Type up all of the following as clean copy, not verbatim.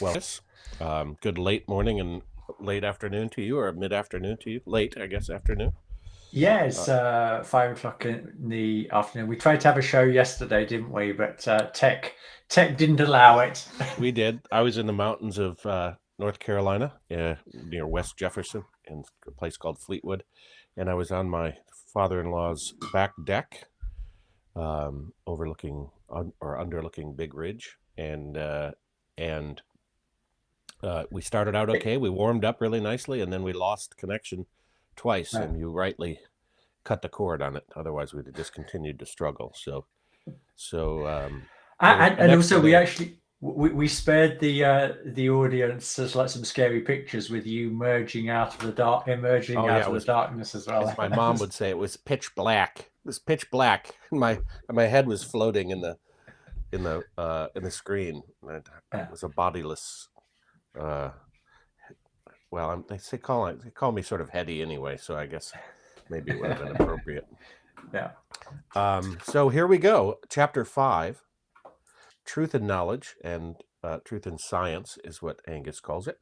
Well, good late morning and late afternoon to you, or mid-afternoon to you. Late, I guess, afternoon. Yeah, it's 5 o'clock in the afternoon. We tried to have a show yesterday, didn't we? But tech didn't allow it. We did. I was in the mountains of North Carolina, near West Jefferson, in a place called Fleetwood, and I was on my father-in-law's back deck, overlooking or underlooking Big Ridge, and we started out okay. We warmed up really nicely, and then we lost connection twice, Yeah. and you rightly cut the cord on it. Otherwise, we'd have just continued to struggle. So And an also extra we day. actually we spared the audience just like some scary pictures with you merging out of the dark, emerging Oh yeah, out it of the was, darkness as well. as my mom would say, it was pitch black. It was pitch black. My head was floating in the screen. It Yeah. was a bodiless. Uh, well, they call me sort of heady anyway, so I guess maybe it would have been appropriate. Yeah. So here we go. Chapter 5, Truth and Knowledge, and Truth and Science is what Angus calls it.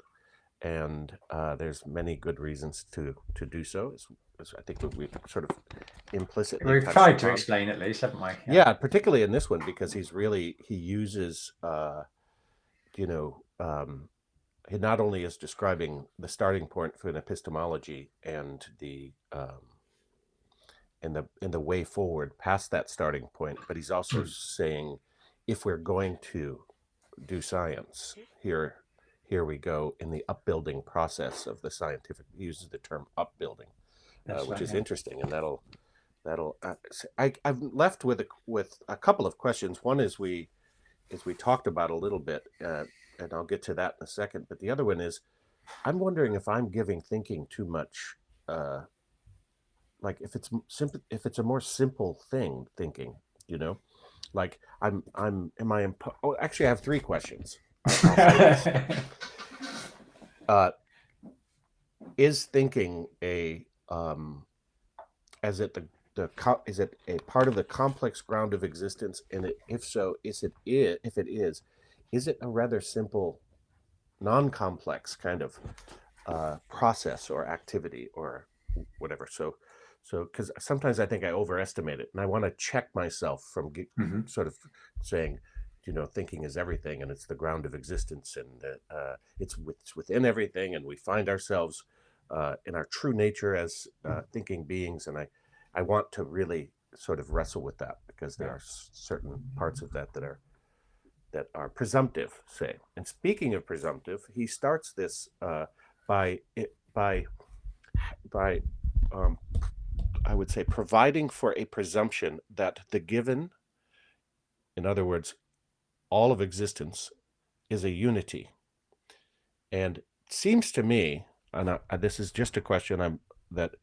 And there's many good reasons to do so, as I think we sort of implicitly We've touched tried to upon. explain at least, haven't we? Yeah, particularly in this one, because he uses, he not only is describing the starting point for an epistemology and the way forward past that starting point, but he's also saying, if we're going to do science, here we go in the upbuilding process of the scientific. He uses the term upbuilding, That's which right. is Yeah. interesting, and that'll. I'm left with a couple of questions. One is we talked about a little bit, and I'll get to that in a second. But the other one is, I'm wondering if I'm giving thinking too much. Like if it's a more simple thing, thinking, like am I oh, actually, I have three questions. I'll say this. uh is thinking a as it is it a part of the complex ground of existence, and if so, if it is it a rather simple, non-complex kind of process or activity or whatever? So because sometimes I think I overestimate it, and I want to check myself from Mhm. sort of saying, thinking is everything, and it's the ground of existence, and it's within everything, and we find ourselves in our true nature as thinking beings. And I want to really sort of wrestle with that, because there are certain parts of that are presumptive, say. And speaking of presumptive, he starts this by by I would say, providing for a presumption that the given, in other words, all of existence, is a unity. And it seems to me, and this is just a question, but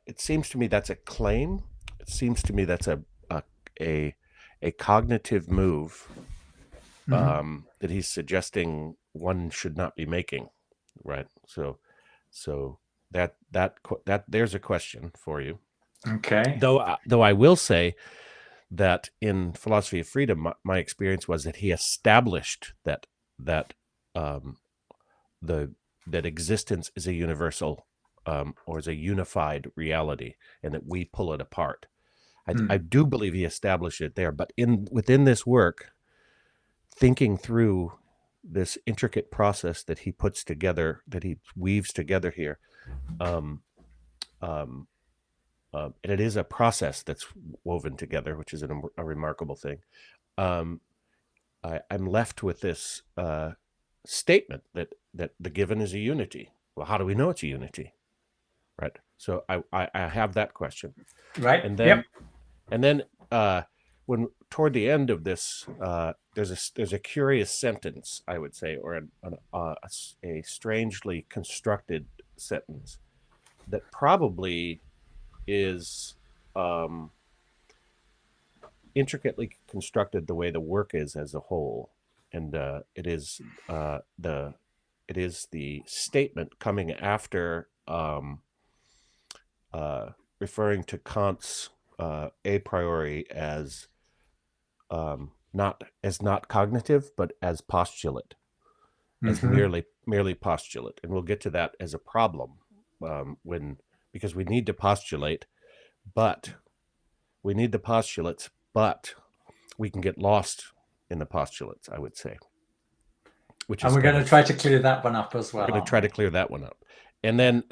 it seems to me that's a claim. It seems to me that's a a cognitive move that he's suggesting one should not be making, right? So that there's a question for you. Okay. Though I will say that in Philosophy of Freedom, my experience was that he established that um, the that existence is a universal, or is a unified reality, and that we pull it apart. I do believe he established it there, but within this work, thinking through this intricate process that he puts together, that he weaves together here, um, um, and it is a process that's woven together, which is a remarkable thing. Um, I'm left with this statement that the given is a unity. Well, how do we know it's a unity, right? So I have that question, Right. and Yep. then when toward the end of this, there's a curious sentence, I would say, or a strangely constructed sentence that probably is intricately constructed the way the work is as a whole, and it is the statement coming after referring to Kant's a priori as not cognitive, but as postulate. as Mm-hmm. merely postulate, and we'll get to that as a problem because we need to postulate, but we need the postulates, but we can get lost in the postulates, I would say, which And is we're kind going to of try to clear that one up as we're well, going to aren't try to we? clear that one up. And then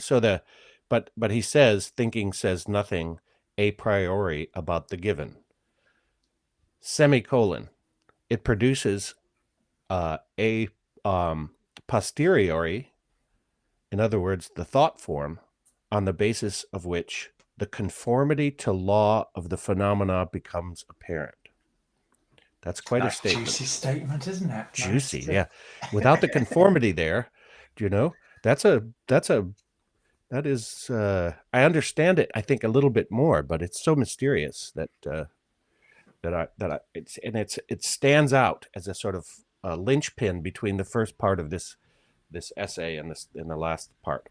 but he says thinking says nothing a priori about the given. Semicolon. It produces a posteriori, in other words, the thought form, on the basis of which the conformity to law of the phenomena becomes apparent. That's quite a Nice statement. juicy statement, isn't it? Juicy, Nice. yeah. Without the conformity there, that is I understand it, I think, a little bit more, but it's so mysterious that it stands out as a sort of linchpin between the first part of this essay and the last part.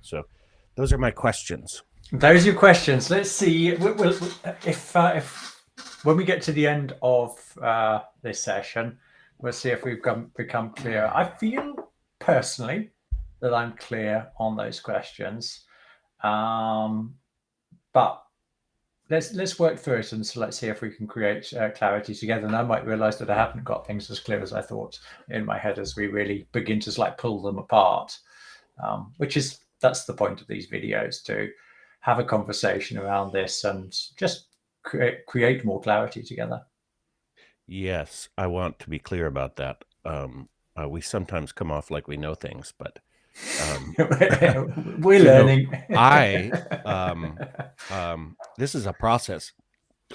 So those are my questions. Those are your questions. Let's see if when we get to the end of this session, we'll see if we've become clear. I feel personally that I'm clear on those questions, but let's work through it, and so let's see if we can create clarity together. And I might realize that I haven't got things as clear as I thought in my head as we really begin to pull them apart, that's the point of these videos, to have a conversation around this and just create more clarity together. Yes, I want to be clear about that. We sometimes come off like we know things, but we're learning. This is a process.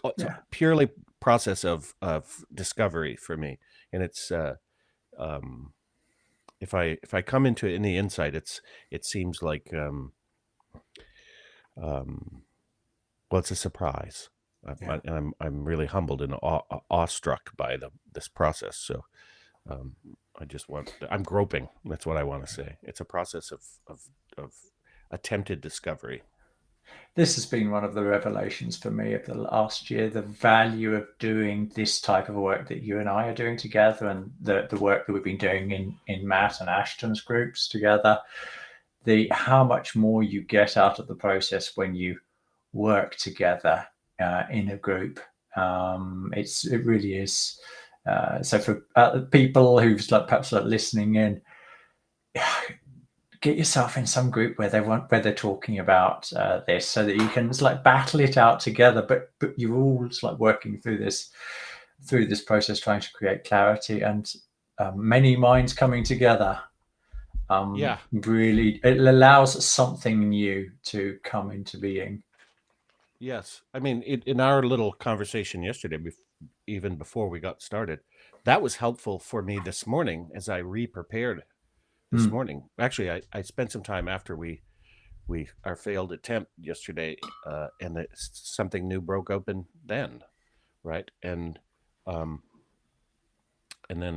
It's a purely process of discovery for me, and it's if I come into any insight, it seems like it's a surprise. And I'm really humbled and awestruck by this process. So I'm groping. That's what I want to say. It's a process of attempted discovery. This has been one of the revelations for me of the last year, the value of doing this type of work that you and I are doing together, and the work that we've been doing in Matt and Ashton's groups together. How much more you get out of the process when you work together in a group. It really is. So for people who's perhaps listening in, get yourself in some group where they're talking about this, so that you can battle it out together. But you're all working through this process, trying to create clarity, and many minds coming together. Really, it allows something new to come into being. Yes, I mean, in our little conversation yesterday, even before we got started, that was helpful for me this morning as I re-prepared this morning. Actually, I spent some time after our failed attempt yesterday, and something new broke open then, right? And then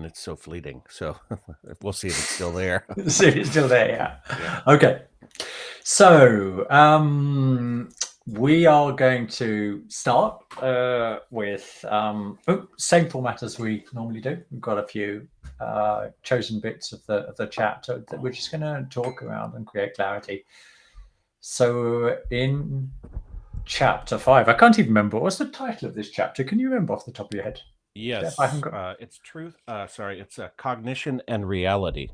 it's so fleeting. So we'll see if it's still there. See if it's still there, yeah. Okay. So we are going to start with same format as we normally do. We've got a few chosen bits of the chapter that we're just going to talk around and create clarity. So in chapter 5, I can't even remember, what's the title of this chapter? Can you remember off the top of your head? Yes, it's truth. It's Cognition and Reality.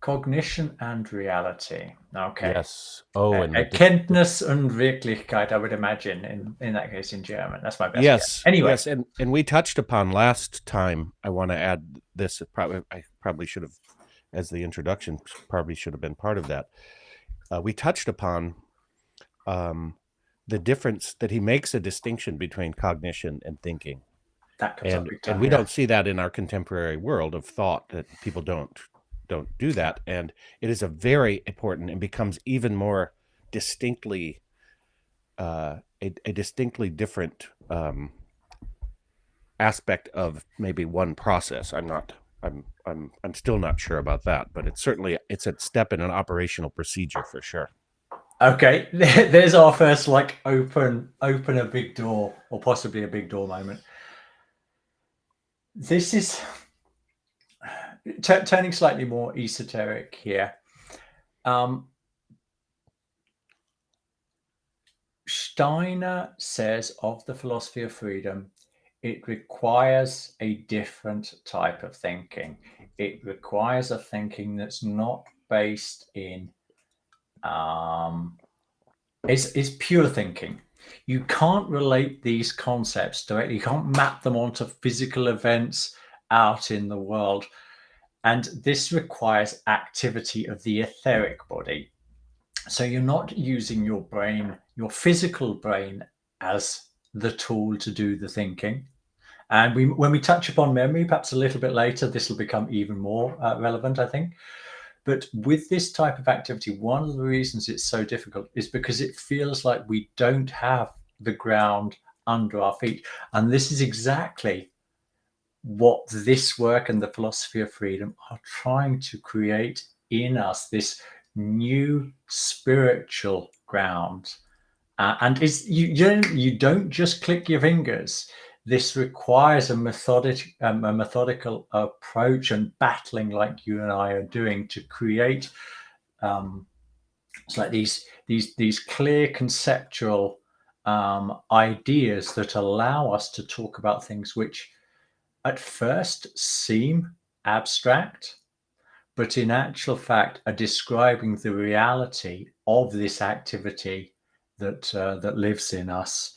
Cognition and Reality. Okay. Yes. Erkenntnis und Wirklichkeit, I would imagine, in that case, in German. That's my best guess. Anyway. Yes, and we touched upon last time. I want to add this. I probably should have, as the introduction, probably should have been part of that. We touched upon the difference that he makes a distinction between cognition and thinking. That comes up big time, and we don't see that in our contemporary world of thought, that people don't do that, and it is a very important and becomes even more distinctly a distinctly different aspect of maybe one process. I'm still not sure about that, but it's a step in an operational procedure for sure. Okay, there's our first open a big door, or possibly a big door moment. This is turning slightly more esoteric here. Steiner says of the philosophy of freedom, it requires a different type of thinking. It requires a thinking that's not based in it's pure thinking. You can't relate these concepts directly. You can't map them onto physical events out in the world. And this requires activity of the etheric body. So you're not using your brain, your physical brain, as the tool to do the thinking. And when we touch upon memory, perhaps a little bit later, this will become even more relevant, I think. But with this type of activity, one of the reasons it's so difficult is because it feels like we don't have the ground under our feet. And this is exactly what this work and the philosophy of freedom are trying to create in us, this new spiritual ground. And it's, you don't just click your fingers. This requires a methodical approach and battling like you and I are doing to create it's like these clear conceptual ideas that allow us to talk about things which at first seem abstract, but in actual fact are describing the reality of this activity that lives in us.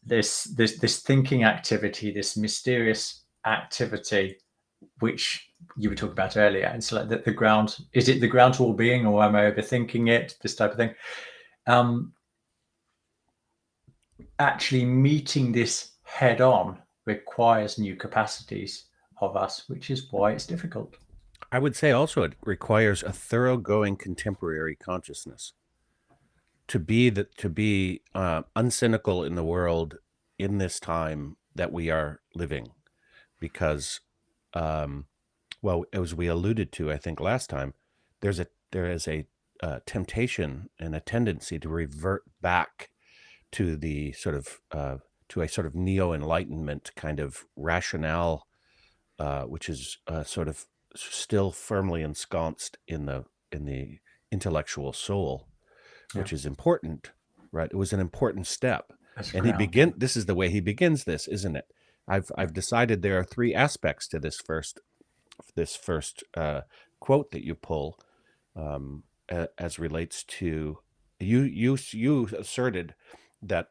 This thinking activity, this mysterious activity, which you were talking about earlier. It's like the ground. Is it the ground to all being, or am I overthinking it? This type of thing. Actually, meeting this head on requires new capacities of us, which is why it's difficult. I would say also it requires a thoroughgoing contemporary consciousness to be uncynical in the world in this time that we are living, because, well, as we alluded to, I think last time, there is a temptation and a tendency to revert back to the sort of to a sort of neo-enlightenment kind of rationale, which is sort of still firmly ensconced in the intellectual soul, which is important, right? It was an important step. And this is the way he begins this, isn't it? I've decided there are three aspects to this first quote that you pull, as relates to you asserted that.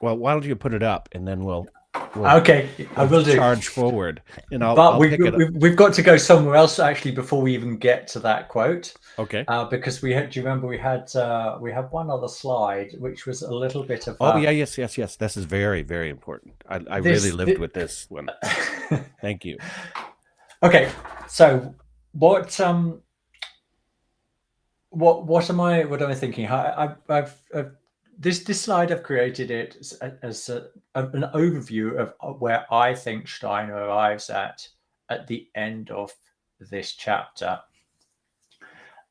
Well, why don't you put it up and then we'll okay, I will do. Charge forward, and I'll pick it up. We've got to go somewhere else actually before we even get to that quote. Okay. Because do you remember we had one other slide which was a little bit of. Oh yeah, yes. This is very, very important. I really lived with this one. Thank you. Okay, so what am I thinking? I've this slide, I've created it as an overview of where I think Steiner arrives at the end of this chapter.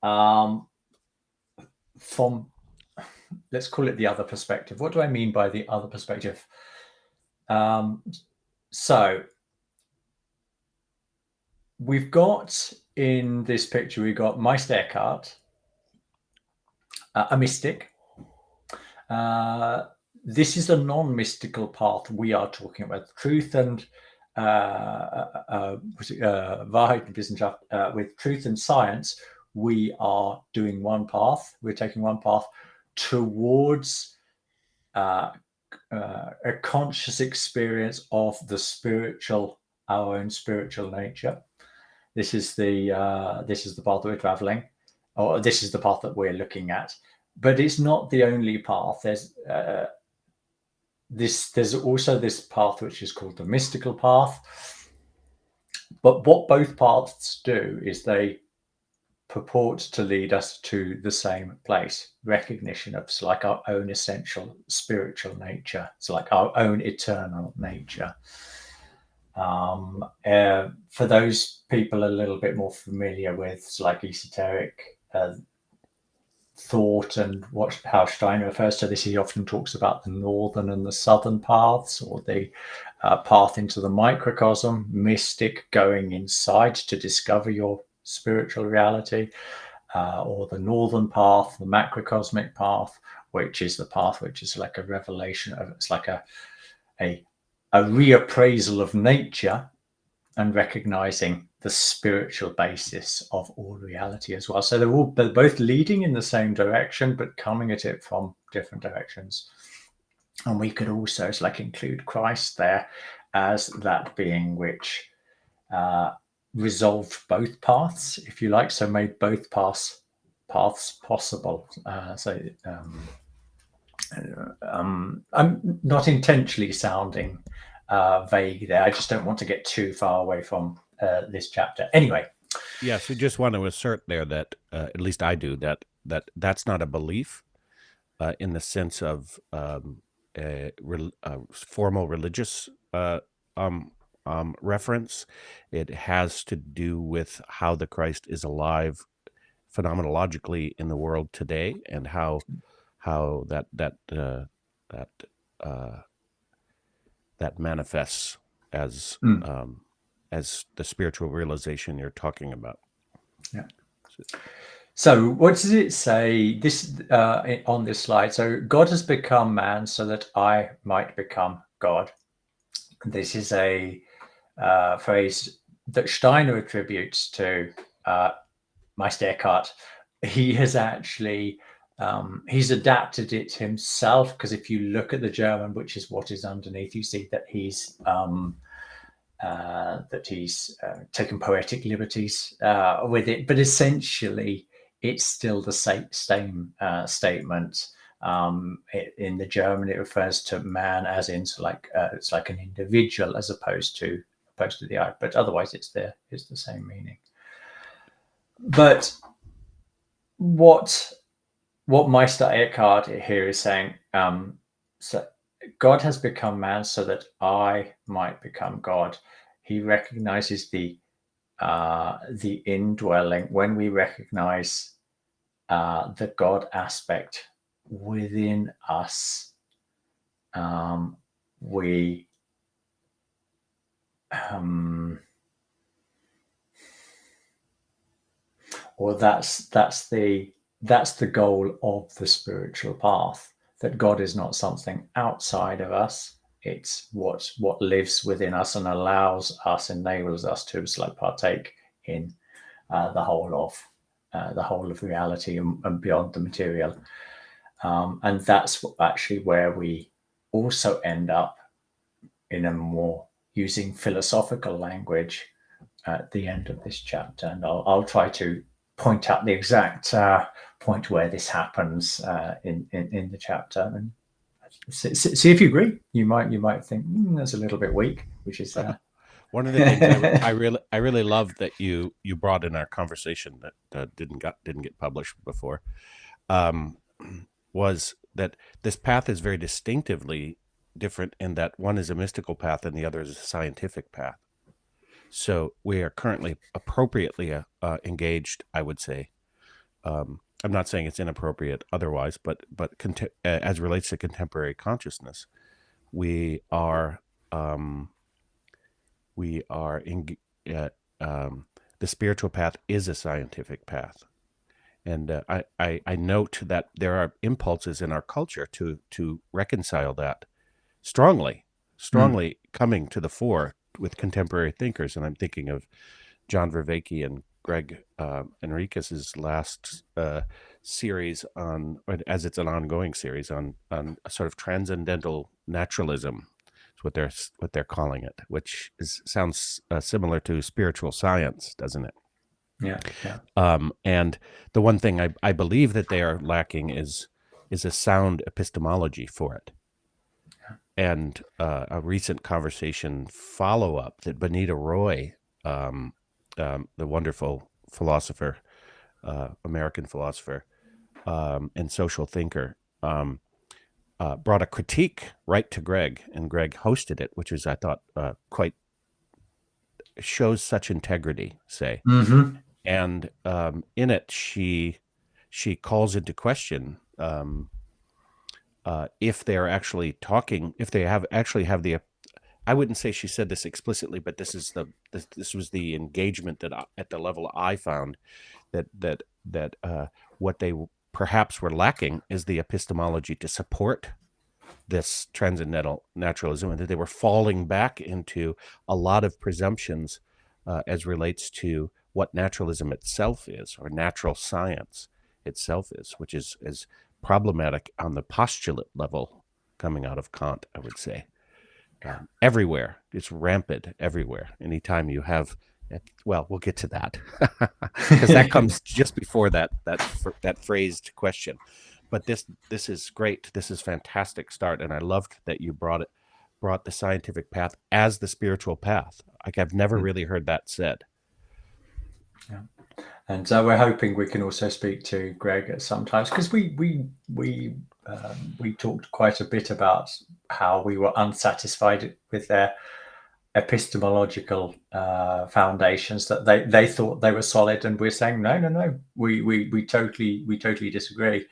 From, let's call it the other perspective. What do I mean by the other perspective? So we've got in this picture, we've got Meister Eckhart, a mystic. This is a non-mystical path we are talking about. Truth and Wahrheit and Wissenschaft, with truth and science, we are doing one path. We're taking one path towards a conscious experience of the spiritual, our own spiritual nature. This is the path that we're traveling, or this is the path that we're looking at. But it's not the only path. There's also this path which is called the mystical path. But what both paths do is they purport to lead us to the same place, recognition of like our own essential spiritual nature. It's like our own eternal nature. For those people a little bit more familiar with like esoteric thought and how Steiner refers to this. He often talks about the northern and the southern paths, or the path into the microcosm, mystic going inside to discover your spiritual reality, or the northern path, the macrocosmic path, which is the path which is like a revelation of, it's like a reappraisal of nature and recognizing the spiritual basis of all reality as well. So they're both leading in the same direction, but coming at it from different directions. And we could also include Christ there as that being which resolved both paths, if you like, so made both paths possible. I'm not intentionally sounding vague there. I just don't want to get too far away from this chapter. Anyway. Yes, we just want to assert there that, at least I do, that's not a belief in the sense of a formal religious reference. It has to do with how the Christ is alive phenomenologically in the world today, and how that manifests as the spiritual realization you're talking about. Yeah. So what does it say this on this slide? So God has become man so that I might become God. This is a phrase that Steiner attributes to Meister Eckhart. He has actually he's adapted it himself, because if you look at the German, which is what is underneath, you see that he's taken poetic liberties with it, but essentially it's still the same statement. In the German, it refers to man as in it's like an individual as opposed to the I, but otherwise it's the same meaning. But what Meister Eckhart here is saying, so God has become man so that I might become God. He recognizes the indwelling. When we recognize the God aspect within us, we or that's the goal of the spiritual path, that God is not something outside of us. It's what lives within us and enables us to partake in the whole of reality and beyond the material. And that's actually where we also end up in a more using philosophical language at the end of this chapter. And I'll try to point out the exact point where this happens in the chapter, and see if you agree. You might think that's a little bit weak, which is one of the things I really love that you brought in our conversation that didn't get published before, was that this path is very distinctively different in that one is a mystical path and the other is a scientific path. So we are currently appropriately engaged, I would say. I'm not saying it's inappropriate otherwise, but as relates to contemporary consciousness, the spiritual path is a scientific path. And I note that there are impulses in our culture to reconcile that strongly coming to the fore with contemporary thinkers. And I'm thinking of John Vervaeke and Greg Enriquez's last series on, as it's an ongoing series on a sort of transcendental naturalism. It's what they're calling it, which sounds similar to spiritual science, doesn't it? Yeah. And the one thing I believe that they are lacking is a sound epistemology for it. And a recent conversation follow-up that Benita Roy, the wonderful philosopher, American philosopher, and social thinker, brought a critique right to Greg, and Greg hosted it, which is, I thought, quite shows such integrity, say. Mm-hmm. And in it, she she calls into question if they're actually talking, if they actually have the. I wouldn't say she said this explicitly, but this was the engagement that at the level I found that what they perhaps were lacking is the epistemology to support this transcendental naturalism, and that they were falling back into a lot of presumptions as relates to what naturalism itself is, or natural science itself is, which is problematic on the postulate level coming out of Kant, I would say. Everywhere. It's rampant everywhere. Anytime you have, well, we'll get to that because that comes just before that phrased question. But this is great. This is fantastic start, and I loved that you brought the scientific path as the spiritual path. Like, I've never really heard that said. Yeah. And we're hoping we can also speak to Greg at some times, because we talked quite a bit about how we were unsatisfied with their epistemological foundations, that they thought they were solid, and we're saying no, we totally disagree.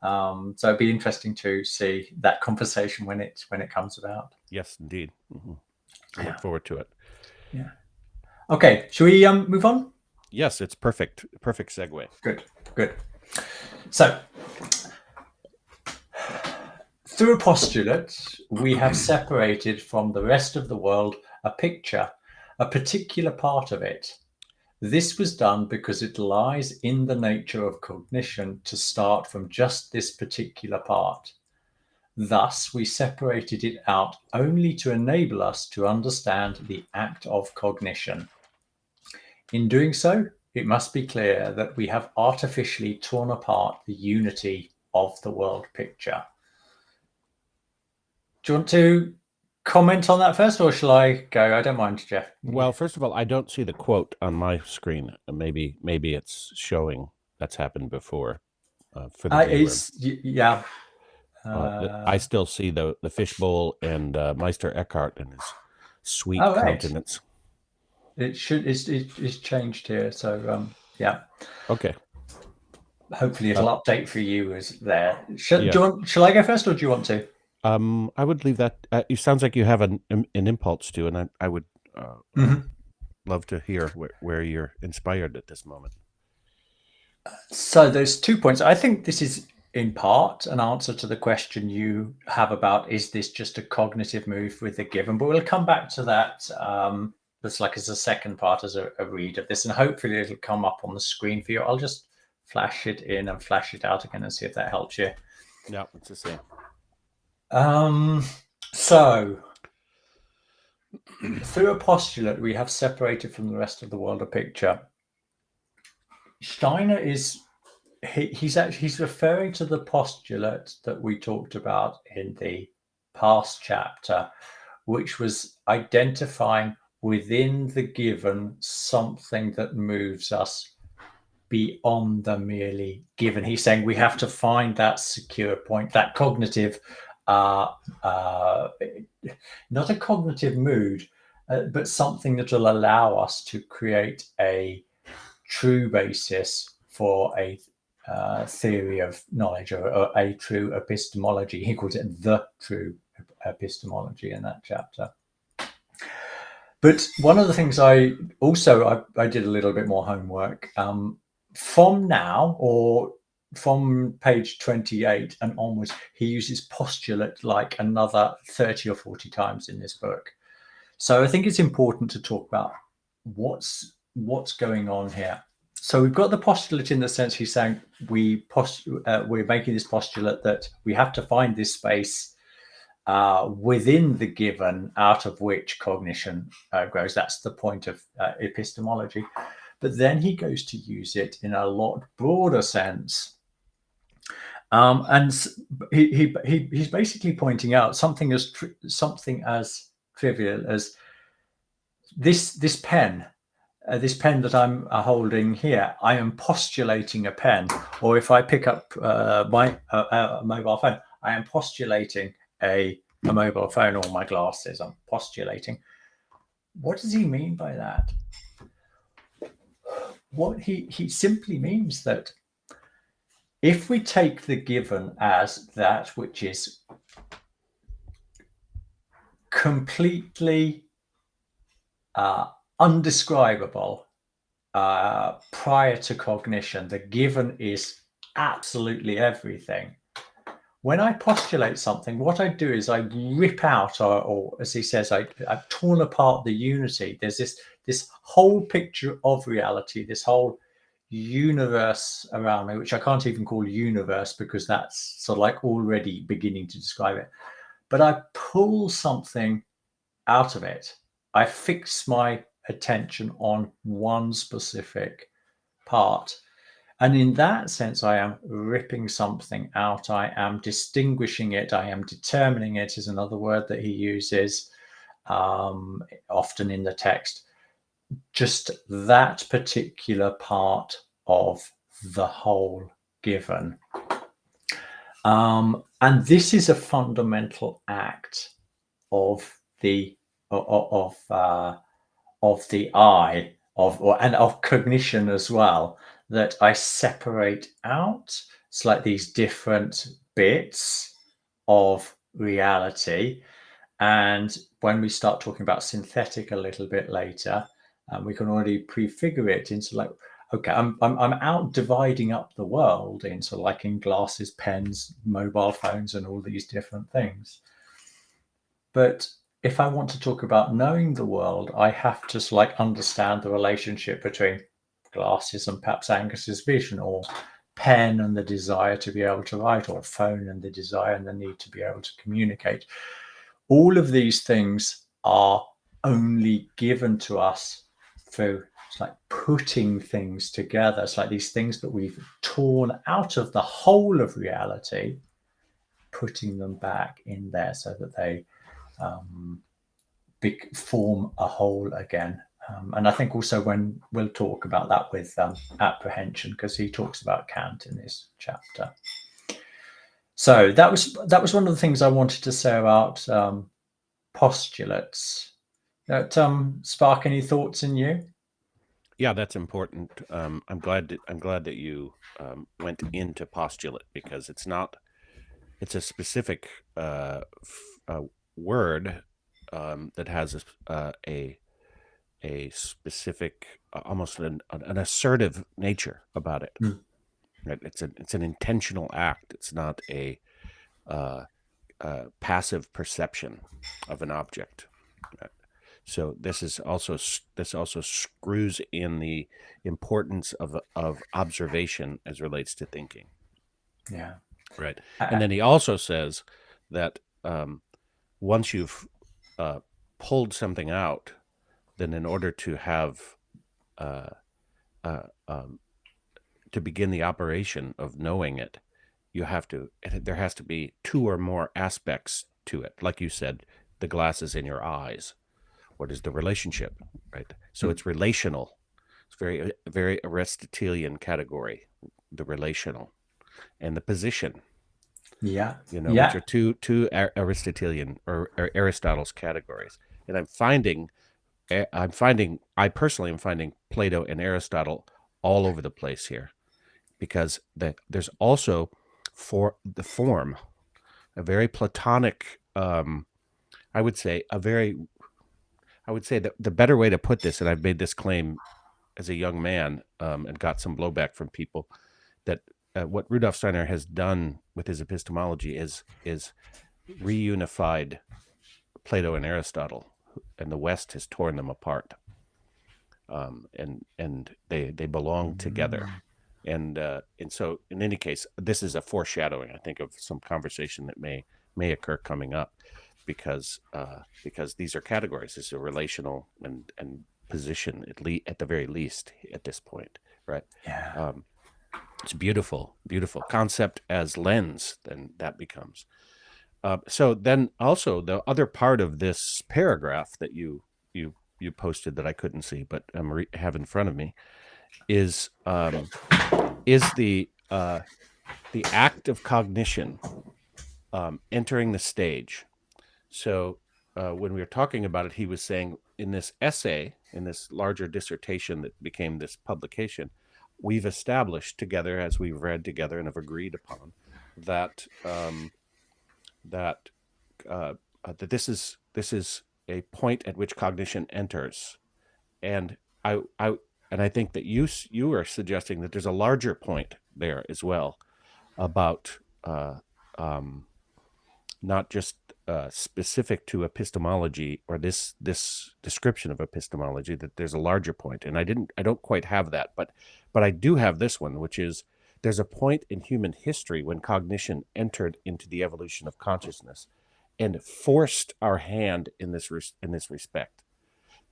So it'd be interesting to see that conversation when it comes about. Yes, indeed. I look forward to it. Yeah. Okay, should we move on? Yes, it's perfect segue. Good. So, through a postulate, we have separated from the rest of the world a picture, a particular part of it. This was done because it lies in the nature of cognition to start from just this particular part. Thus, we separated it out only to enable us to understand the act of cognition. In doing so, it must be clear that we have artificially torn apart the unity of the world picture. Do you want to comment on that first, or shall I go? I don't mind, Jeff. Well, first of all, I don't see the quote on my screen. Maybe it's showing. That's happened before for the viewer. Yeah. I still see the fishbowl and Meister Eckhart and his sweet countenance. It's changed here, so yeah. Okay. Hopefully it'll update for you as there. Shall I go first, or do you want to? I would leave that. It sounds like you have an impulse to, and I would love to hear where you're inspired at this moment. So there's 2 points. I think this is in part an answer to the question you have about, is this just a cognitive move with the given? But we'll come back to that. That's like as a second part, as a read of this, and hopefully it'll come up on the screen for you. I'll just flash it in and flash it out again and see if that helps you. Yeah, it's the same. So, through a postulate, we have separated from the rest of the world a picture. Steiner he's referring to the postulate that we talked about in the past chapter, which was identifying within the given something that moves us beyond the merely given. He's saying we have to find that secure point, that cognitive, not a cognitive mood, but something that will allow us to create a true basis for a theory of knowledge, or a true epistemology. He calls it the true epistemology in that chapter. But one of the things I did a little bit more homework from now, or from page 28 and onwards, he uses postulate like another 30 or 40 times in this book. So I think it's important to talk about what's going on here. So we've got the postulate in the sense he's saying we're making this postulate that we have to find this space within the given, out of which cognition grows. That's the point of epistemology. But then he goes to use it in a lot broader sense. And he's basically pointing out something as trivial as this pen. This pen that I'm holding here, I am postulating a pen. Or if I pick up my mobile phone, I am postulating a mobile phone, or my glasses, I'm postulating. What does he mean by that? What he simply means that if we take the given as that which is completely undescribable prior to cognition, the given is absolutely everything. When I postulate something, what I do is I rip out, or as he says, I've torn apart the unity. There's this whole picture of reality, this whole universe around me, which I can't even call universe because that's sort of like already beginning to describe it. But I pull something out of it. I fix my attention on one specific part. And in that sense, I am ripping something out. I am distinguishing it. I am determining it, is another word that he uses often in the text. Just that particular part of the whole given. And this is a fundamental act of the I, and of cognition as well, that I separate out. It's like these different bits of reality. And when we start talking about synthetic a little bit later, we can already prefigure it into like, okay, I'm out dividing up the world into like in glasses, pens, mobile phones, and all these different things. But if I want to talk about knowing the world, I have to like understand the relationship between glasses and perhaps Angus's vision, or pen and the desire to be able to write, or phone and the desire and the need to be able to communicate. All of these things are only given to us through, it's like putting things together. It's like these things that we've torn out of the whole of reality, putting them back in there so that they form a whole again. And I think also when we'll talk about that with apprehension, because he talks about Kant in this chapter. So that was one of the things I wanted to say about postulates. That spark any thoughts in you? Yeah, that's important. I'm glad that you went into postulate, because it's a specific word that has a specific, almost an assertive nature about it. Mm. Right? It's an intentional act. It's not a passive perception of an object. Right? So this also screws in the importance of observation as relates to thinking. Yeah. Right. And then he also says that once you've pulled something out, then in order to have to begin the operation of knowing it, there has to be two or more aspects to it. Like you said, the glasses in your eyes. What is the relationship, right? So it's relational. It's very Aristotelian category, the relational, and the position. Yeah. Which are two Aristotelian or Aristotle's categories. And I personally am finding Plato and Aristotle all over the place here, because there's also for the form a very Platonic. I would say that the better way to put this, and I've made this claim as a young man and got some blowback from people, that what Rudolf Steiner has done with his epistemology is reunified Plato and Aristotle, and the West has torn them apart, and they belong together, and so in any case, this is a foreshadowing, I think, of some conversation that may occur coming up, because these are categories. This is a relational and position, at the very least at this point, right? Yeah. It's beautiful concept as lens. Then that becomes. So then also the other part of this paragraph that you posted that I couldn't see, but have in front of me, is the act of cognition entering the stage. So when we were talking about it, he was saying in this essay, in this larger dissertation that became this publication, we've established together, as we've read together and have agreed upon, that that that this is a point at which cognition enters, and I and I think that you are suggesting that there's a larger point there as well about um, not just specific to epistemology or this description of epistemology, that there's a larger point. And I don't quite have that, but I do have this one, which is there's a point in human history when cognition entered into the evolution of consciousness and forced our hand in this respect,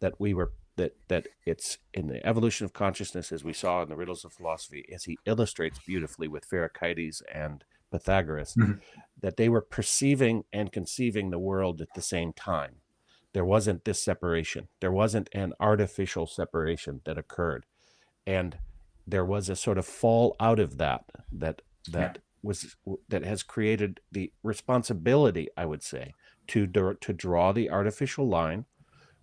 that we were that it's in the evolution of consciousness, as we saw in the Riddles of Philosophy, as he illustrates beautifully with Pherecydes and Pythagoras, Mhm. that they were perceiving and conceiving the world at the same time. There wasn't this separation. There wasn't an artificial separation that occurred, and there was a sort of fall out of that Yeah. that was that has created the responsibility, I would say, to draw the artificial line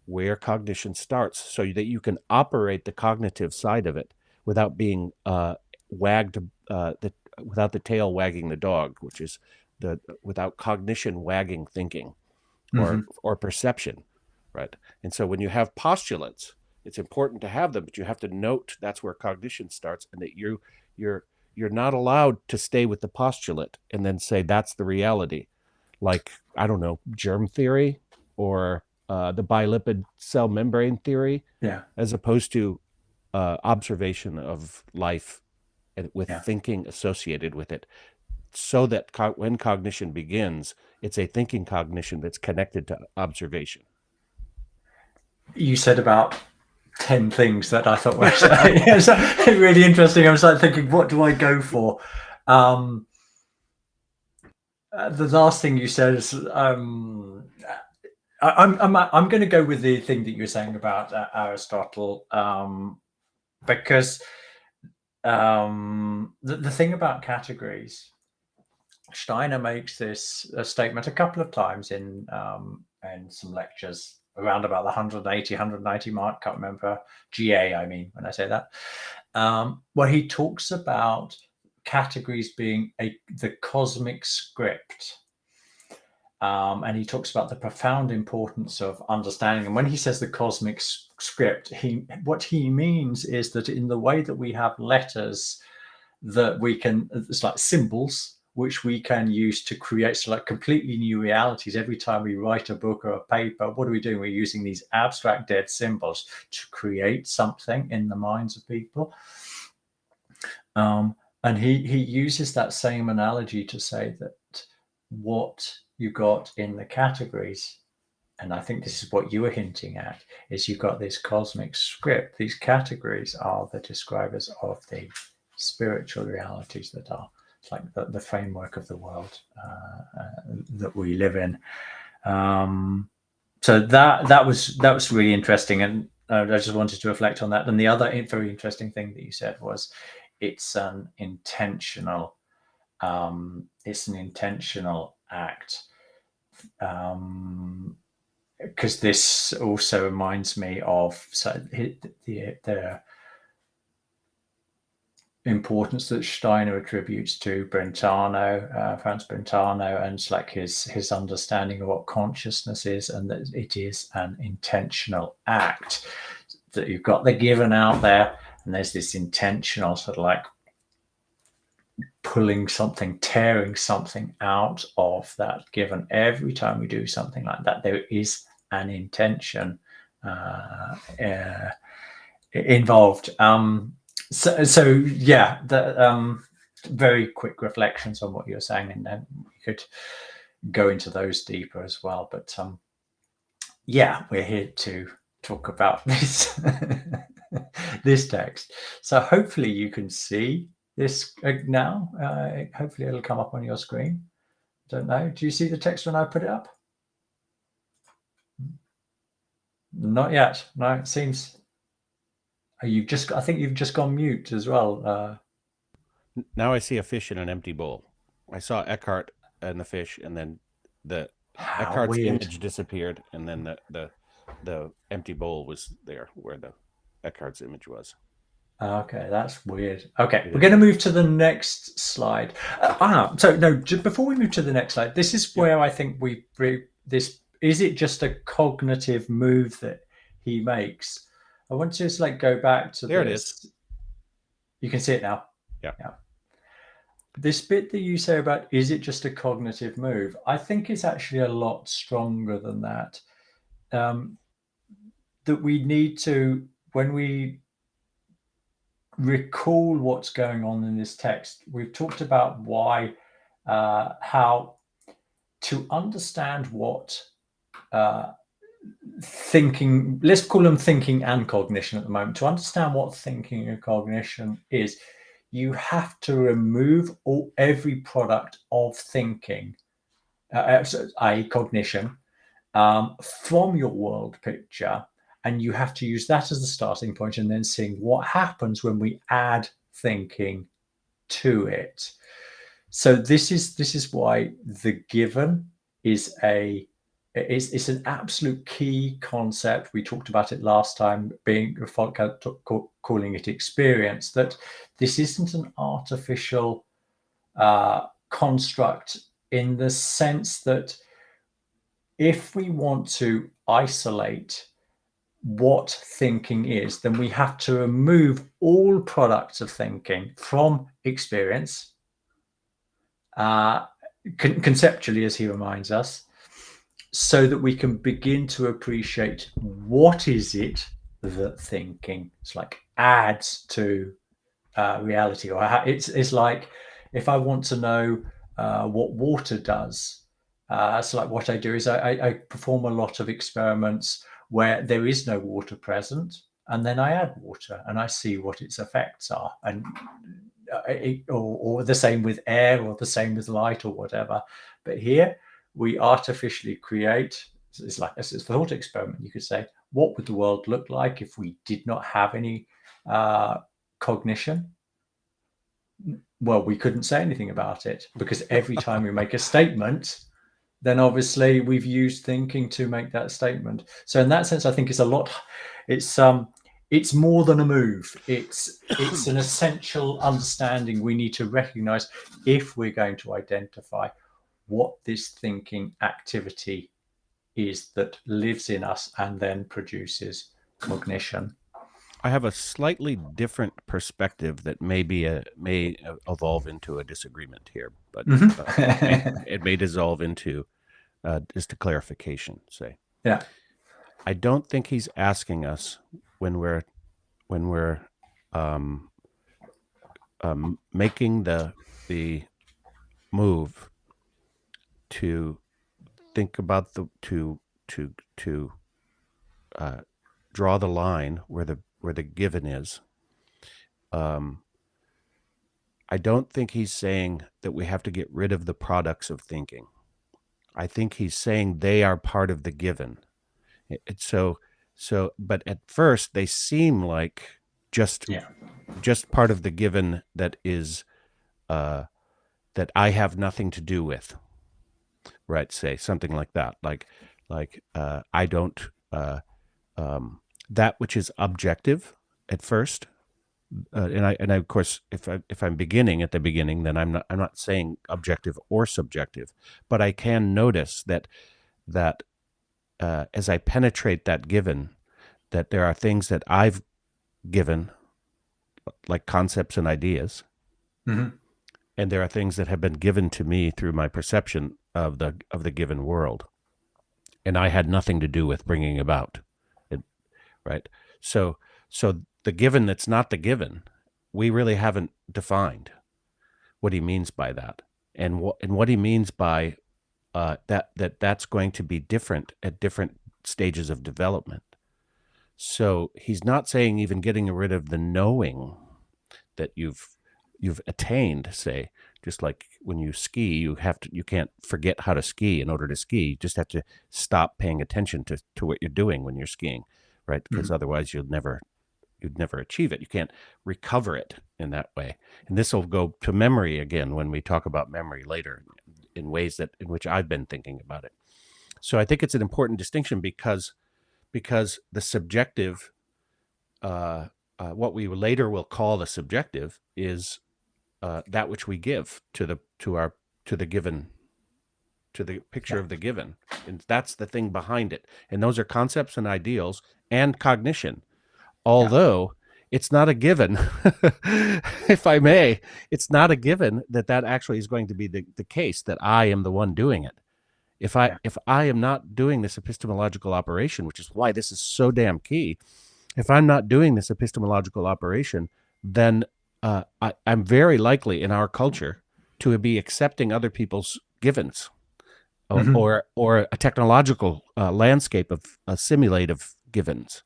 where cognition starts, so that you can operate the cognitive side of it without being wagged, without the tail wagging the dog, which is without cognition wagging thinking Hmm. or perception, right? And so when you have postulates, it's important to have them, but you have to note that's where cognition starts, and that you're you're not allowed to stay with the postulate and then say that's the reality, like, I don't know, germ theory or the bilipid cell membrane theory, Yeah. as opposed to observation of life and with Yeah. thinking associated with it, so that when cognition begins, it's a thinking cognition that's connected to observation. You said about 10 things that I thought were yes, really interesting. I was like thinking, what do I go for? Um, the last thing you said is I'm going to go with the thing that you were saying about Aristotle, because the thing about categories, Steiner makes this statement a couple of times in some lectures around about the 180 mark. Can't remember GA. I mean, when I say that, where he talks about categories being the cosmic script. And he talks about the profound importance of understanding. And when he says the cosmic script, what he means is that in the way that we have letters that we can, it's like symbols, which we can use to create like completely new realities. Every time we write a book or a paper, what are we doing? We're using these abstract dead symbols to create something in the minds of people. And he uses that same analogy to say that what you got in the categories, and I think this is what you were hinting at, is you've got this cosmic script. These categories are the describers of the spiritual realities that are like the framework of the world that we live in. So that was really interesting, and I just wanted to reflect on that. And the other very interesting thing that you said was it's an intentional act, because this also reminds me of the importance that Steiner attributes to Brentano, Franz Brentano, and it's like his understanding of what consciousness is, and that it is an intentional act, that you've got the given out there, and there's this intentional sort of like pulling something, tearing something out of that given. Every time we do something like that, there is an intention involved. So yeah, very quick reflections on what you're saying, and then we could go into those deeper as well. But yeah, we're here to talk about this this text. So hopefully you can see this now. Hopefully it'll come up on your screen. Don't know. Do you see the text when I put it up? Not yet. No, it seems I think you've just gone mute as well. Now I see a fish in an empty bowl. I saw Eckhart and the fish, and then the How Eckhart's weird. image disappeared, and then the empty bowl was there where the Eckhart's image was. Okay, that's weird. Okay, It we're is. going to move to the next slide. So no, before we move to the next slide, this is Yeah. where I think this is it just a cognitive move that he makes? I want to just like go back to There it is. this. You can see it now. Yeah. Yeah. This bit that you say about is it just a cognitive move? I think it's actually a lot stronger than that. Um, that we need to, when we recall what's going on in this text, we've talked about how to understand what uh, thinking, let's call them thinking and cognition at the moment, to understand what thinking and cognition is, you have to remove every product of thinking, i.e. cognition, from your world picture, and you have to use that as the starting point and then seeing what happens when we add thinking to it. So this is why the given is it's an absolute key concept. We talked about it last time, being calling it experience. That this isn't an artificial construct, in the sense that if we want to isolate what thinking is, then we have to remove all products of thinking from experience, uh, conceptually, as he reminds us, so that we can begin to appreciate what is it that thinking it's like adds to reality, or it's like if I want to know what water does. So like what I do is I perform a lot of experiments where there is no water present, and then I add water and I see what its effects are. And or the same with air, or the same with light, or whatever. But here we artificially create. It's like it's a thought experiment. You could say, what would the world look like if we did not have any cognition? Well, we couldn't say anything about it, because every time we make a statement, then obviously we've used thinking to make that statement. So in that sense, I think it's more than a move. It's an essential understanding we need to recognize if we're going to identify what this thinking activity is that lives in us and then produces cognition. I have a slightly different perspective that may evolve into a disagreement here, but Mm-hmm. it may dissolve into just a clarification. Say, Yeah. I don't think he's asking us when we're um, making the move to think about the to uh, draw the line where the given is. Um, I don't think he's saying that we have to get rid of the products of thinking. I think he's saying they are part of the given. But at first they seem like just Yeah. just part of the given that is uh, that I have nothing to do with. Right? Say something like that, like I don't that which is objective at first. And I of course, if I'm beginning at the beginning, then I'm not saying objective or subjective, but I can notice that as I penetrate that given, that there are things that I've given, like concepts and ideas, Mm-hmm. and there are things that have been given to me through my perception of the given world, and I had nothing to do with bringing about it. Right? So so the given that's not the given, we really haven't defined what he means by that, and what he means by that's going to be different at different stages of development. So he's not saying even getting rid of the knowing that you've attained. Say, just like when you ski, you can't forget how to ski in order to ski. You just have to stop paying attention to what you're doing when you're skiing, right? Because Mm-hmm. otherwise you'd never achieve it. You can't recover it in that way. And this will go to memory again when we talk about memory later, in ways that in which I've been thinking about it. So I think it's an important distinction because the subjective uh, what we later will call the subjective is that which we give to the given, to the picture Yeah. of the given, and that's the thing behind it. And those are concepts and ideals and cognition. Yeah. Although it's not a given, if I may, it's not a given that actually is going to be the case, that I am the one doing it. Yeah. If I am not doing this epistemological operation, which is why this is so damn key, if I'm not doing this epistemological operation, then I'm very likely in our culture to be accepting other people's givens, Mhm. or a technological landscape of simulative givens,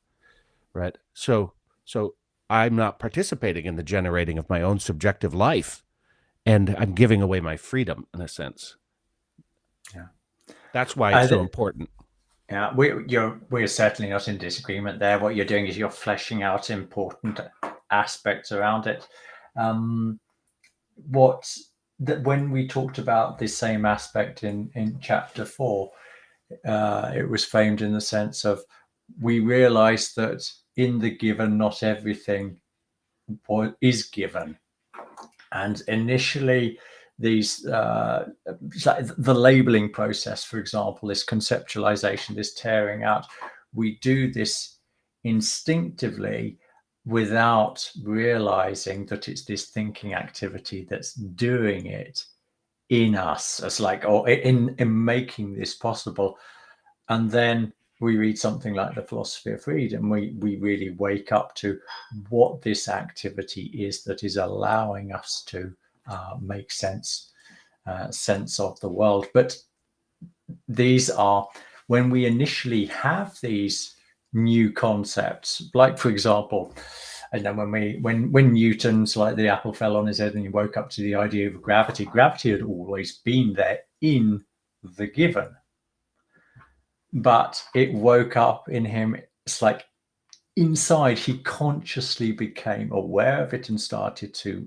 right? So I'm not participating in the generating of my own subjective life, and I'm giving away my freedom in a sense. Yeah. That's why it's I, so important. Yeah, we're certainly not in disagreement there. What you're doing is you're fleshing out important aspects around it. Um, what when we talked about the same aspect in chapter 4, it was framed in the sense of, we realized that in the given, not everything is given, and initially these the labeling process, for example, this conceptualization, this tearing out, we do this instinctively without realizing that it's this thinking activity that's doing it in us, as like, or in making this possible. And then we read something like the philosophy of freedom, we really wake up to what this activity is that is allowing us to make sense of the world. But these are, when we initially have these new concepts, like, for example, I know when Newton's, like, the apple fell on his head and he woke up to the idea of gravity. Gravity had always been there in the given, but it woke up in him. It's like inside, he consciously became aware of it and started to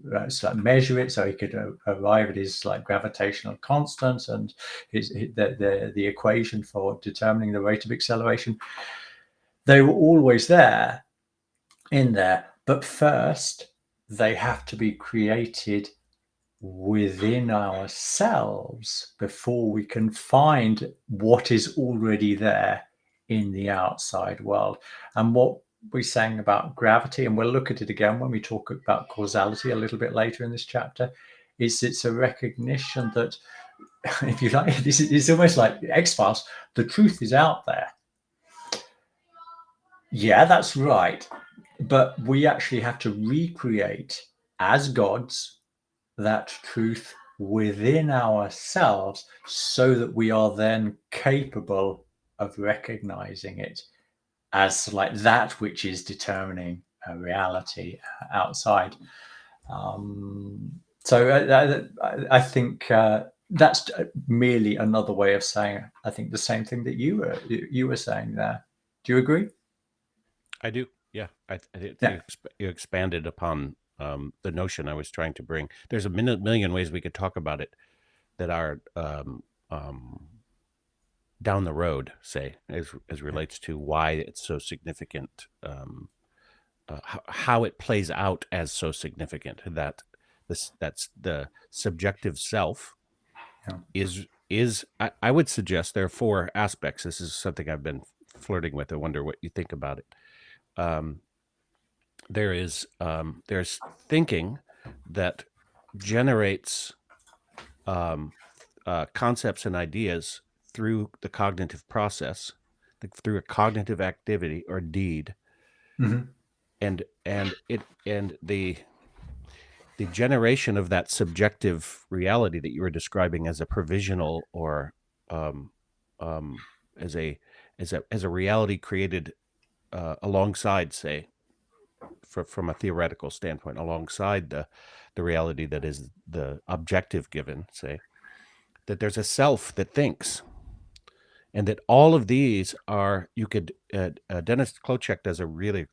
measure it, so he could arrive at his like gravitational constant and the equation for determining the rate of acceleration. They were always there, in there, but first they have to be created within ourselves before we can find what is already there in the outside world. And what we're saying about gravity, and we'll look at it again when we talk about causality a little bit later in this chapter, is it's a recognition that, if you like, this is almost like X-Files, the truth is out there. Yeah, that's right. But we actually have to recreate, as gods, that truth within ourselves, so that we are then capable of recognizing it as like that which is determining a reality outside. So I think that's merely another way of saying, I think, the same thing that you were saying there. Do you agree? I do. Yeah, I think Yeah. you expanded upon the notion I was trying to bring. There's a million ways we could talk about it that are down the road, say, as relates to why it's so significant, how it plays out as so significant, that that's the subjective self Yeah. is I would suggest there are four aspects. This is something I've been flirting with. I wonder what you think about it. Um, there's thinking that generates concepts and ideas through the cognitive process, through a cognitive activity or deed, Mhm. and the generation of that subjective reality that you were describing as a provisional, or um, um, as a reality created alongside, say, from a theoretical standpoint, alongside the reality that is the objective given, say, that there's a self that thinks, and that all of these are, you could Dennis Klocek does a really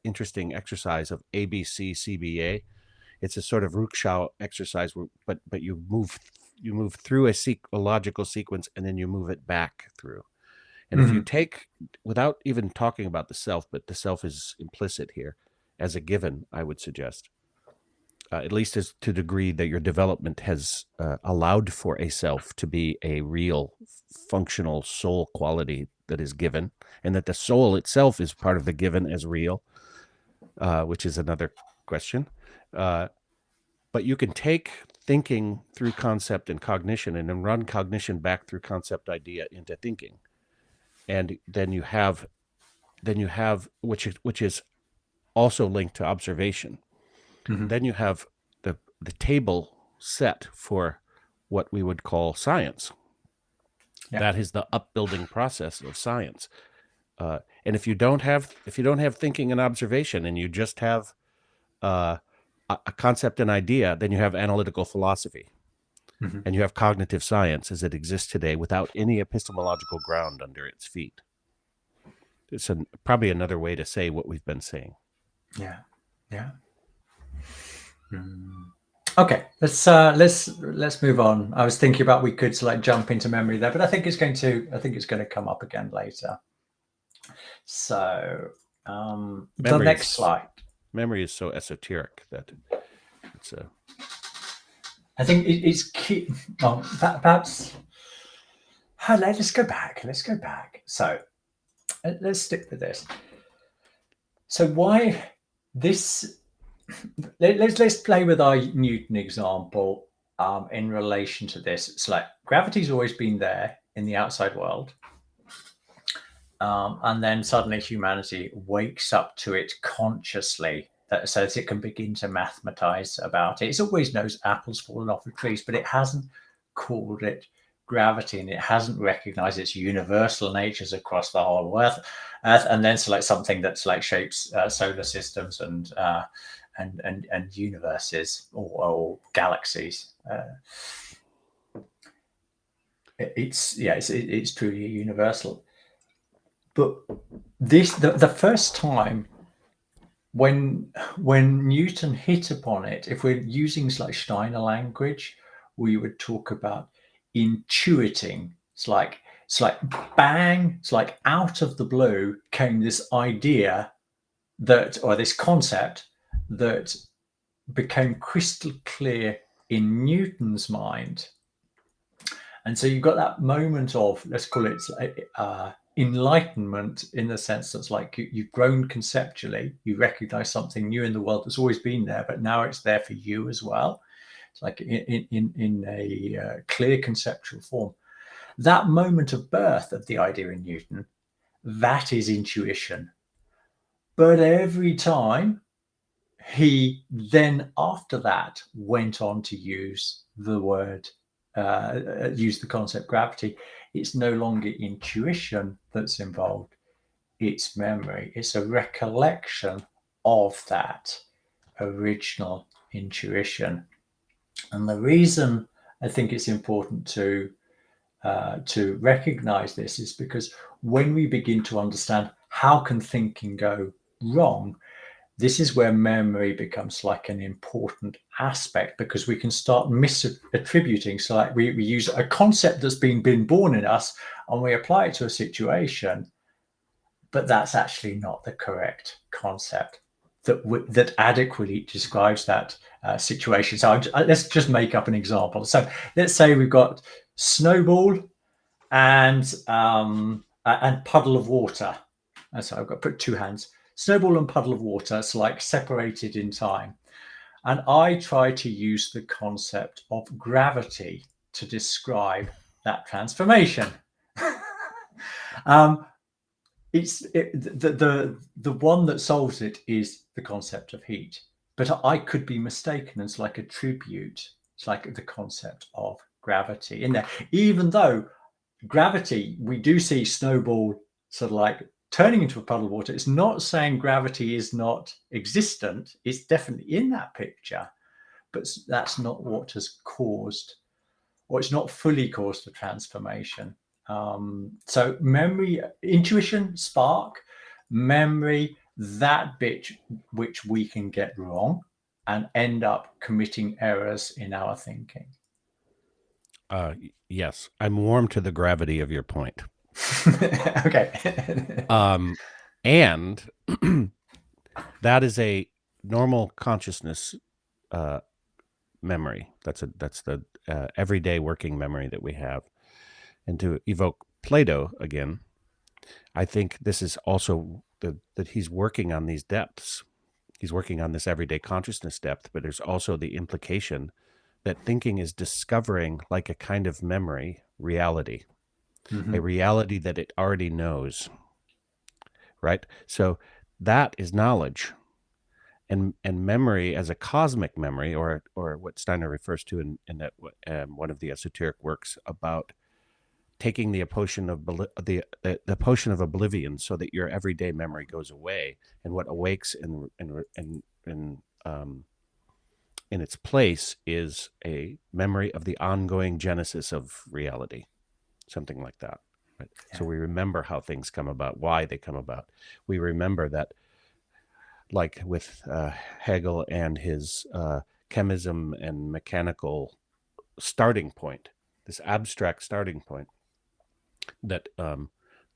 interesting exercise of ABC CBA. It's a sort of Rukschau exercise, but you move through a logical sequence, and then you move it back through. And if you take, without even talking about the self, but the self is implicit here as a given, I would suggest, at least as to the degree that your development has allowed for a self to be a real functional soul quality that is given, and that the soul itself is part of the given as real, which is another question. But you can take thinking through concept and cognition and then run cognition back through concept idea into thinking. And then you have which is also linked to observation. Then you have the table set for what we would call science. That is the upbuilding process of science. And if you don't have thinking and observation, and you just have a concept and idea, then you have analytical philosophy, and you have cognitive science as it exists today without any epistemological ground under its feet. It's probably another way to say what we've been saying. Yeah. Okay, let's move on. I was thinking about we could jump into memory there, but I think it's going to come up again later. So the next slide. Memory is so esoteric that it's a. I think it's key. Well, perhaps. Let's go back. So let's stick with this. So why this? Let's play with our Newton example in relation to this. It's like gravity's always been there in the outside world, and then suddenly humanity wakes up to it consciously, so that it can begin to mathematize about it. It always knows apples falling off the trees, but it hasn't called it gravity, and it hasn't recognized its universal natures across the whole Earth, and then select something that's shapes solar systems and universes or galaxies. It's truly universal. But this the first time when Newton hit upon it, if we're using Steiner language, we would talk about intuiting. It's like bang, it's like out of the blue came this idea or this concept that became crystal clear in Newton's mind. And so you've got that moment of, let's call it enlightenment, in the sense that's you've grown conceptually, you recognize something new in the world that's always been there, but now it's there for you as well. It's like in a clear conceptual form. That moment of birth of the idea in Newton, that is intuition. But every time he then after that went on to use the word, use the concept gravity, it's no longer intuition that's involved, it's memory. It's a recollection of that original intuition. And the reason I think it's important to recognize this is because when we begin to understand how can thinking go wrong, this is where memory becomes an important aspect, because we can start misattributing. So we use a concept that's been born in us and we apply it to a situation, but that's actually not the correct concept that adequately describes that situation. So let's just make up an example. So let's say we've got snowball and puddle of water. And so I've got to put two hands. Snowball and puddle of water, it's separated in time. And I try to use the concept of gravity to describe that transformation. The one that solves it is the concept of heat. But I could be mistaken. It's like a tribute. It's like the concept of gravity in there. Even though gravity, we do see snowball turning into a puddle of water. It's not saying gravity is not existent. It's definitely in that picture, but that's not what has caused, or it's not fully caused the transformation. So memory, intuition, spark, memory, that bit which we can get wrong and end up committing errors in our thinking. Yes, I'm warm to the gravity of your point. Okay. And that is a normal consciousness memory. That's the everyday working memory that we have. And to evoke Plato again, I think this is also that he's working on these depths. He's working on this everyday consciousness depth, but there's also the implication that thinking is discovering, like a kind of memory, reality, a reality that it already knows, right? So that is knowledge. And memory as a cosmic memory, or what Steiner refers to in that one of the esoteric works about taking the potion of the potion of oblivion, so that your everyday memory goes away, and what awakes in its place is a memory of the ongoing genesis of reality, something like that. Right? Yeah. So we remember how things come about, why they come about. We remember that, like with Hegel and his chemism and mechanical starting point, this abstract starting point, that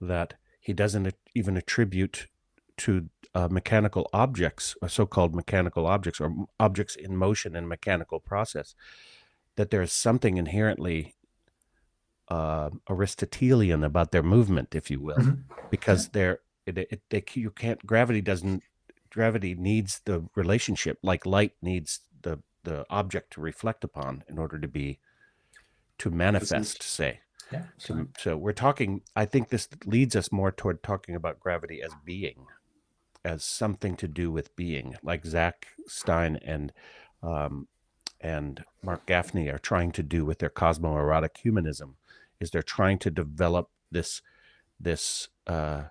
that he doesn't even attribute to mechanical objects, or so-called mechanical objects, or objects in motion and mechanical process, that there is something inherently Aristotelian about their movement, if you will, because you can't. Gravity needs the relationship, like light needs the object to reflect upon in order to manifest, say. Yeah. So we're talking, I think this leads us more toward talking about gravity as being, as something to do with being, like Zach Stein and Mark Gaffney are trying to do with their cosmoerotic humanism, is they're trying to develop this a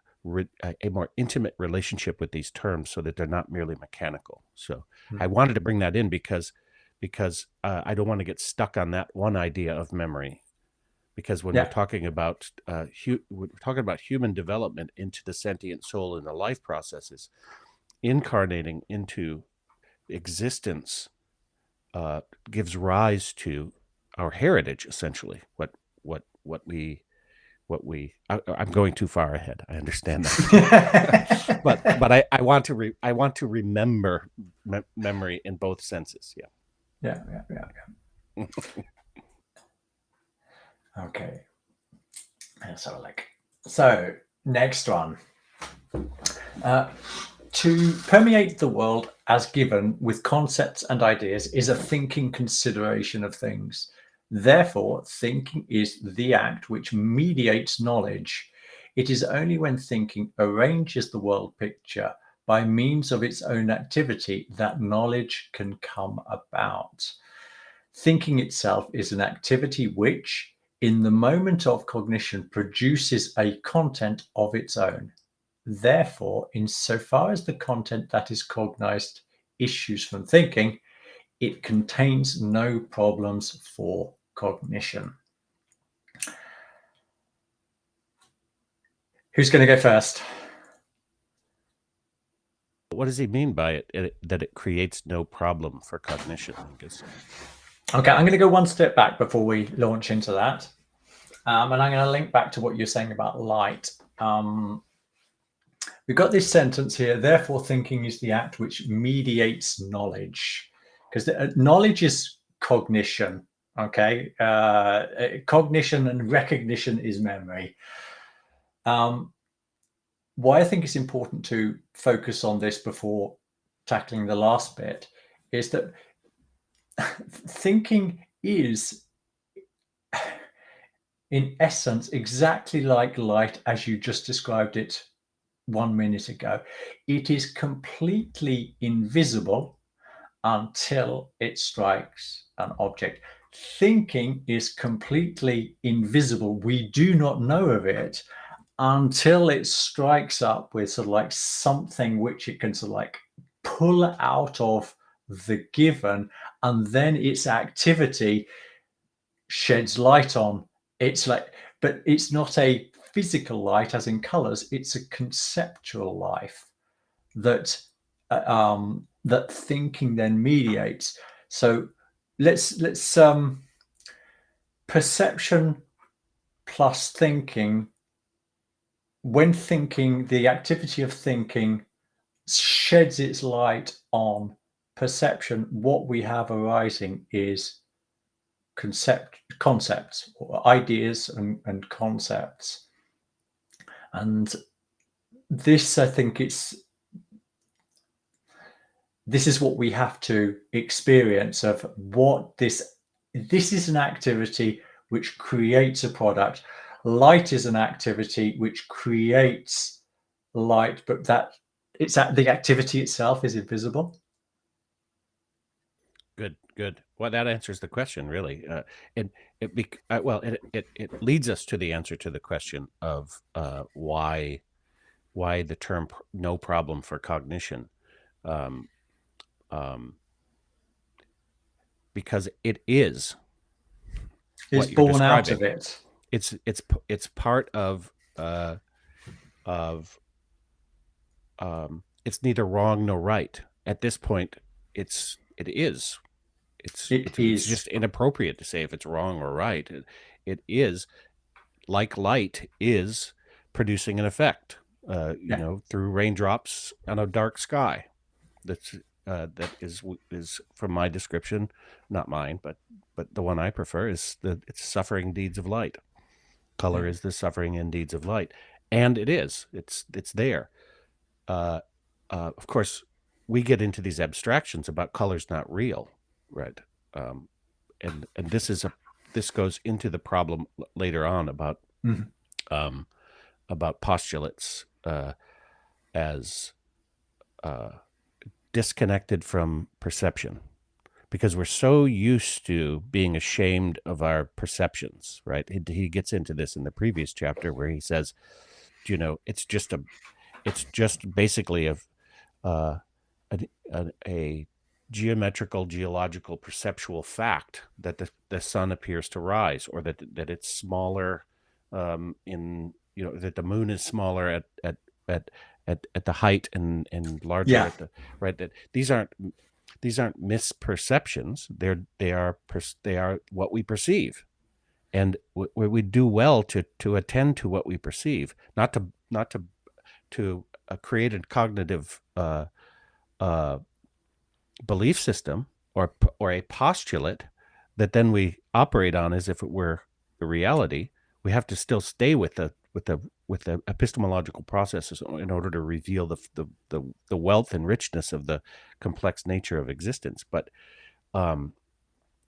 more intimate relationship with these terms, so that they're not merely mechanical. So I wanted to bring that in because I don't want to get stuck on that one idea of memory. Because when we're talking about human development into the sentient soul and the life processes, incarnating into existence gives rise to our heritage, essentially. I'm going too far ahead. I understand that, but I want to remember memory in both senses. Yeah. Okay. Let's have a look. So next one. To permeate the world as given with concepts and ideas is a thinking consideration of things. Therefore, thinking is the act which mediates knowledge. It is only when thinking arranges the world picture by means of its own activity that knowledge can come about. Thinking itself is an activity which, in the moment of cognition, produces a content of its own. Therefore, insofar as the content that is cognized issues from thinking, it contains no problems for cognition. Who's going to go first? What does he mean by it? That it creates no problem for cognition, I guess. Okay, I'm going to go one step back before we launch into that. And I'm going to link back to what you're saying about light. We've got this sentence here, therefore thinking is the act which mediates knowledge. Because knowledge is cognition, okay? Cognition and recognition is memory. Why I think it's important to focus on this before tackling the last bit is that thinking is, in essence, exactly like light as you just described it 1 minute ago. It is completely invisible until it strikes an object. Thinking is completely invisible. We do not know of it until it strikes up with sort of like something which it can sort of like pull out of the given, and then its activity sheds light on. It's like, but it's not a physical light as in colors, it's a conceptual life that that thinking then mediates. So let's perception plus thinking when thinking, the activity of thinking sheds its light on perception, what we have arising is concepts or ideas and concepts. And this, I think, this is what we have to experience of what this is an activity which creates a product. Light is an activity which creates light, but that it's that the activity itself is invisible. Good. Well, that answers the question, really. It leads us to the answer to the question of why the term "no problem for cognition," um, um, because it is It's what you're born out describing. of it. It's part of it's neither wrong nor right. At this point, it is. It's just inappropriate to say if it's wrong or right. It is, like light is producing an effect, through raindrops on a dark sky. That is from my description, not mine, but the one I prefer is that it's suffering deeds of light. Color is the suffering and deeds of light, and it's there. Of course, we get into these abstractions about color's not real, right? And this goes into the problem later on about postulates as disconnected from perception, because we're so used to being ashamed of our perceptions, right? He gets into this in the previous chapter where he says, it's just basically uh, a geological perceptual fact that the sun appears to rise, or that it's smaller, that the moon is smaller at the height and larger at the right. That these aren't misperceptions. They are what we perceive, and we do well to attend to what we perceive, not to create a cognitive belief system or a postulate that then we operate on as if it were the reality. We have to still stay with the epistemological processes in order to reveal the wealth and richness of the complex nature of existence. But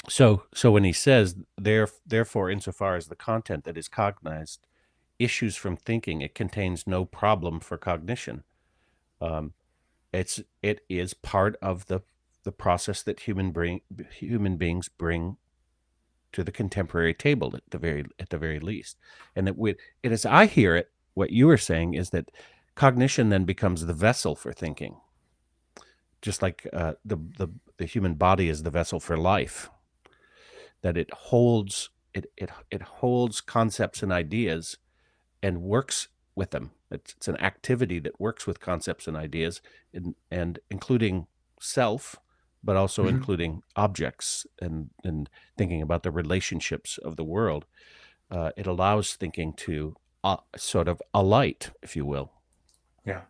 so when he says, therefore, insofar as the content that is cognized issues from thinking, it contains no problem for cognition. It is part of the process that human beings bring to the contemporary table at the very least. And it is, I hear it, what you were saying is that cognition then becomes the vessel for thinking, just like the human body is the vessel for life. That it holds concepts and ideas and works with them. It's an activity that works with concepts and ideas, and including self, but also including objects, and thinking about the relationships of the world. It allows thinking to sort of alight, if you will. Yeah.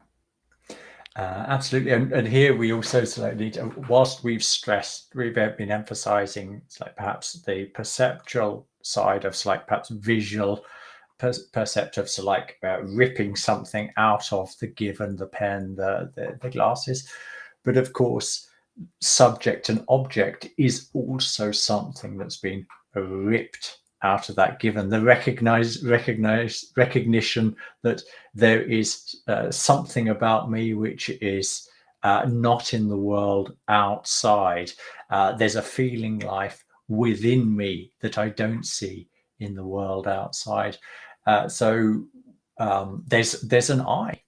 Absolutely, and here we also need to, whilst we've been emphasizing perhaps the perceptual side of perhaps visual perceptive, so ripping something out of the given, the pen, the glasses, but of course subject and object is also something that's been ripped out of that given. The recognition that there is something about me which is not in the world outside. There's a feeling life within me that I don't see in the world outside. So there's an I.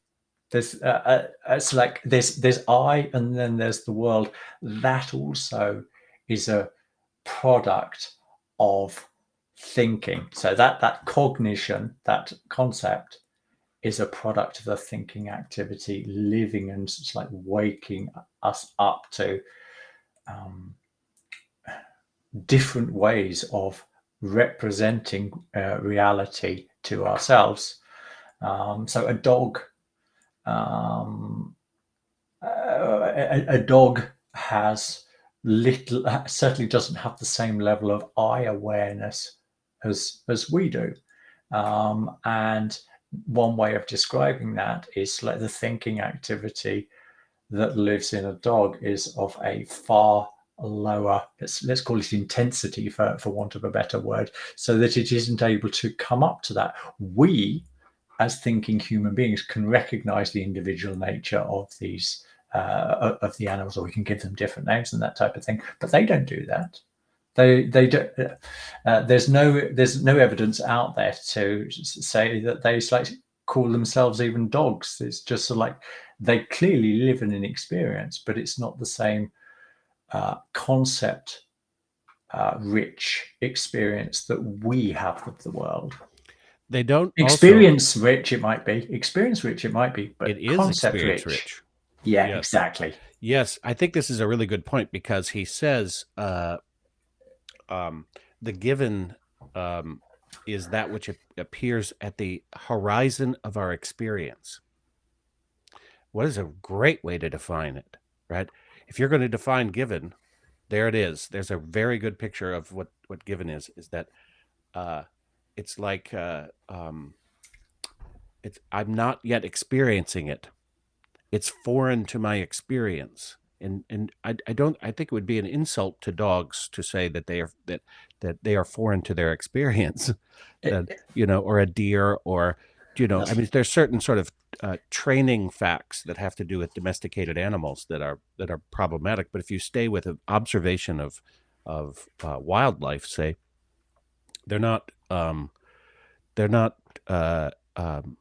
There's there's I, and then there's the world. That also is a product of thinking. So that cognition, that concept, is a product of the thinking activity, living and waking us up to different ways of representing reality to ourselves. So a dog, a dog has little, certainly doesn't have the same level of eye awareness as we do. And one way of describing that is like the thinking activity that lives in a dog is of a far lower, let's call it intensity for want of a better word, so that it isn't able to come up to that. We, as thinking human beings, can recognize the individual nature of these of the animals, or we can give them different names and that type of thing. But they don't do that. They don't. There's no evidence out there to say that they like call themselves even dogs. It's just sort of like they clearly live in an experience, but it's not the same concept rich experience that we have of the world. They don't experience rich it might be, but it is concept experience rich. Yeah, yes. Exactly. Yes, I think this is a really good point, because he says the given is that which appears at the horizon of our experience. What is a great way to define it, right? If you're going to define given, there it is. There's a very good picture of what given is that it's like I'm not yet experiencing it. It's foreign to my experience. And I think it would be an insult to dogs to say that they are foreign to their experience, or a deer, or I mean, there's certain sort of training facts that have to do with domesticated animals that are problematic. But if you stay with an observation of wildlife, say, they're not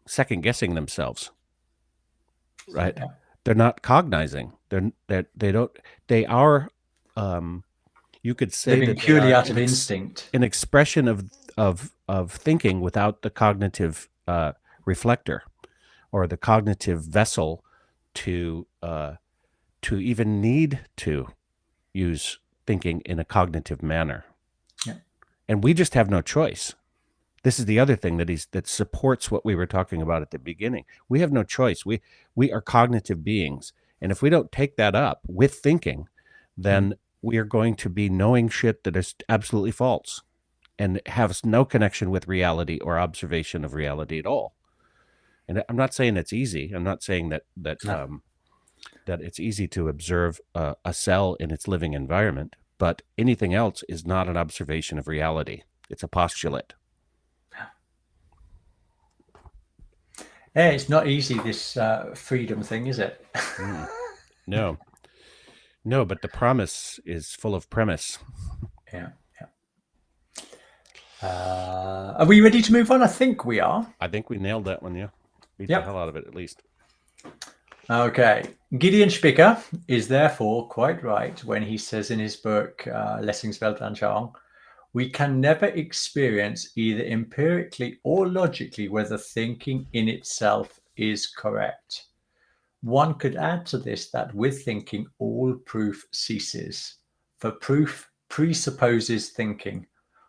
second guessing themselves, right? Yeah. They're not cognizing. They are. You could say that purely out of instinct, an expression of thinking without the cognitive reflector or the cognitive vessel to even need to use thinking in a cognitive manner. Yeah. And we just have no choice. This is the other thing that supports what we were talking about at the beginning. We have no choice. We are cognitive beings. And if we don't take that up with thinking, then we are going to be knowing shit that is absolutely false and has no connection with reality or observation of reality at all. And I'm not saying it's easy. I'm not saying that it's easy to observe a cell in its living environment, but anything else is not an observation of reality. It's a postulate. Yeah, it's not easy, this freedom thing, is it? No, but the promise is full of premise. Yeah. Are we ready to move on? I think we are. I think we nailed that one, yeah. Beat the hell out of it, at least. Okay. Gideon Spicker is therefore quite right when he says in his book, Lessingsweltanschauung, we can never experience either empirically or logically whether thinking in itself is correct. One could add to this that with thinking, all proof ceases, for proof presupposes thinking.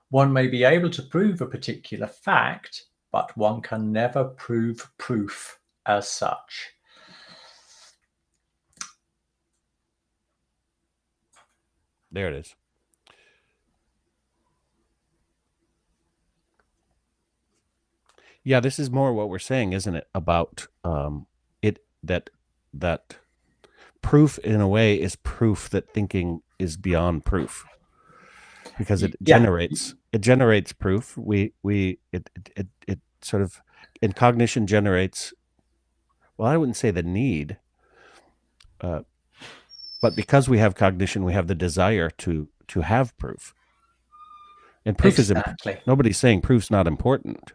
One may be able to prove a particular fact, but one can never prove proof as such. There it is. Yeah, this is more what we're saying, isn't it? About that proof, in a way, is proof that thinking is beyond proof, because it generates proof. It sort of, in cognition, generates. Well, I wouldn't say the need, but because we have cognition, we have the desire to have proof. And proof is nobody's saying proof's not important.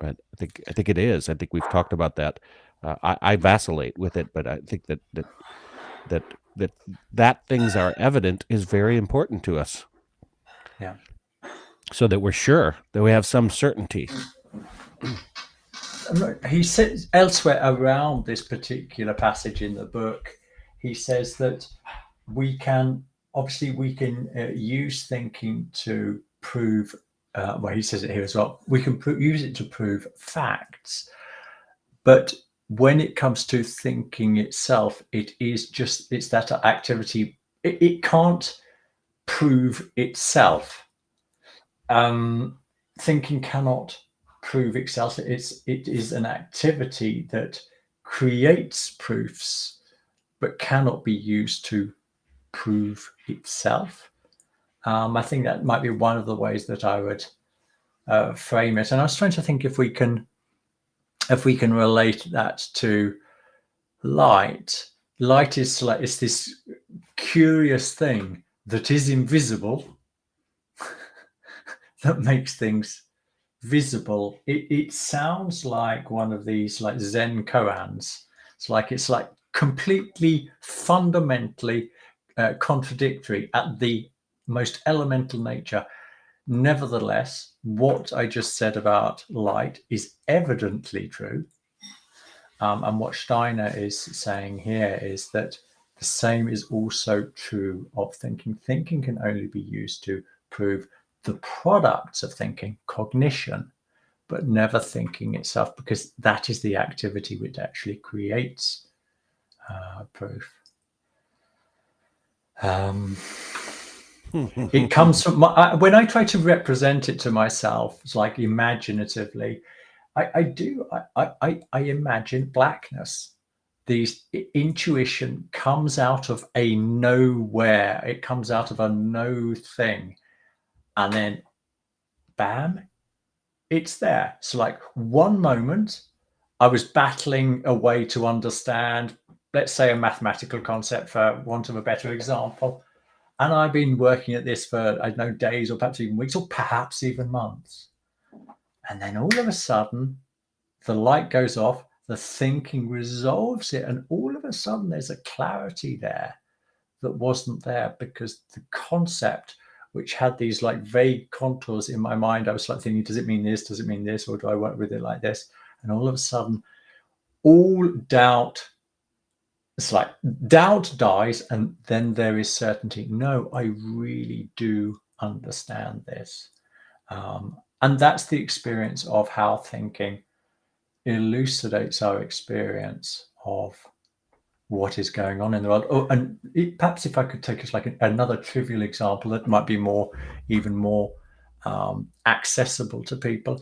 Right. I think it is. I think we've talked about that. I vacillate with it, but I think that things are evident is very important to us. Yeah. So that we're sure, that we have some certainty. He says elsewhere around this particular passage in the book, he says that we can use thinking to prove. Well, he says it here as well. We can use it to prove facts, But when it comes to thinking itself, it's that activity. It can't prove itself. Thinking cannot prove itself. It is an activity that creates proofs, but cannot be used to prove itself. I think that might be one of the ways that I would frame it. And I was trying to think if we can relate that to light. Light is like it's this curious thing that is invisible that makes things visible. It sounds like one of these like Zen koans. It's like completely fundamentally contradictory at the most elemental nature. Nevertheless, what I just said about light is evidently true. And what Steiner is saying here is that the same is also true of thinking. Thinking can only be used to prove the products of thinking, cognition, but never thinking itself, because that is the activity which actually creates proof. It comes from when I try to represent it to myself, it's like imaginatively. I imagine blackness. These intuition comes out of a nowhere. It comes out of a no thing, and then, bam, it's there. So, like one moment, I was battling a way to understand, let's say, a mathematical concept, for want of a better example, and I've been working at this for I don't know days, or perhaps even weeks, or perhaps even months, and then all of a sudden, the light goes off, the thinking resolves it, and all of a sudden there's a clarity there that wasn't there, because the concept, which had these like vague contours in my mind, I was like thinking, does it mean this? Does it mean this? Or do I work with it like this? And all of a sudden, all doubt, it's like doubt dies, and then there is certainty. No, I really do understand this. And that's the experience of how thinking elucidates our experience of what is going on in the world. Oh, and perhaps if I could take us like another trivial example that might be even more accessible to people.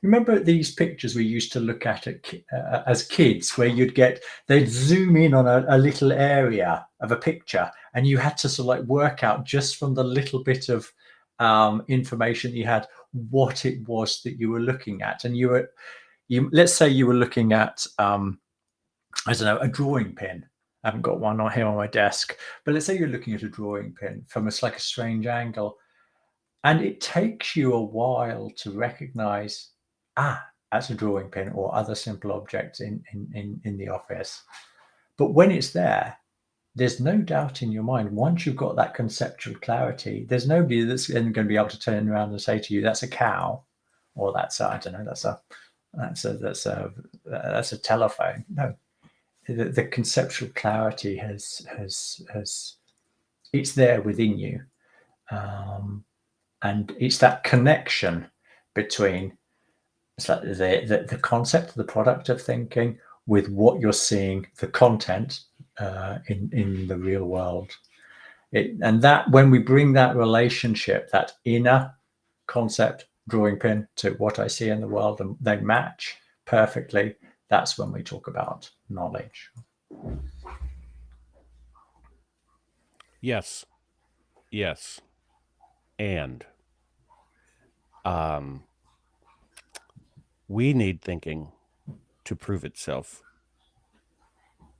Remember these pictures we used to look at as kids, where they'd zoom in on a little area of a picture, and you had to sort of like work out just from the little bit of information you had what it was that you were looking at. And let's say you were looking at I don't know, a drawing pin. I haven't got one here on my desk, but let's say you're looking at a drawing pin from a strange angle, and it takes you a while to recognize, that's a drawing pin or other simple objects in the office. But when it's there, there's no doubt in your mind. Once you've got that conceptual clarity, there's nobody that's then going to be able to turn around and say to you, that's a cow, or that's a telephone. No, the conceptual clarity has it's there within you, and it's that connection between the concept, the product of thinking, with what you're seeing, the content in the real world. And that when we bring that relationship, that inner concept drawing pin, to what I see in the world, and they match perfectly, that's when we talk about knowledge. Yes. And we need thinking to prove itself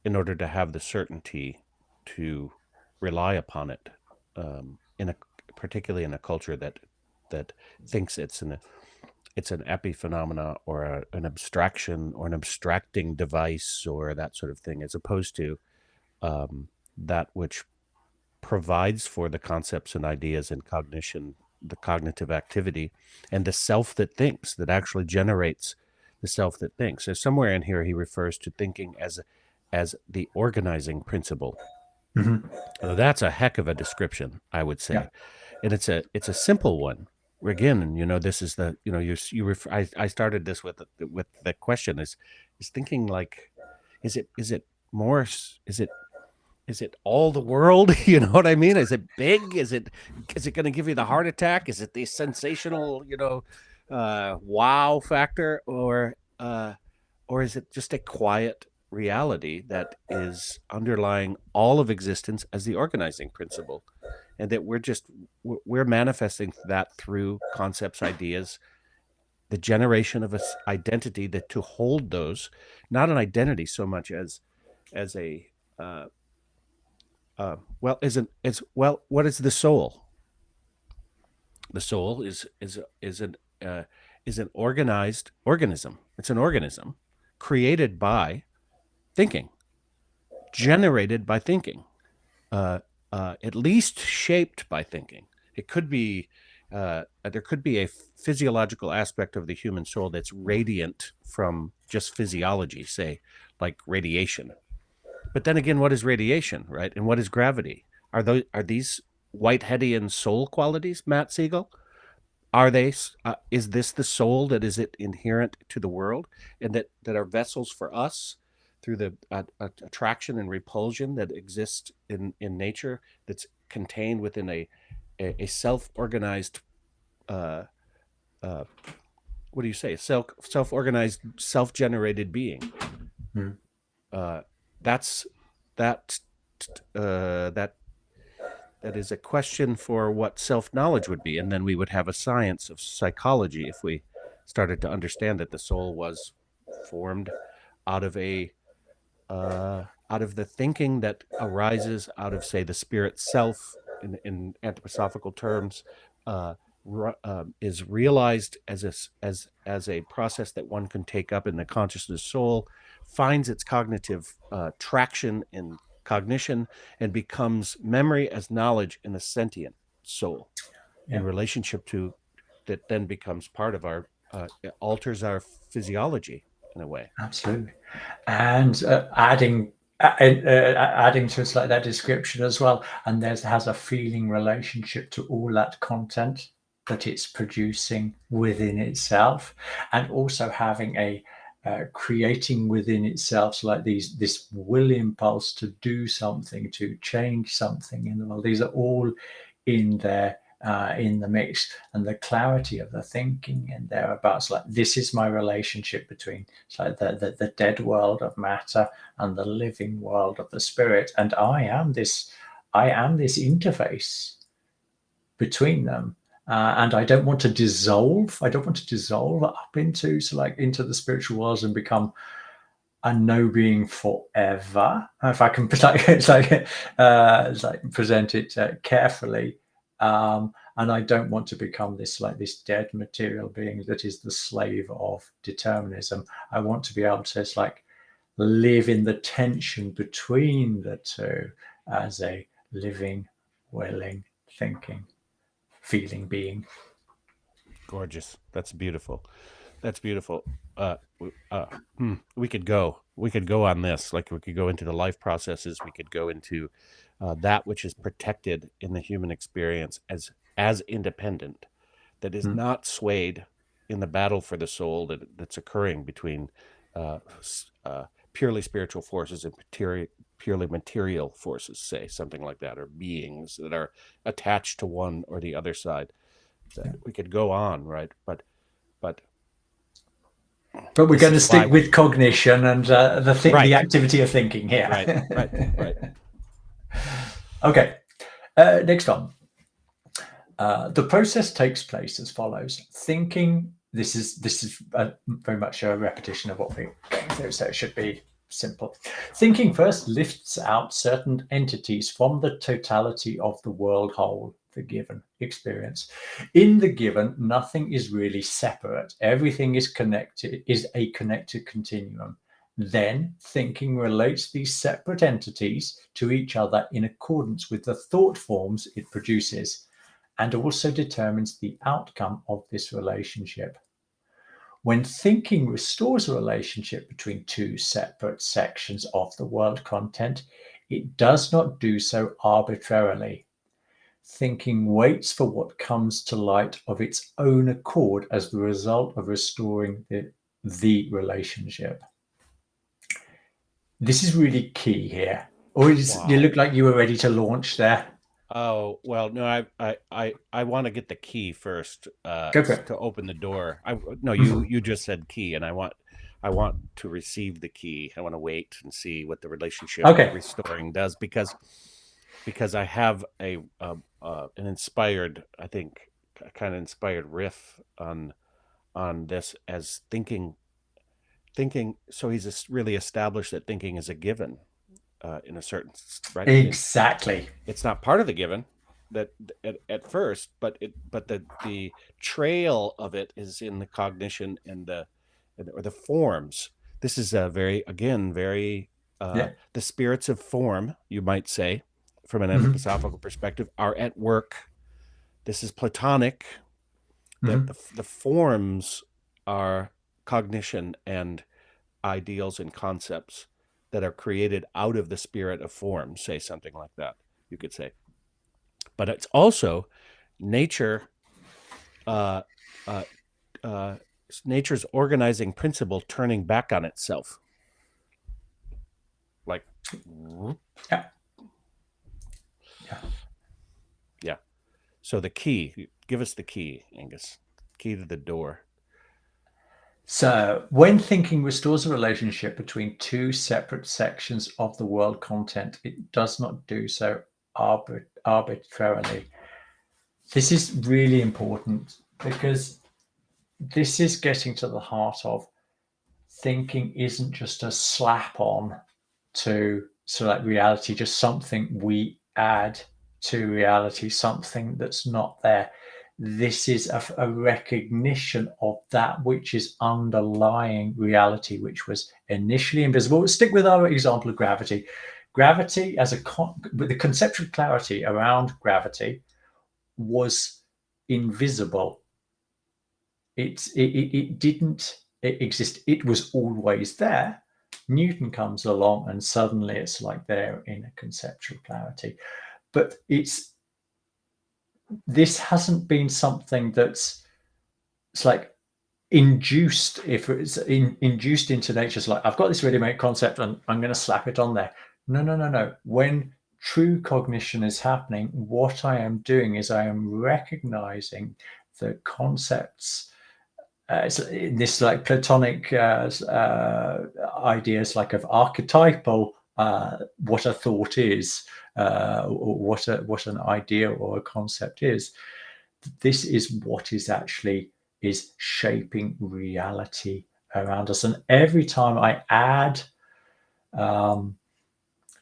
in order to have the certainty to rely upon it, particularly in a culture that thinks it's an epiphenomena, or an abstraction, or an abstracting device, or that sort of thing, as opposed to that which provides for the concepts and ideas and cognition, the cognitive activity, and the self that thinks, that actually generates the self that thinks. So somewhere in here he refers to thinking as the organizing principle. Mm-hmm. That's a heck of a description, I would say. Yeah. And it's a simple one, again, this is the, I started this with the question is thinking like, is it more, is it all the world? You know what I mean? Is it big? Is it going to give you the heart attack? Is it the sensational, wow factor, or is it just a quiet reality that is underlying all of existence as the organizing principle, and that we're manifesting that through concepts, ideas, the generation of a identity, that to hold those, not an identity so much as a well, what is the soul? The soul is an organized organism. It's an organism created by thinking, generated by thinking, at least shaped by thinking. It could be there could be a physiological aspect of the human soul that's radiant from just physiology, say, like radiation. But then again, what is radiation, right? And what is gravity? Are these Whiteheadian soul qualities, Matt Siegel? Are they? Is this the soul that is it inherent to the world, and that are vessels for us through the attraction and repulsion that exist in nature, that's contained within a self-organized uh, what do you say, self-organized, self-generated being? Hmm. That's that that that is a question for what self-knowledge would be, and then we would have a science of psychology if we started to understand that the soul was formed out of out of the thinking that arises out of, say, the spirit self, in anthroposophical terms, uh, is realized as a process that one can take up in the consciousness soul, finds its cognitive traction in cognition, and becomes memory as knowledge in the sentient soul, in Yeah, relationship to, that then becomes part of our, alters our physiology in a way. absolutely. And adding to it's like that description as well, and has a feeling relationship to all that content that it's producing within itself, and also having a creating within itself, so like this will impulse to do something, to change something in the world. These are all in there, in the mix, and the clarity of the thinking and thereabouts. Like, this is my relationship between, like, the dead world of matter and the living world of the spirit, and I am this interface between them. And I don't want to dissolve. I don't want to dissolve up into, so like, into the spiritual worlds and become a no being forever. If I can like present it carefully, and I don't want to become this dead material being that is the slave of determinism. I want to be able to, it's like, live in the tension between the two as a living, willing, thinking, feeling being. Gorgeous. That's beautiful. That's beautiful. We could go on this. Like, we could go into the life processes. We could go into that which is protected in the human experience as independent, that is Mm. not swayed in the battle for the soul that's occurring between purely spiritual forces and purely material forces, say, something like that, or beings that are attached to one or the other side. That we could go on, right? But But we're this going to is why. stick with cognition and the Right, activity of thinking here. right. Okay, next on. The process takes place as follows. Thinking. This is very much a repetition of what we're going through, so it should be simple. Thinking first lifts out certain entities from the totality of the world whole, the given experience. In the given, nothing is really separate. Everything is connected, is a connected continuum. Then thinking relates these separate entities to each other in accordance with the thought forms it produces, and also determines the outcome of this relationship. When thinking restores a relationship between two separate sections of the world content, it does not do so arbitrarily. Thinking waits for what comes to light of its own accord as the result of restoring the relationship. This is really key here. Or you Wow. look like you were ready to launch there. Oh, well, no, I want to get the key first, Go for it. to open the door. No, Mhm. you just said key, and I want to receive the key. I want to wait and see what the relationship Okay. restoring does, because I have an inspired, I think, kind of inspired riff on this as thinking. So he's really established that thinking is a given, in a certain, right. Exactly. It's not part of the given that at first, but the trail of it is in the cognition and or the forms. This is a very Yeah. the spirits of form, you might say, from an Mhm. anthroposophical perspective, are at work. This is Platonic, that Mhm. the forms are cognition and ideals and concepts that are created out of the spirit of form, say something like that, you could say. But it's also nature, uh, uh, uh, nature's organizing principle turning back on itself, like, Yeah. Yeah. yeah. So the key, give us the key, Angus. Key to the door. So, when thinking restores a relationship between two separate sections of the world content, it does not do so arbitrarily. This is really important because this is getting to the heart of thinking isn't just a slap on to sort of like reality, just something we add to reality, something that's not there. This is a recognition of that which is underlying reality, which was initially invisible. Let's stick with our example of gravity. Gravity, as with the conceptual clarity around gravity, was invisible. It didn't exist. It was always there. Newton comes along and suddenly it's like there in a conceptual clarity. But this hasn't been something it's like induced. If it's induced into nature, it's like I've got this ready-made concept and I'm going to slap it on there. No, no, no, no. When true cognition is happening, what I am doing is I am recognizing the concepts, this like Platonic ideas like of archetypal, what a thought is, or what an idea or a concept is. This is what is actually is shaping reality around us. And every time I um,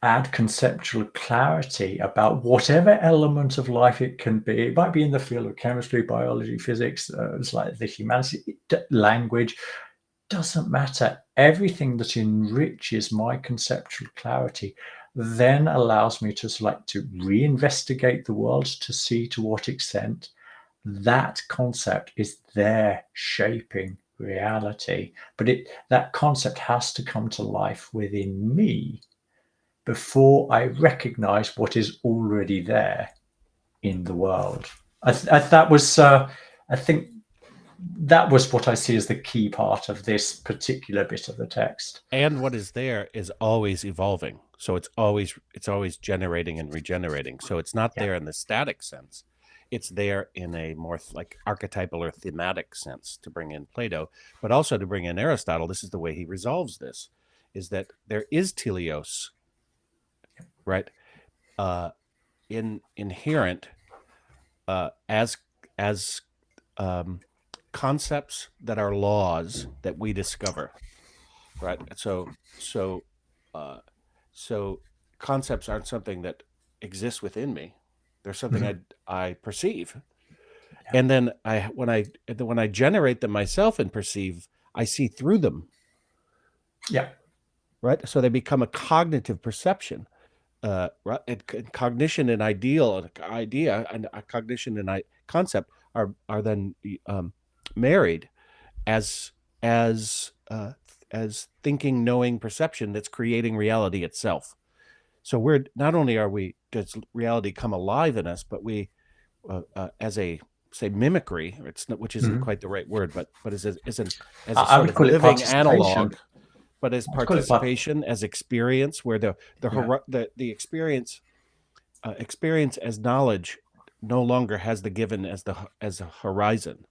add conceptual clarity about whatever element of life it can be. It might be in the field of chemistry, biology, physics, it's like the humanity, language, doesn't matter. Everything that enriches my conceptual clarity then allows me to select to reinvestigate the world to see to what extent that concept is there shaping reality. But that concept has to come to life within me before I recognize what is already there in the world. That was, I think, that was what I see as the key part of this particular bit of the text. And what is there is always evolving. So it's always generating and regenerating. So it's not Yeah. there in the static sense. It's there in a more like archetypal or thematic sense, to bring in Plato, but also to bring in Aristotle. This is the way he resolves this, is that there is teleos, right? Uh, inherent, as um, concepts that are laws that we discover, right? Uh, so concepts aren't something that exists within me; they're something Mhm. I perceive, Yeah. and then when I generate them myself and perceive, I see through them, Yeah. right? So they become a cognitive perception. Right? And cognition and idea and cognition and concept are then married as as uh, as thinking, knowing, perception that's creating reality itself. So we're not only does reality come alive in us, but we, as a say mimicry, it's not, which isn't quite the right word, but as a I sort would of call it living participation. analog, but as I'd call it part. participation, as experience, where Yeah. the experience as knowledge no longer has the given as a horizon.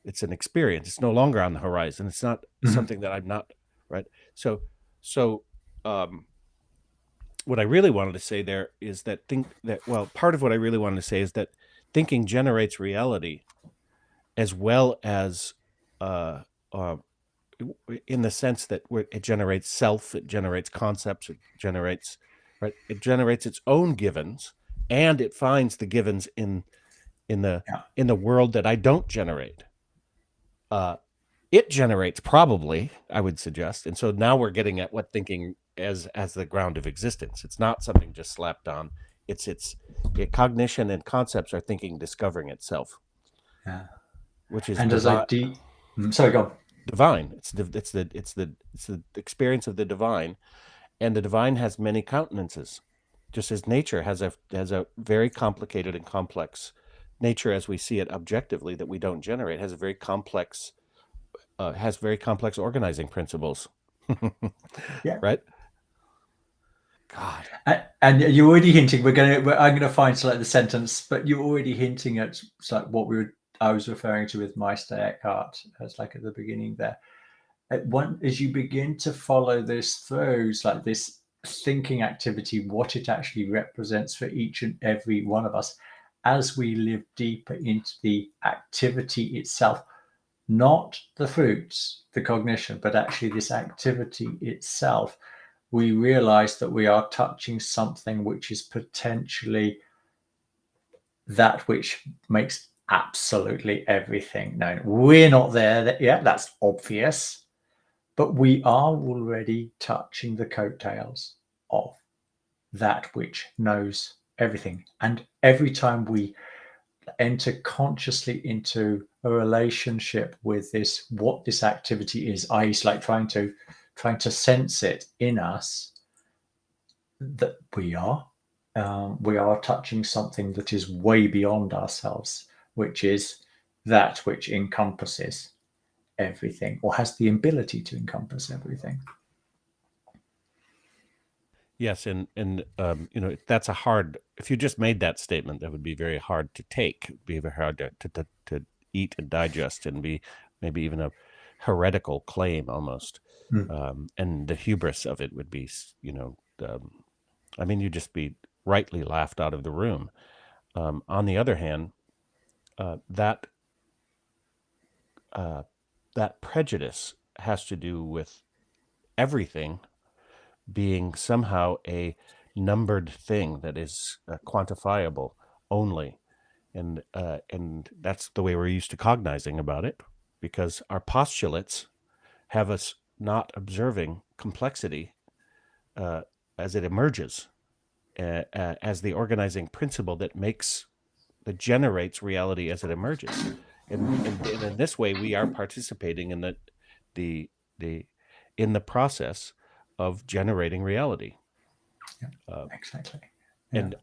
It's an experience. It's no longer on the horizon. It's not something that I'm not, right. So um, what I really wanted to say there is that part of what I really wanted to say is that thinking generates reality, as well as uh, uh, in the sense that it generates self, it generates concepts, it generates its own givens, and it finds the givens in the Yeah. in the world that I don't generate. It generates, probably, I would suggest, and so now we're getting at what thinking as the ground of existence. It's not something just slapped on. Cognition and concepts are thinking discovering itself, Yeah. which is And as I sorry, go on. divine. It's the experience of the divine, and the divine has many countenances, just as nature has a very complicated and complex nature as we see it objectively, that we don't generate, has very complex organizing principles. Yeah. Right. God. And you're already hinting. I'm gonna find like the sentence, but you're already hinting at like what I was referring to with Meister Eckhart as like at the beginning there. As you begin to follow this through, it's like this thinking activity, what it actually represents for each and every one of us, as we live deeper into the activity itself, not the fruits, the cognition, but actually this activity itself, we realize that we are touching something which is potentially that which makes absolutely everything known. We're not there yet, that's obvious, but we are already touching the coattails of that which knows everything. And every time we enter consciously into a relationship with what this activity is, i.e., like trying to sense it in us, that we are touching something that is way beyond ourselves, which is that which encompasses everything, or has the ability to encompass everything. Yes, and that's a hard. If you just made that statement, that would be very hard to take. It'd be very hard to eat and digest, and be maybe even a heretical claim almost. And the hubris of it would be, I mean, you'd just be rightly laughed out of the room. On the other hand, that that prejudice has to do with everything being somehow a numbered thing that is quantifiable only, and that's the way we're used to cognizing about it, because our postulates have us not observing complexity uh, as it emerges, as the organizing principle that generates reality as it emerges, and in this way we are participating in the the in the process of generating reality. Uh, Exactly. Yeah. and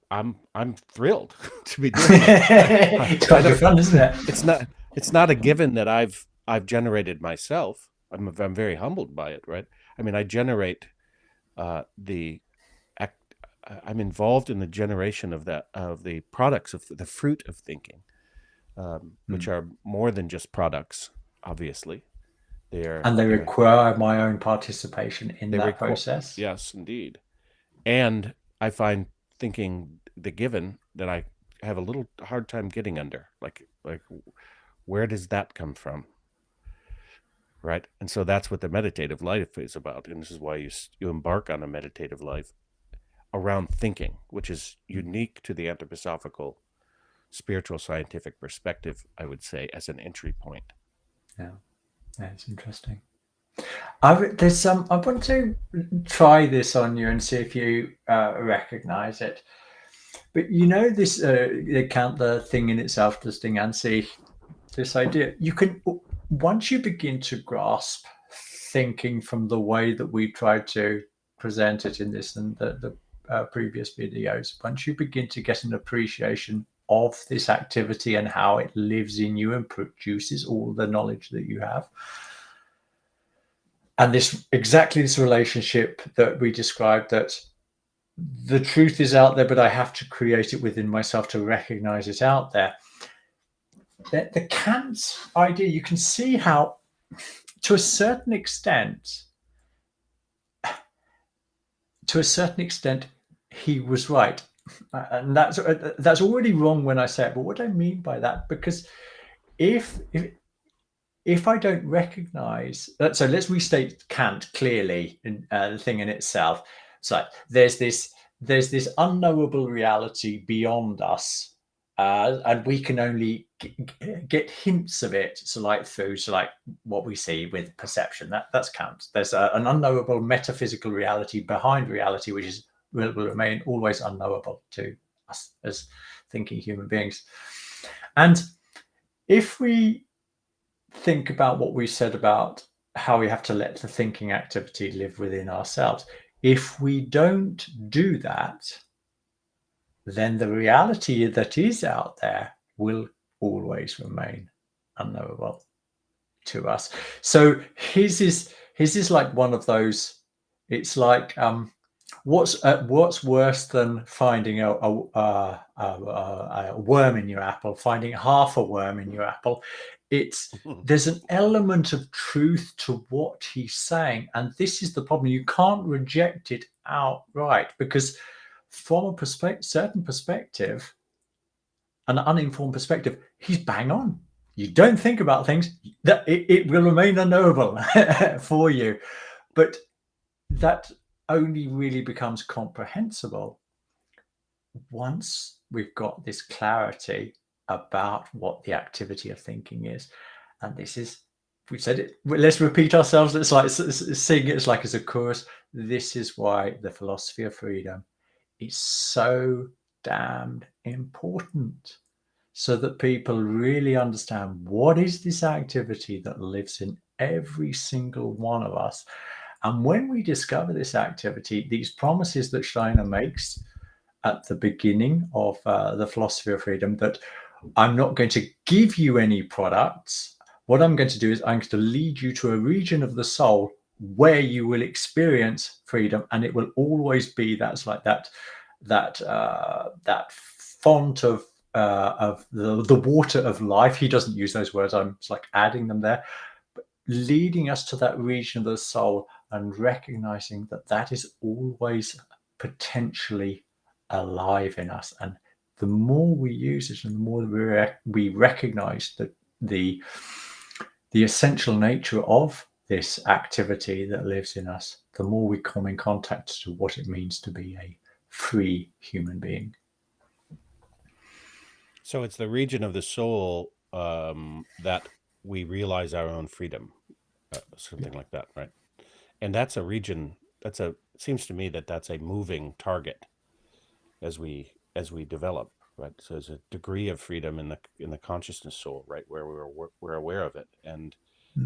I'm thrilled to be doing that. It's quite good fun, isn't it? It's not a given that I've generated myself. I'm very humbled by it, right? I mean, I generate the act. I'm involved in the generation of the products of the fruit of thinking, which are more than just products. Obviously, And they they're require my own participation in they that require. process. Yes, indeed. And I find thinking the given that I have a little hard time getting under, like where does that come from, right? And so that's what the meditative life is about, and this is why you embark on a meditative life around thinking, which is unique to the anthroposophical spiritual scientific perspective, I would say, as an entry point. Yeah, it's interesting. I want to try this on you and see if you recognize it. But this they count the thing in itself, this thing and see this idea. You can, once you begin to grasp thinking from the way that we try to present it in this, and the previous videos, once you begin to get an appreciation of this activity and how it lives in you and produces all the knowledge that you have, and exactly this relationship that we described, that the truth is out there, but I have to create it within myself to recognize it out there. The Kant idea, you can see how, to a certain extent, he was right. And that's already wrong when I say it. But what I mean by that, because if I don't recognize, so let's restate Kant clearly, the thing in itself. So there's this unknowable reality beyond us, and we can only get hints of it. So like through, what we see with perception. That's Kant. There's an unknowable metaphysical reality behind reality, which will remain always unknowable to us as thinking human beings. And if we think about what we said about how we have to let the thinking activity live within ourselves, if we don't do that, then the reality that is out there will always remain unknowable to us. So his is like one of those. It's like what's worse than finding a worm in your apple, finding half a worm in your apple? There's an element of truth to what he's saying, and this is the problem. You can't reject it outright, because from a certain perspective, an uninformed perspective, he's bang on. You don't think about things, that it will remain unknowable for you. But that only really becomes comprehensible once we've got this clarity about what the activity of thinking is. And this is, we said it, let's repeat ourselves. It's like sing it as a chorus. This is why the philosophy of freedom is so damned important, so that people really understand what is this activity that lives in every single one of us. And when we discover this activity, these promises that Steiner makes at the beginning of the philosophy of freedom, that I'm not going to give you any products. What I'm going to do is I'm going to lead you to a region of the soul where you will experience freedom, and it will always be that font of the water of life. He doesn't use those words. I'm just like adding them there, but leading us to that region of the soul and recognizing that that is always potentially alive in us. And the more we use it, and the more we recognize that the essential nature of this activity that lives in us, the more we come in contact to what it means to be a free human being. So it's the region of the soul that we realize our own freedom, something like that, right? And that's a region. It seems to me that that's a moving target as we develop, right? So there's a degree of freedom in the consciousness soul, right, where we're aware of it, and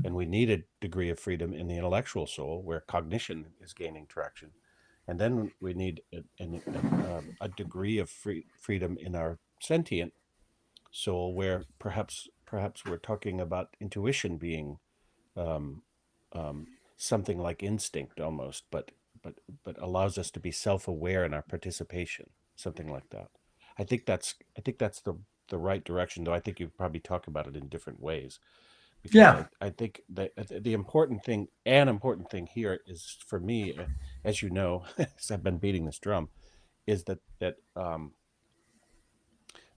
we need a degree of freedom in the intellectual soul where cognition is gaining traction, and then we need a degree of freedom in our sentient soul where perhaps we're talking about intuition being um, something like instinct almost, but allows us to be self-aware in our participation, something like that. I think that's the right direction, though I think you probably talk about it in different ways, because Yeah. I think that the important thing here is, for me, as you know, as I've been beating this drum, is that um,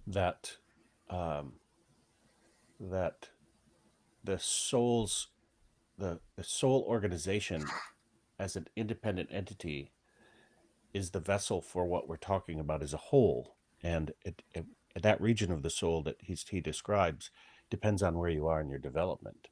that the soul's the soul organization as an independent entity is the vessel for what we're talking about as a whole, and that region of the soul that he describes depends on where you are in your development,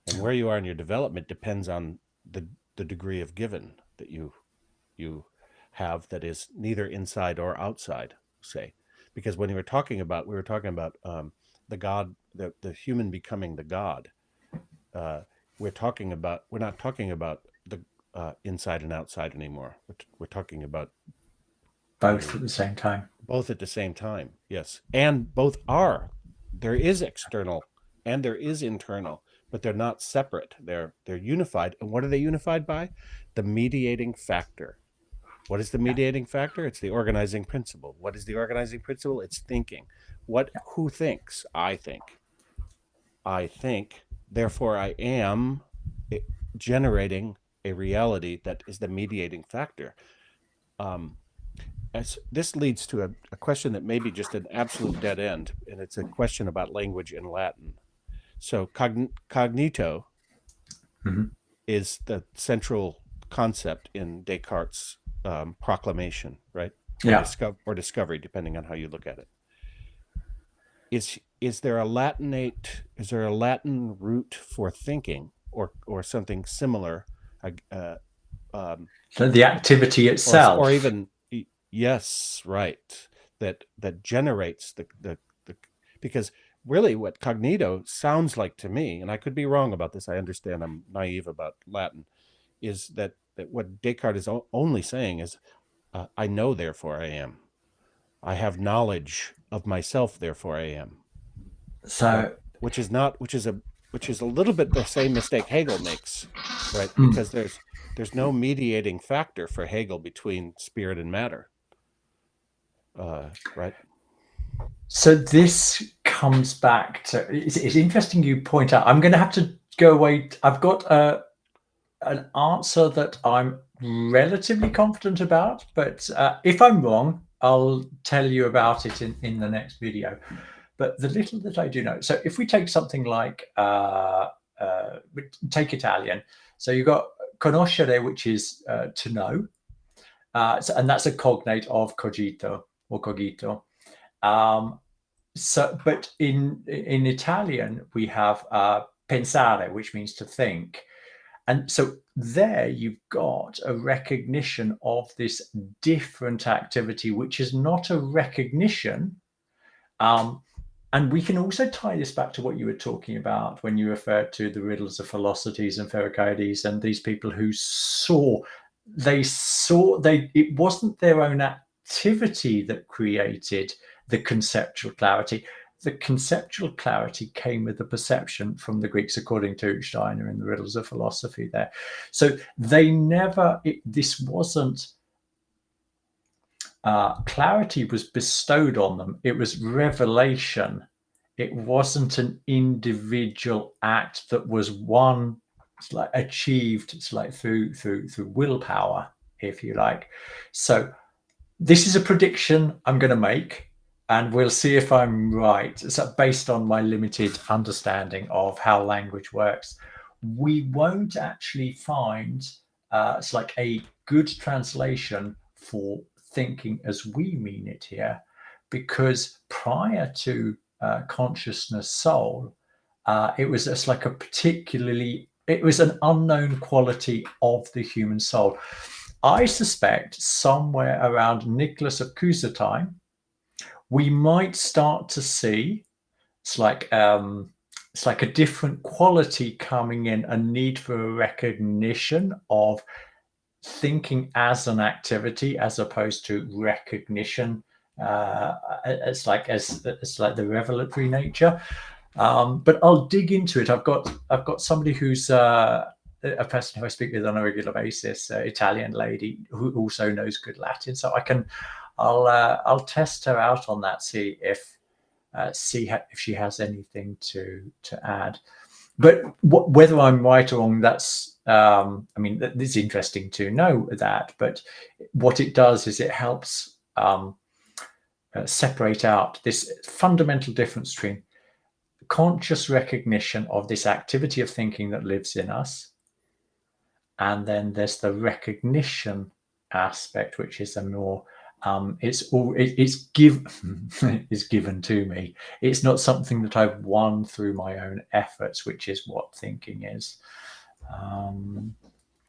and where you are in your development depends on the degree of given that you have, that is neither inside or outside, say, because when we were talking about the God, the human becoming the God. We're not talking about the inside and outside anymore. We're talking about Both at the same time. Both at the same time, yes. And both are. There is external and there is internal, but they're not separate. They're unified. And what are they unified by? The mediating factor. What is the mediating factor? It's the organizing principle. What is the organizing principle? It's thinking. Who thinks? I think. I think, therefore I am generating a reality that is the mediating factor. As this leads to a question that may be just an absolute dead end, and it's a question about language in Latin. So cognito is the central concept in Descartes' proclamation, right? Or discovery, depending on how you look at it. Is there a Latin root for thinking or something similar? So the activity itself, or even yes, right. That generates the because really what cognito sounds like to me, and I could be wrong about this. I understand I'm naive about Latin, is that what Descartes is only saying is, I know, therefore I am. I have knowledge of myself, therefore I am. So, right? which is a little bit the same mistake Hegel makes, right? Because there's no mediating factor for Hegel between spirit and matter, right? So this comes back to, it's interesting you point out. I'm going to have to go away. I've got an answer that I'm relatively confident about, but if I'm wrong, I'll tell you about it in the next video. But the little that I do know, so if we take something like, take Italian, so you've got conoscere, which is to know, and that's a cognate of cogito or cogito. But in Italian, we have pensare, which means to think. And so there you've got a recognition of this different activity, which is not a recognition. And we can also tie this back to what you were talking about when you referred to the riddles of Philoctetes and Pherecydes and these people who it wasn't their own activity that created the conceptual clarity. The conceptual clarity came with the perception from the Greeks, according to Steiner in the Riddles of Philosophy there. So they never, this wasn't, clarity was bestowed on them. It was revelation. It wasn't an individual act that was achieved through willpower, if you like. So this is a prediction I'm going to make, and we'll see if I'm right. So based on my limited understanding of how language works, we won't actually find a good translation for thinking as we mean it here, because prior to consciousness soul, it was just it was an unknown quality of the human soul. I suspect somewhere around Nicholas of Cusa time, we might start to see it's like a different quality coming in, a need for a recognition of thinking as an activity as opposed to recognition. It's like the revelatory nature. But I'll dig into it. I've got somebody who's a person who I speak with on a regular basis, Italian lady who also knows good Latin, so I'll test her out on that, see if she has anything to add. But whether I'm right or wrong, that's it's interesting to know that. But what it does is it helps separate out this fundamental difference between conscious recognition of this activity of thinking that lives in us, and then there's the recognition aspect, which is a more it's given to me. It's not something that I've won through my own efforts, which is what thinking is.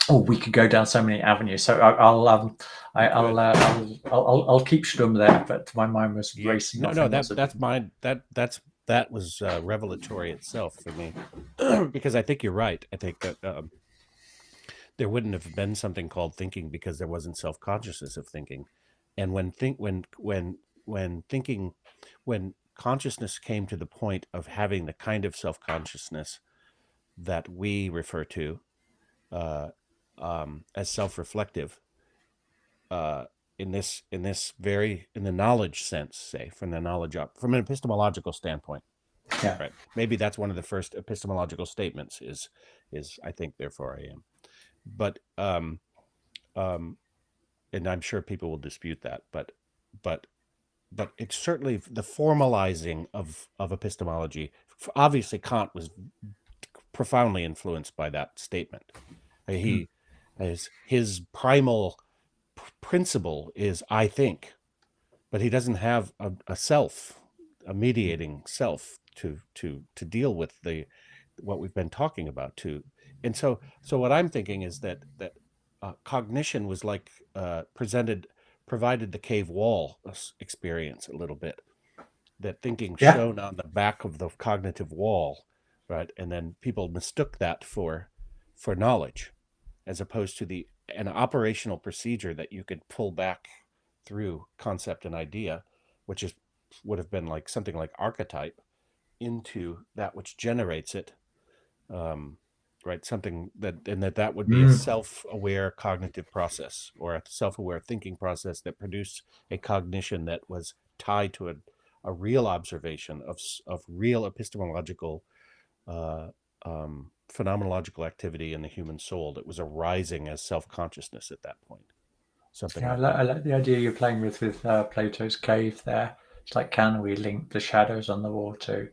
We could go down so many avenues. So I'll keep Sturm there, but my mind was racing. That was revelatory itself for me, because I think you're right. I think that there wouldn't have been something called thinking because there wasn't self-consciousness of thinking. And when consciousness came to the point of having the kind of self-consciousness that we refer to uh, as self-reflective, uh, in the knowledge sense, say from from an epistemological standpoint, Yeah. right? Maybe that's one of the first epistemological statements is I think, therefore I am. But um, and I'm sure people will dispute that, but but it's certainly the formalizing of epistemology. Obviously, Kant was profoundly influenced by that statement. Mm. He, as his primal principle is I think, but he doesn't have a self, a mediating self to deal with the what we've been talking about too. And so what I'm thinking is that cognition was like provided the cave wall experience a little bit, that thinking Yeah. shown on the back of the cognitive wall, right? And then people mistook that for knowledge, as opposed to an operational procedure that you could pull back through concept and idea, which would have been like something like archetype, into that which generates it, um, right? Something that would be a Mm. self-aware cognitive process, or a self-aware thinking process that produced a cognition that was tied to a real observation of real epistemological uh, phenomenological activity in the human soul that was arising as self-consciousness at that point, something Yeah, like that. I like the idea you're playing with Plato's cave there. It's like, can we link the shadows on the wall to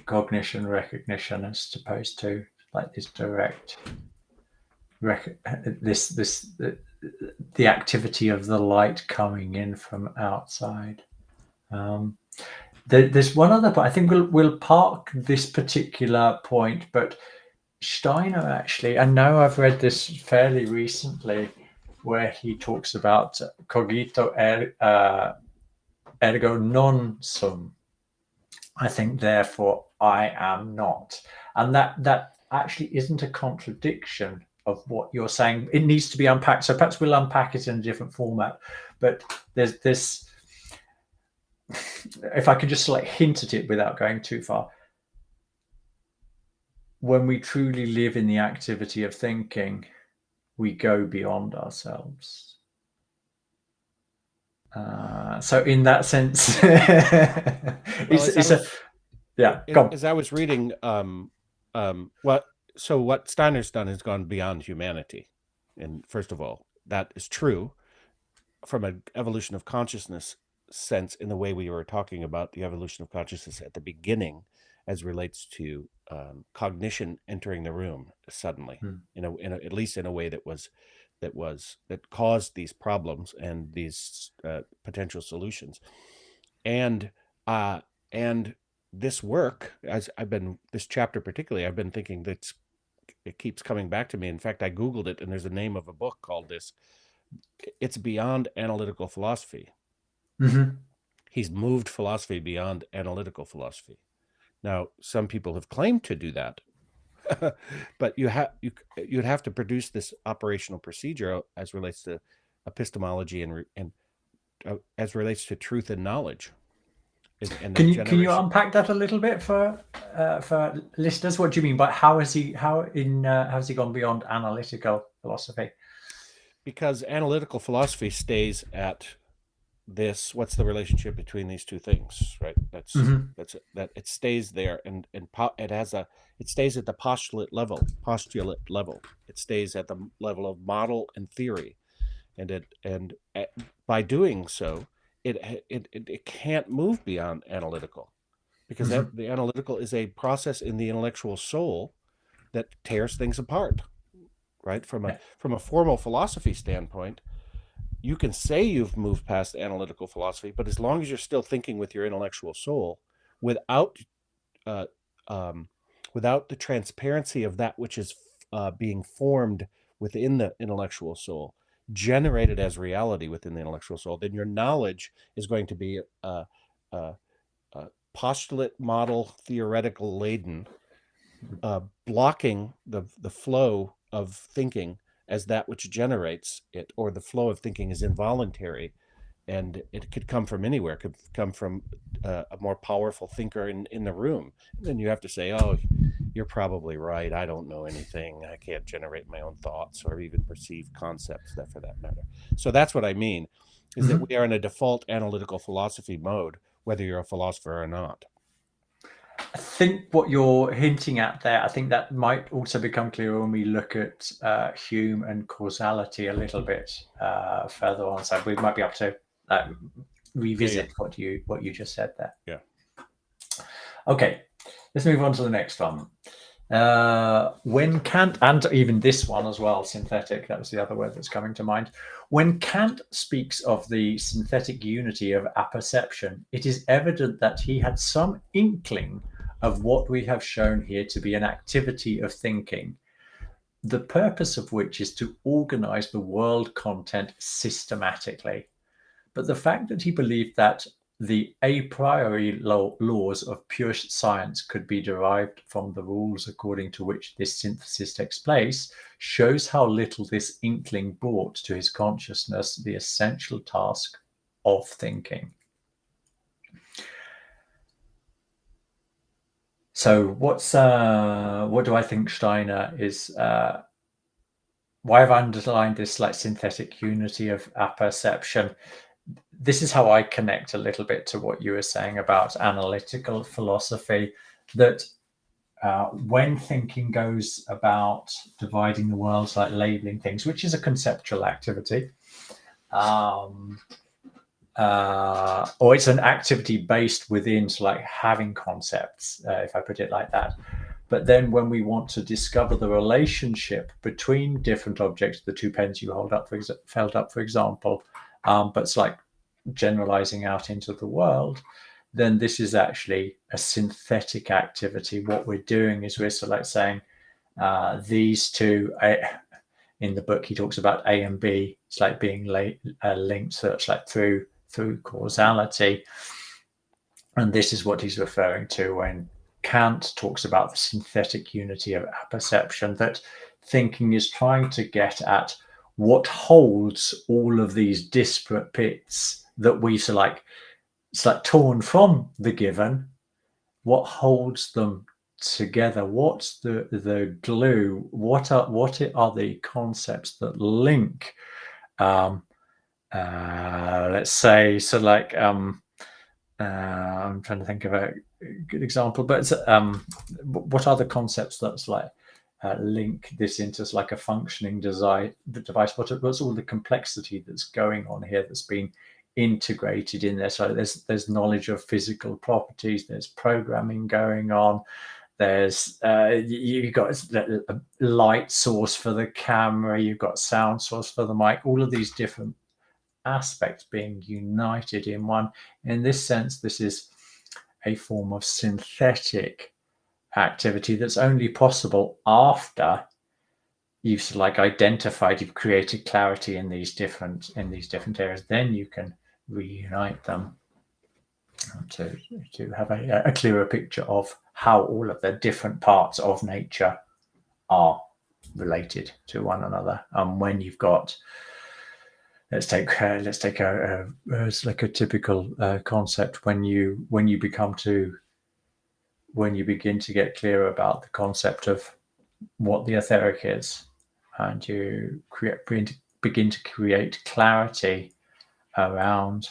cognition, recognition, as opposed to like this direct the activity of the light coming in from outside. Um, there's one other, but I think we'll park this particular point. But Steiner, actually, I know I've read this fairly recently, where he talks about cogito ergo non sum. I think, therefore, I am not. And that actually isn't a contradiction of what you're saying. It needs to be unpacked. So perhaps we'll unpack it in a different format. But there's this, if I could just like hint at it without going too far. When we truly live in the activity of thinking, we go beyond ourselves. So in that sense, Well, it's a yeah. Go as I was reading, what Steiner's done has gone beyond humanity, and first of all, that is true from an evolution of consciousness sense, in the way we were talking about the evolution of consciousness at the beginning, as relates to cognition entering the room suddenly, on. at least in a way that caused these problems and these potential solutions. And uh, and this work, as this chapter particularly, I've been thinking that it keeps coming back to me. In fact, I Googled it, and there's a name of a book called this. It's beyond analytical philosophy. Mm-hmm. He's moved philosophy beyond analytical philosophy. Now, some people have claimed to do that, but you'd have to produce this operational procedure as relates to epistemology and as relates to truth and knowledge, and the Can you generation. unpack that a little bit for listeners? What do you mean by how has he gone beyond analytical philosophy? Because analytical philosophy stays at this, what's the relationship between these two things, right? Mm-hmm. That it stays there, and it stays at the postulate level. It stays at the level of model and theory, and by doing so, it can't move beyond analytical, because Mm-hmm. the analytical is a process in the intellectual soul that tears things apart, right? Yeah. From a formal philosophy standpoint, you can say you've moved past analytical philosophy, but as long as you're still thinking with your intellectual soul, without uh, without the transparency of that which is being formed within the intellectual soul, generated as reality within the intellectual soul, then your knowledge is going to be postulate, model, theoretical laden, blocking the flow of thinking as that which generates it, or the flow of thinking is involuntary and it could come from anywhere. It could come from a more powerful thinker in the room. And then you have to say, oh, you're probably right. I don't know anything. I can't generate my own thoughts or even perceive concepts, that for that matter. So that's what I mean, is that we are in a default analytical philosophy mode, whether you're a philosopher or not. I think what you're hinting at there, I think that might also become clear when we look at Hume and causality a little bit further on. So we might be able to revisit what you just said there. Yeah. Okay, let's move on to the next one. When Kant, and even this one as well, synthetic, that was the other word that's coming to mind. When Kant speaks of the synthetic unity of apperception, it is evident that he had some inkling of what we have shown here to be an activity of thinking, the purpose of which is to organize the world content systematically. But the fact that he believed that the a priori laws of pure science could be derived from the rules according to which this synthesis takes place shows how little this inkling brought to his consciousness the essential task of thinking. So what do I think Steiner is? Why have I underlined this like synthetic unity of apperception? This is how I connect a little bit to what you were saying about analytical philosophy, that when thinking goes about dividing the world, like labeling things, which is a conceptual activity, or it's an activity based within like having concepts, if I put it like that. But then when we want to discover the relationship between different objects, the two pens you held up, for example, but it's like generalizing out into the world, then this is actually a synthetic activity. What we're doing is we're sort of like saying these two, in the book he talks about A and B, it's like being linked, so it's like through causality. And this is what he's referring to when Kant talks about the synthetic unity of apperception, that thinking is trying to get at what holds all of these disparate bits that we it's like torn from the given. What holds them together? What's the glue? What are the concepts that link? Let's say, so like I'm trying to think of a good example, but what are the concepts that's like link this into like a functioning device? What's all the complexity that's going on here that's been integrated in there? So there's knowledge of physical properties, there's programming going on, there's you've got a light source for the camera, you've got sound source for the mic, all of these different aspects being united in one. In this sense, this is a form of synthetic activity that's only possible after you've like identified, you've created clarity in these different areas. Then you can reunite them to have a clearer picture of how all of the different parts of nature are related to one another. And when you've got, let's take it's like a typical concept, when you begin to get clearer about the concept of what the etheric is, and you begin to create clarity around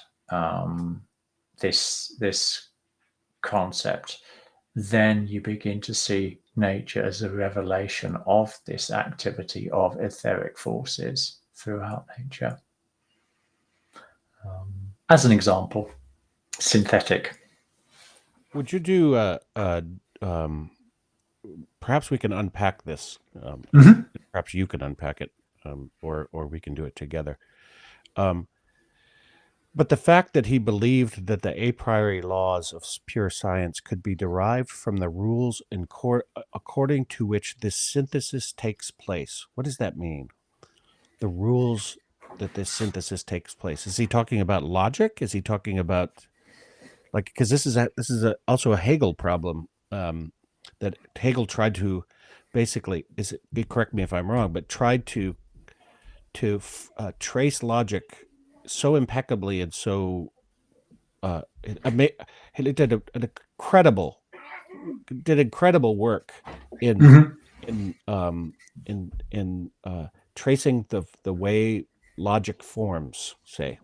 this concept, then you begin to see nature as a revelation of this activity of etheric forces throughout nature. As an example, synthetic. Would you do perhaps we can unpack this. Perhaps you can unpack it, or we can do it together. But the fact that he believed that the a priori laws of pure science could be derived from the rules according to which this synthesis takes place. What does that mean? The rules that this synthesis takes place. Is he talking about logic? Is he talking about, like, because this is also a Hegel problem that Hegel tried to basically, correct me if I'm wrong, but tried to trace logic so impeccably and so it did incredible work in in tracing the way logic forms, say,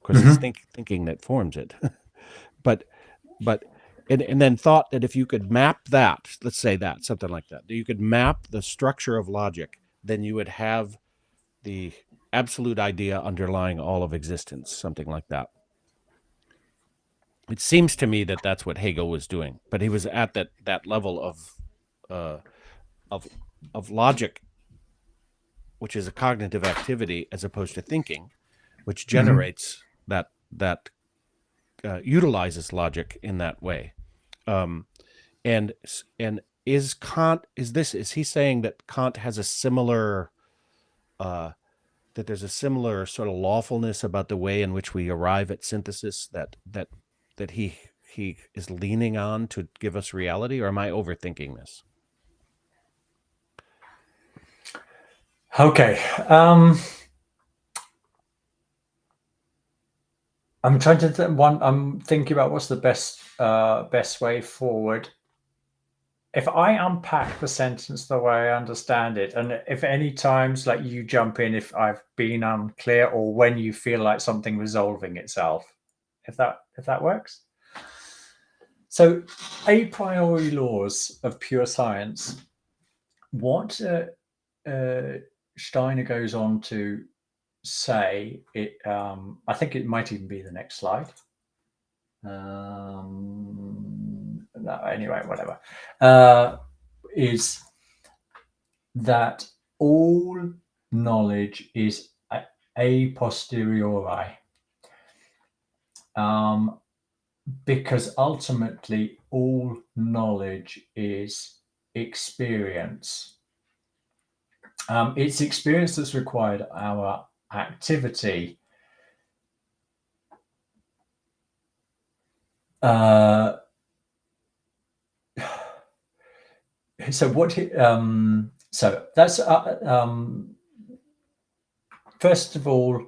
because it's thinking that forms it. but but and then thought that if you could map that, let's say that something like that, you could map the structure of logic, then you would have the absolute idea underlying all of existence, something like that. It seems to me that that's what Hegel was doing, but he was at that level uh, of of logic, which is a cognitive activity as opposed to thinking, which generates that utilizes logic in that way. Um, and is Kant is he saying that Kant has a similar that there's a similar sort of lawfulness about the way in which we arrive at synthesis that he is leaning on to give us reality, or am I overthinking this? Okay. I'm trying to I'm thinking about what's the best way forward. If I unpack the sentence the way I understand it, and if any times like you jump in if I've been unclear, or when you feel like something resolving itself, if that works. So, a priori laws of pure science. What Steiner goes on to say, it. I think it might even be the next slide. No, anyway, whatever. Is that all knowledge is a posteriori, because ultimately all knowledge is experience. It's experience that's required our activity. So what? So that's first of all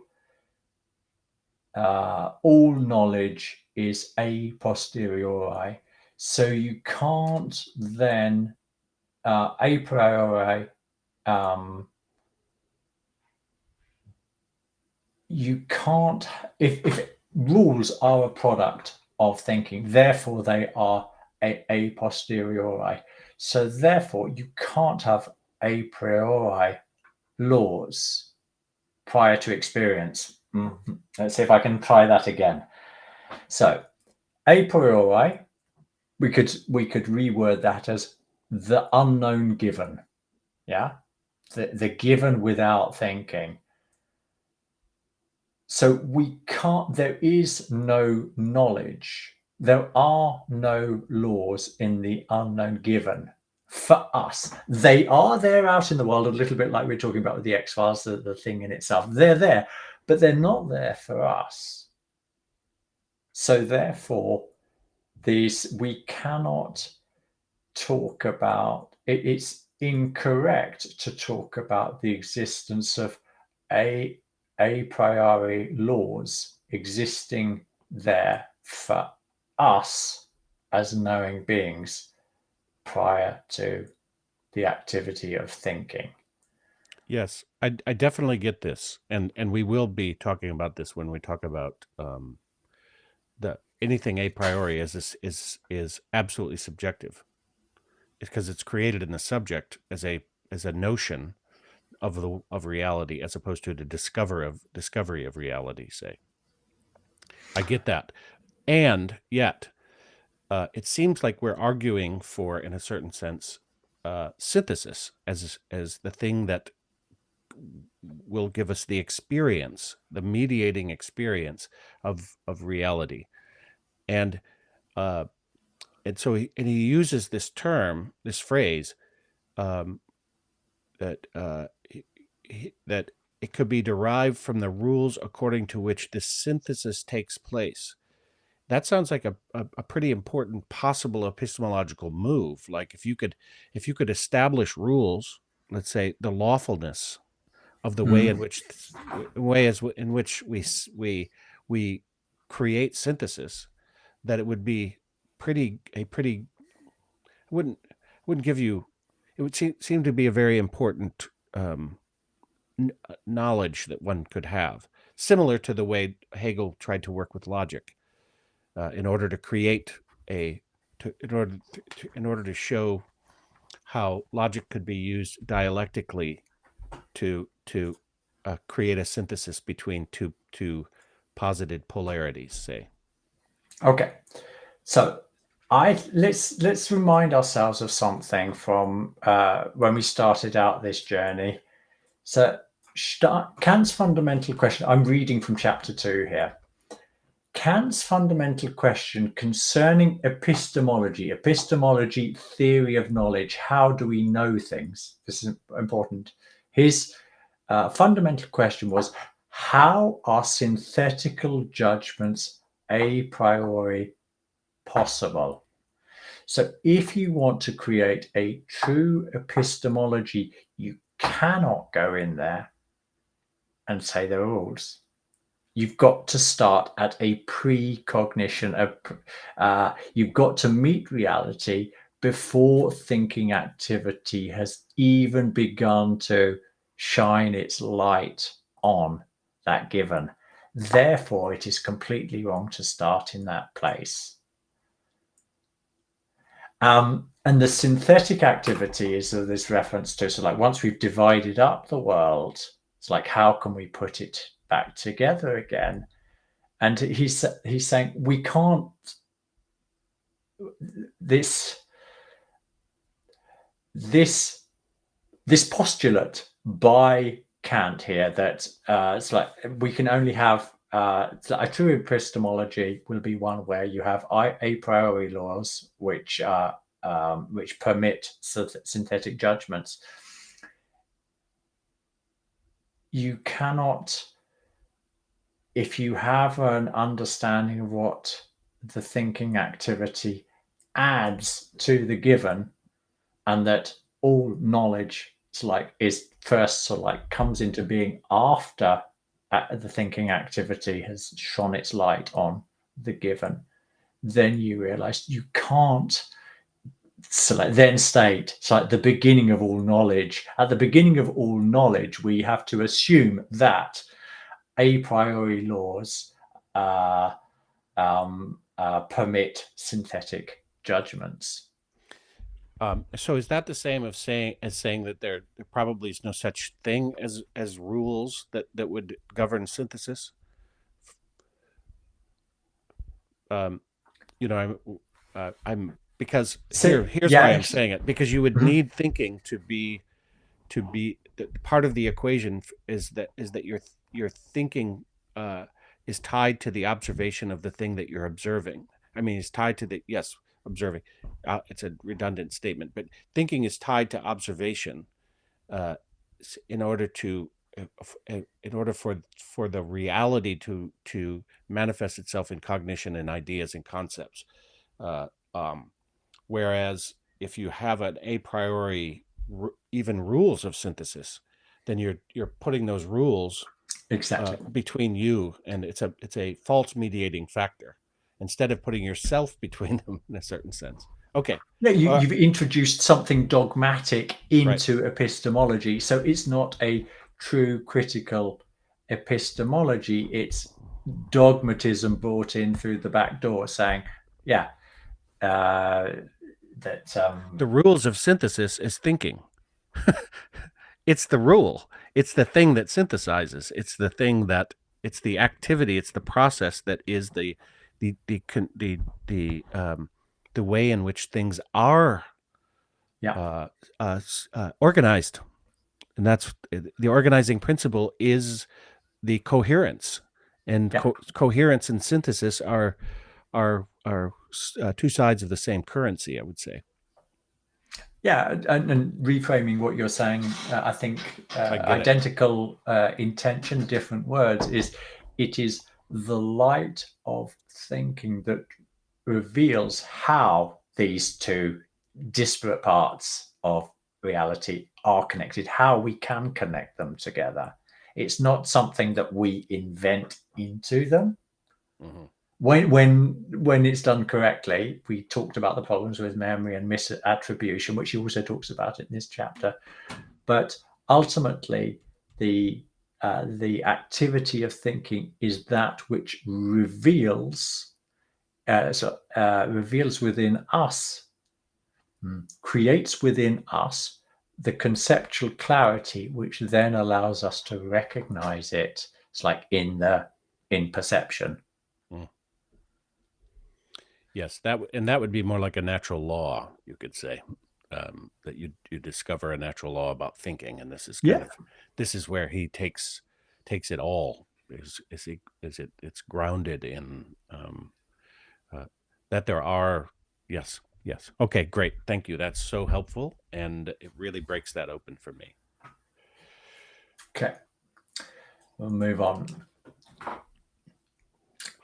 knowledge is a posteriori. So you can't then a priori. You can't if rules are a product of thinking, therefore they are a posteriori. So therefore you can't have a priori laws prior to experience. Let's see if I can try that again. So a priori, we could reword that as the unknown given. Yeah, the given without thinking. So we can't, there is no knowledge. There are no laws in the unknown given for us. They are there out in the world, a little bit like we're talking about with the X-Files, the thing in itself. They're there, but they're not there for us. So therefore, we cannot talk about, it's incorrect to talk about the existence of a priori laws existing there for us as knowing beings prior to the activity of thinking. Yes, I definitely get this, and we will be talking about this when we talk about the anything a priori is absolutely subjective, because it's created in the subject as a notion of reality, as opposed to the discovery of reality. Say, I get that, and yet it seems like we're arguing for, in a certain sense, synthesis as the thing that will give us the experience, the mediating experience of reality, and so he uses this term, this phrase, that that it could be derived from the rules according to which this synthesis takes place. That sounds like a pretty important possible epistemological move. Like if you could establish rules, let's say the lawfulness of the way in which we create synthesis, that it would be pretty wouldn't give you, it would seem to be a very important knowledge that one could have, similar to the way Hegel tried to work with logic in order to create in order to show how logic could be used dialectically to create a synthesis between two posited polarities, say. Okay, so let's remind ourselves of something from when we started out this journey. So Kant's fundamental question, I'm reading from chapter 2 here. Kant's fundamental question concerning epistemology, theory of knowledge, how do we know things? This is important. His fundamental question was, how are synthetical judgments a priori possible? So if you want to create a true epistemology, you cannot go in there and say the rules. You've got to start at a precognition. You've got to meet reality before thinking activity has even begun to shine its light on that given. Therefore, it is completely wrong to start in that place. And the synthetic activity is this reference to, so like once we've divided up the world, it's like, how can we put it back together again? And he's saying we can't, this postulate by Kant here that it's like we can only have a true epistemology will be one where you have a priori laws which permit synthetic judgments. You cannot, if you have an understanding of what the thinking activity adds to the given, and that all knowledge is first sort of like comes into being after the thinking activity has shone its light on the given, then you realize you can't then state it's like the beginning of all knowledge. At the beginning of all knowledge, we have to assume that a priori laws permit synthetic judgments. So is that the same as saying that there probably is no such thing as rules that would govern synthesis? I'm because here's why I'm saying it, because you would need thinking to be part of the equation is that your thinking is tied to the observation of the thing that you're observing. I mean, it's tied to observing. It's a redundant statement, but thinking is tied to observation in order for the reality to manifest itself in cognition and ideas and concepts. Whereas if you have an a priori even rules of synthesis, then you're putting those rules exactly between you, and it's a false mediating factor instead of putting yourself between them in a certain sense. Okay. Yeah, you've introduced something dogmatic into epistemology, so it's not a true critical epistemology. It's dogmatism brought in through the back door, saying, that the rules of synthesis is thinking. It's the rule. It's the thing that synthesizes. It's the thing that it's the activity. It's the process that is the way in which things are organized, and that's the organizing principle is the coherence, and coherence and synthesis are two sides of the same currency, I would say. Yeah, and reframing what you're saying, I think identical intention, different words, it is the light of thinking that reveals how these two disparate parts of reality are connected, how we can connect them together. It's not something that we invent into them. Mm-hmm. When it's done correctly, we talked about the problems with memory and misattribution, which he also talks about in this chapter. But ultimately, the activity of thinking is that which reveals within us, creates within us the conceptual clarity, which then allows us to recognize it. It's like in perception. Mm. Yes, that would be more like a natural law, you could say, that you discover a natural law about thinking, and this is this is where he takes it all. It's grounded in that there are yes. Okay, great, thank you. That's so helpful, and it really breaks that open for me. Okay, we'll move on.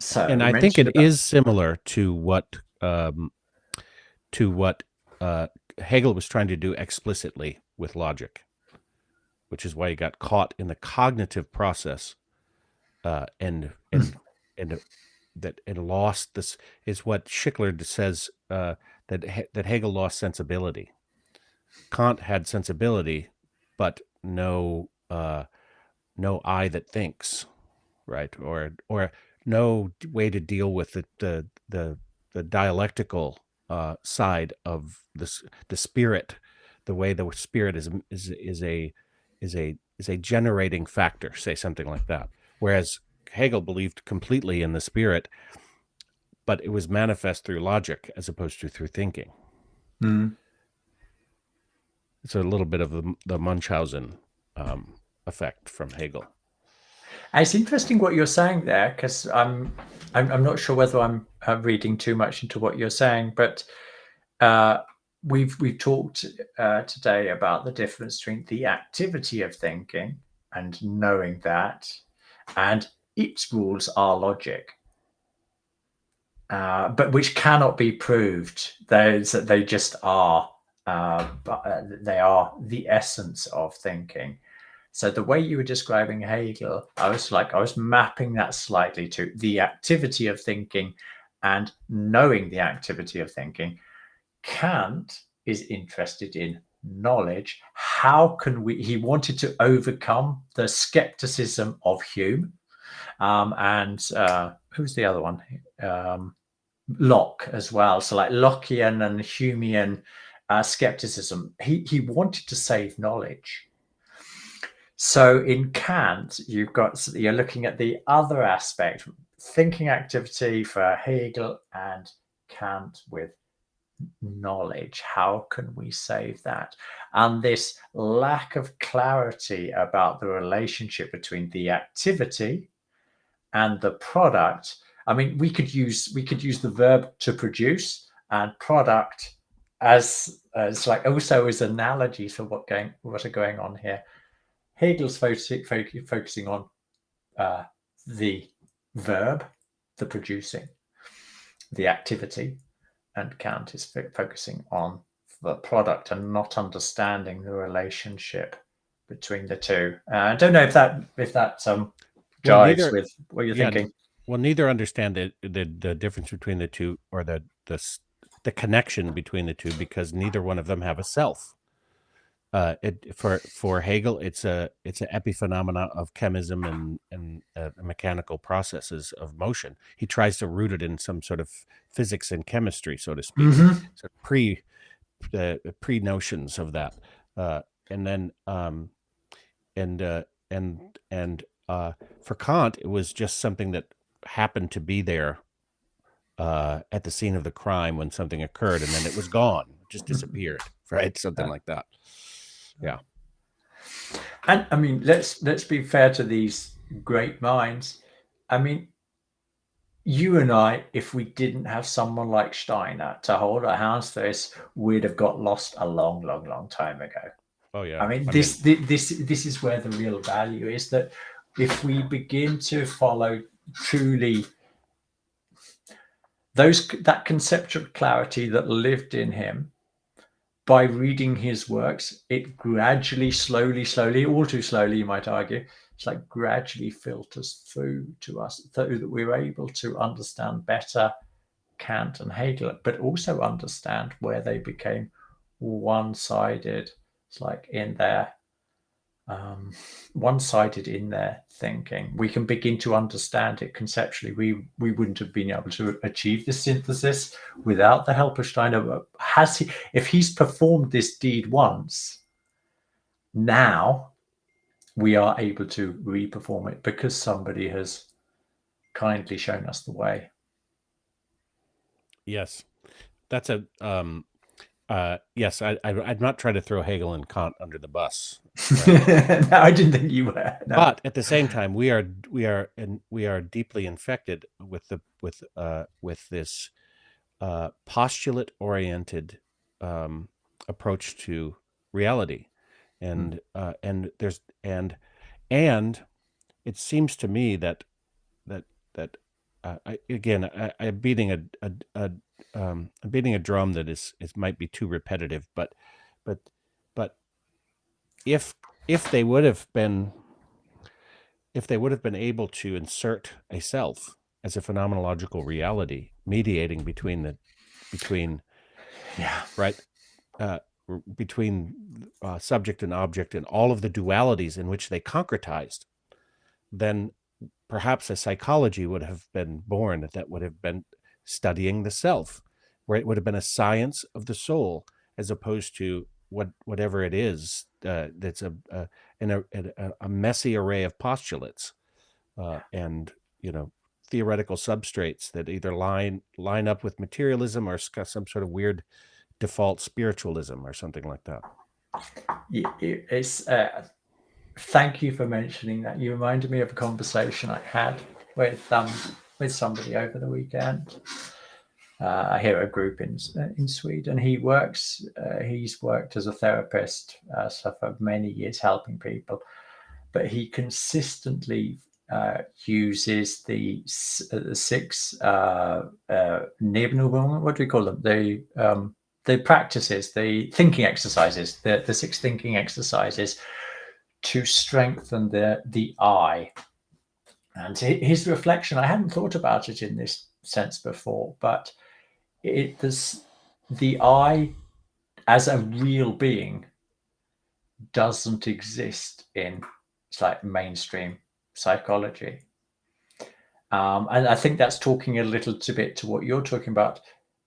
So, and I think it is similar to what Hegel was trying to do explicitly with logic, which is why he got caught in the cognitive process, and lost this. Is what Schickler says, that Hegel lost sensibility. Kant had sensibility, but no eye that thinks, right? Or no way to deal with the dialectical side of the spirit, the way the spirit is a generating factor, say something like that. Whereas Hegel believed completely in the spirit, but it was manifest through logic as opposed to through thinking. It's a little bit of the Munchausen effect from Hegel. It's interesting what you're saying there, because I'm not sure whether I'm reading too much into what you're saying, but we've talked today about the difference between the activity of thinking and knowing that, and its rules are logic, but which cannot be proved. They just are. They are the essence of thinking. So the way you were describing Hegel, I was mapping that slightly to the activity of thinking and knowing the activity of thinking. Kant is interested in knowledge. How can he wanted to overcome the skepticism of Hume, and who's the other one? Locke as well. So like Lockean and Humean skepticism. He wanted to save knowledge. So in Kant, you're looking at the other aspect, thinking activity for Hegel, and Kant with knowledge. How can we save that? And this lack of clarity about the relationship between the activity and the product. I mean, we could use the verb to produce and product as like also as analogies for what are going on here. Hegel's focusing on the verb, the producing, the activity, and Kant is focusing on the product and not understanding the relationship between the two. I don't know if that jives with what you're thinking. Well, neither understand the difference between the two, or the connection between the two, because neither one of them have a self. For Hegel, it's an epiphenomena of chemism and mechanical processes of motion. He tries to root it in some sort of physics and chemistry, so to speak, so pre notions of that, and then for Kant, it was just something that happened to be there at the scene of the crime when something occurred, and then it was gone, it just disappeared, right? Something like that. Yeah. And I mean, let's be fair to these great minds. I mean, you and I, if we didn't have someone like Steiner to hold our hands for this, we'd have got lost a long, long, long time ago. Oh yeah. I mean, this is where the real value is, that if we begin to follow truly that conceptual clarity that lived in him, by reading his works, it gradually, slowly, all too slowly, you might argue, it's like gradually filters through to us, so that we're able to understand better Kant and Hegel, but also understand where they became one-sided. It's like in their one-sided in their thinking. We can begin to understand it conceptually. We wouldn't have been able to achieve this synthesis without the help of Steiner. If he's performed this deed once, now we are able to re-perform it because somebody has kindly shown us the way. Yes, that's a yes. I'd not try to throw Hegel and Kant under the bus, No, I didn't think you were. No. but at the same time, we are deeply infected with this postulate-oriented approach to reality, and it seems to me that I'm beating I'm beating a drum that is might be too repetitive, but if they would have been able to insert a self as a phenomenological reality mediating between subject and object and all of the dualities in which they concretized, then perhaps a psychology would have been born that would have been studying the self, where it would have been a science of the soul, as opposed to whatever it is that's a messy array of postulates and theoretical substrates that either line up with materialism or some sort of weird default spiritualism or something like that. It's thank you for mentioning that. You reminded me of a conversation I had with somebody over the weekend. I hear a group in Sweden. He's worked as a therapist for many years helping people, but he consistently uses the six Nebenübungen. What do we call them? The practices, the thinking exercises, the six thinking exercises to strengthen the I. And his reflection, I hadn't thought about it in this sense before, but the I as a real being doesn't exist in mainstream psychology. And I think that's talking a little bit to what you're talking about.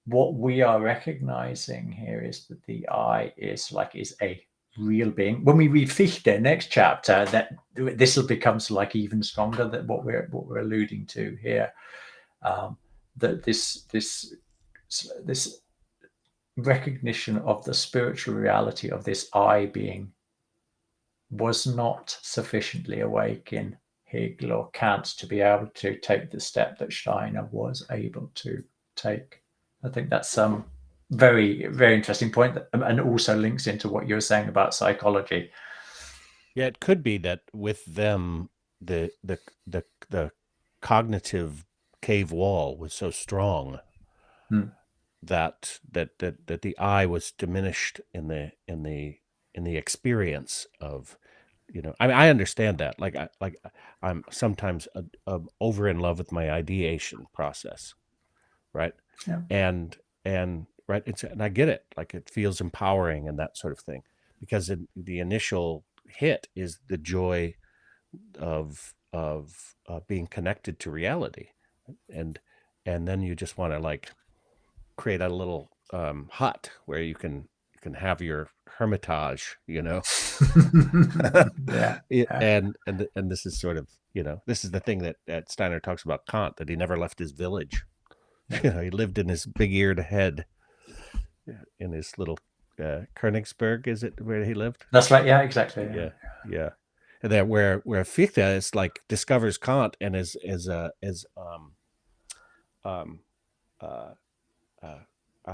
What we are recognizing here is that the I is a real being. When we read Fichte next chapter, that this will become even stronger than what we're alluding to here. That this recognition of the spiritual reality of this I being was not sufficiently awake in Hegel or Kant to be able to take the step that Steiner was able to take. I think that's very, very interesting point, and also links into what you were saying about psychology. Yeah, it could be that with them, the cognitive cave wall was so strong that the I was diminished in the experience of, I mean, I understand that. I'm sometimes over in love with my ideation process, right? Yeah. And right, and I get it. It feels empowering and that sort of thing, because the initial hit is the joy of being connected to reality, and then you just want to create a little hut where you can have your hermitage, Yeah. And this is sort of, this is the thing that Steiner talks about Kant, that he never left his village. He lived in his big-eared head in his little Königsberg, is it where he lived? That's right. Yeah, exactly. Yeah. And that where Fichte is discovers Kant and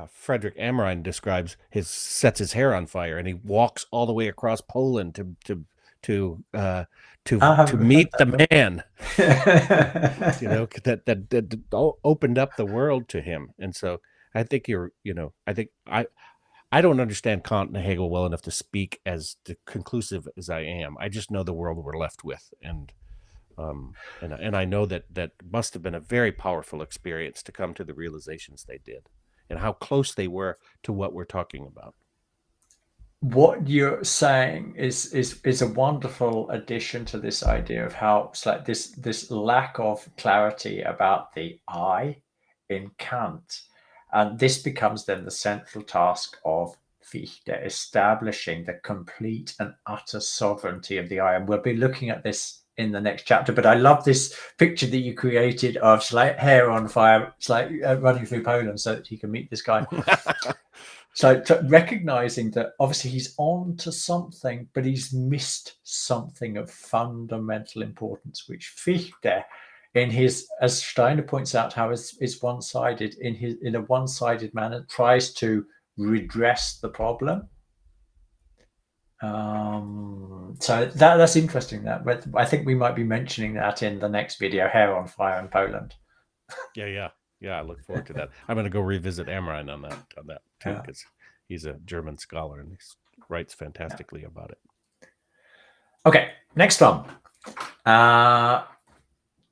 Frederick Amrine describes, sets his hair on fire, and he walks all the way across Poland to meet the man, that opened up the world to him. And so I think I don't understand Kant and Hegel well enough to speak as conclusive as I am. I just know the world we're left with, and I know that must have been a very powerful experience to come to the realizations they did, and how close they were to what we're talking about. What you're saying is a wonderful addition to this idea of how it's like this lack of clarity about the I in Kant, and this becomes then the central task of Fichte, establishing the complete and utter sovereignty of the I. And we'll be looking at this in the next chapter. But I love this picture that you created of like hair on fire. It's like running through Poland so that you can meet this guy. So recognizing that obviously he's on to something, but he's missed something of fundamental importance, which Fichte, in his, as Steiner points out, how is one-sided in a one-sided manner, tries to redress the problem. So that's interesting. That I think we might be mentioning that in the next video, hair on fire in Poland. Yeah. I look forward to that. I'm going to go revisit Amrine on that too, because he's a German scholar and he writes fantastically about it. Okay, next one.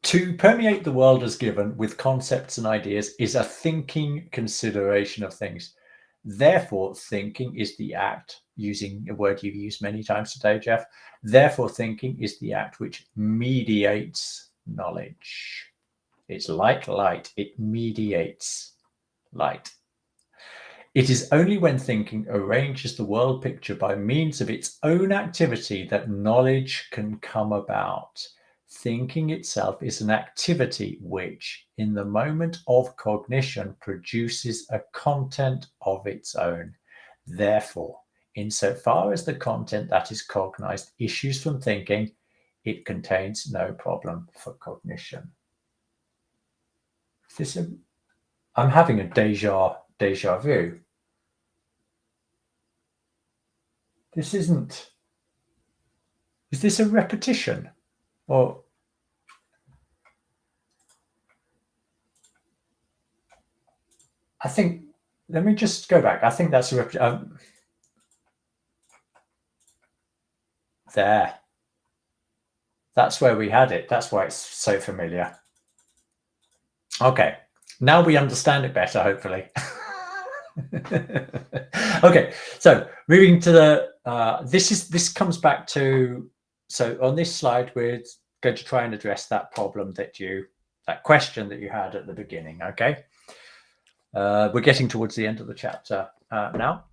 To permeate the world as given with concepts and ideas is a thinking consideration of things. Therefore, thinking is the act, using a word you've used many times today, Jeff. Therefore, thinking is the act which mediates knowledge. It's like light. It mediates light. It is only when thinking arranges the world picture by means of its own activity that knowledge can come about. Thinking itself is an activity which, in the moment of cognition, produces a content of its own. Therefore, insofar as the content that is cognized issues from thinking, it contains no problem for cognition. I'm having a deja vu. This isn't. Is this a repetition? Or I think, let me just go back. I think that's a repetition. There. That's where we had it. That's why it's so familiar. Okay. Now we understand it better, hopefully. Okay. So moving to the, this comes back to, so on this slide, we're going to try and address that problem that question that you had at the beginning. Okay. We're getting towards the end of the chapter now.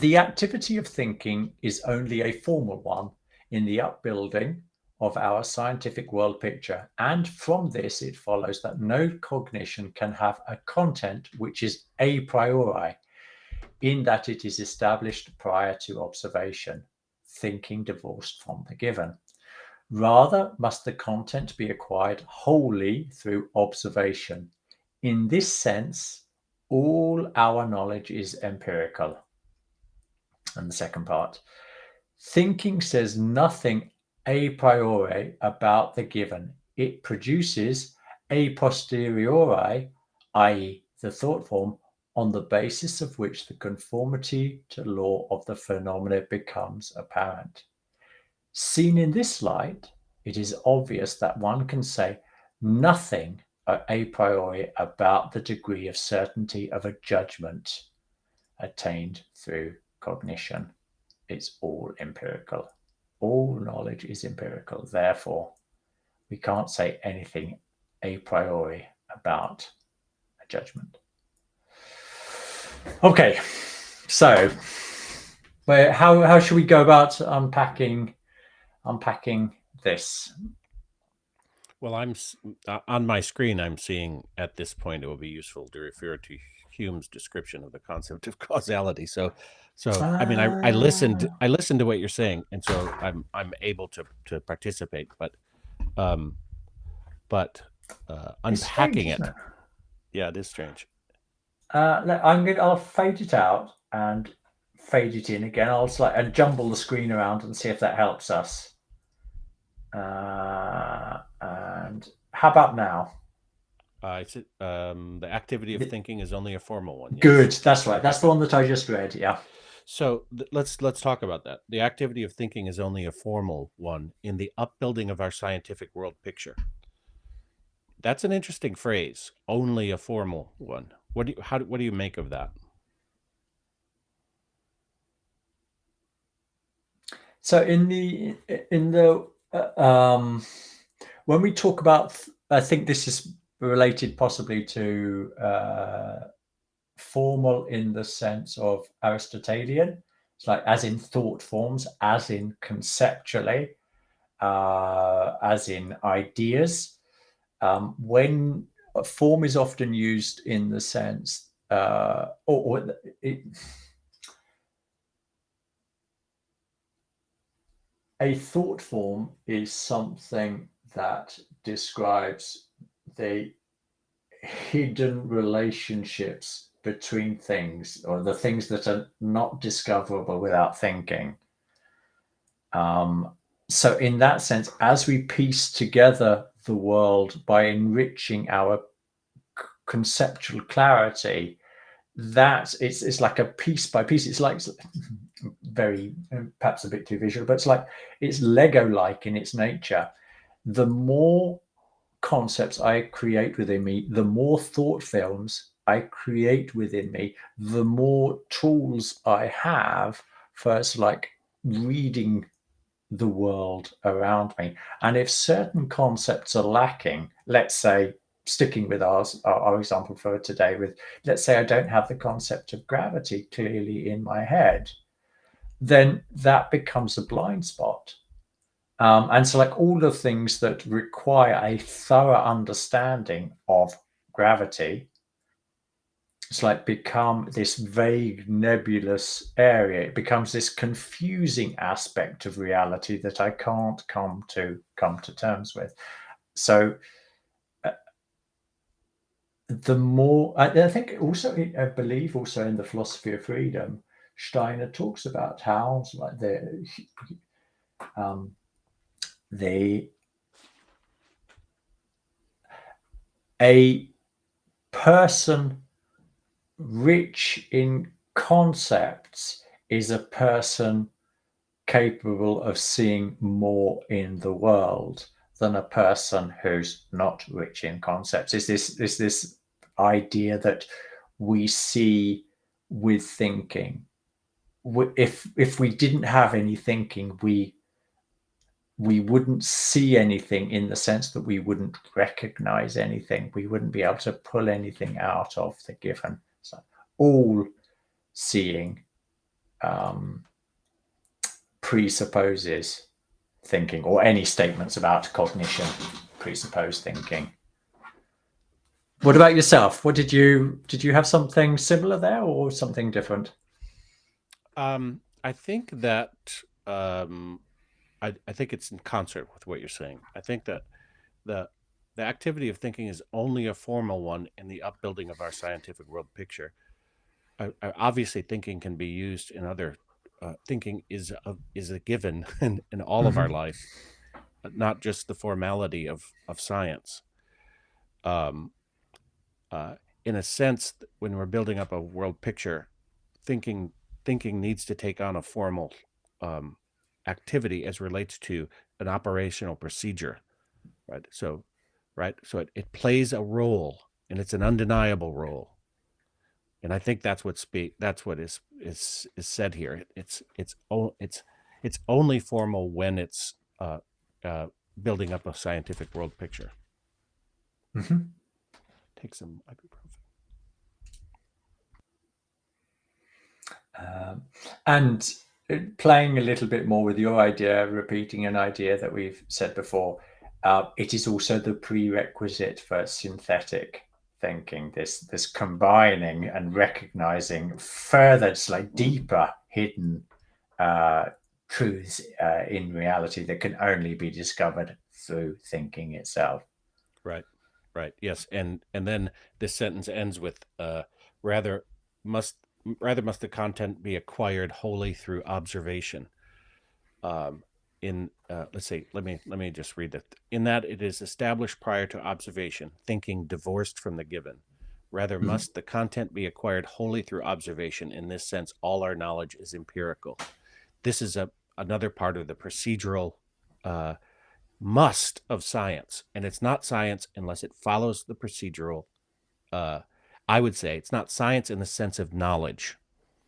The activity of thinking is only a formal one in the upbuilding of our scientific world picture, and from this it follows that no cognition can have a content which is a priori, in that it is established prior to observation, thinking divorced from the given. Rather must the content be acquired wholly through observation. In this sense, all our knowledge is empirical. And the second part, thinking says nothing a priori about the given. It produces a posteriori, i.e. the thought form, on the basis of which the conformity to law of the phenomena becomes apparent. Seen in this light, it is obvious that one can say nothing a priori about the degree of certainty of a judgment attained through cognition. It's all empirical. All knowledge is empirical. Therefore, we can't say anything a priori about a judgment. Okay, so how should we go about unpacking this? Well, I'm on my screen. I'm seeing at this point it will be useful to refer to Hume's description of the concept of causality. So I mean, I listened to what you're saying, and so I'm able to participate. But unpacking it, yeah, it is strange. I'll fade it out and fade it in again. I'll and jumble the screen around and see if that helps us. And how about now? The activity of thinking is only a formal one. Good, Yes. that's right. Okay, That's the good. one that I just read. Yeah. So let's talk about that. The activity of thinking is only a formal one in the upbuilding of our scientific world picture. That's an interesting phrase. Only a formal one. What do you make of that? So in the when we talk about, I think this is related possibly to formal in the sense of Aristotelian. It's like as in thought forms, as in conceptually, as in ideas. When a form is often used in the sense, a thought form is something that describes the hidden relationships between things, or the things that are not discoverable without thinking. So, in that sense, as we piece together the world by enriching our conceptual clarity, that it's like a piece by piece. It's like very, perhaps a bit too visual, but it's Lego-like in its nature. The more concepts I create within me, the more thought films I create within me, the more tools I have for like reading the world around me. And if certain concepts are lacking, let's say, sticking with our example for today, with let's say I don't have the concept of gravity clearly in my head, then that becomes a blind spot. And so, like all the things that require a thorough understanding of gravity, it's like become this vague, nebulous area. It becomes this confusing aspect of reality that I can't come to terms with. So, the more I think, also I believe also in the philosophy of freedom, Steiner talks about how like um, the a person rich in concepts is a person capable of seeing more in the world than a person who's not rich in concepts. Is this idea that we see with thinking? If we didn't have any thinking, we wouldn't see anything, in the sense that we wouldn't recognize anything. We wouldn't be able to pull anything out of the given. So all seeing um, presupposes thinking, or any statements about cognition presuppose thinking. What about yourself? What did you have something similar there, or something different? I think that I think it's in concert with what you're saying. I think that the the activity of thinking is only a formal one in the upbuilding of our scientific world picture. Obviously, thinking can be used in other. Thinking is a given in all of our Mm-hmm. life, not just the formality of science. Um, uh, in a sense, when we're building up a world picture, thinking thinking needs to take on a formal um, activity as relates to an operational procedure, right? So it plays a role, and it's an undeniable role. And I think that's what is said here. It's only formal when it's uh, building up a scientific world picture. Mm-hmm. Take some ibuprofen. Um, and playing a little bit more with your idea, repeating an idea that we've said before, it is also the prerequisite for synthetic thinking. This combining and recognizing further, just like deeper hidden uh, truths in reality that can only be discovered through thinking itself. Right, right, yes, and then this sentence ends with rather must rather must the content be acquired wholly through observation. Um, let's see, let me just read that. In that it is established prior to observation, thinking divorced from the given. Rather, must the content be acquired wholly through observation. In this sense, all our knowledge is empirical. This is another part of the procedural must of science, and it's not science unless it follows the procedural. I would say it's not science in the sense of knowledge.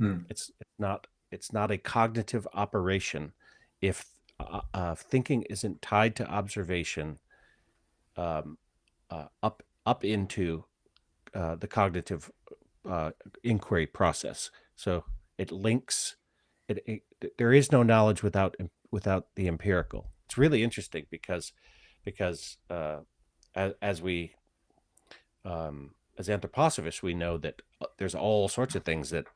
It's not a cognitive operation if thinking isn't tied to observation up into the cognitive inquiry process. So it links. There is no knowledge without the empirical. It's really interesting because as we as anthroposophists, we know that there's all sorts of things that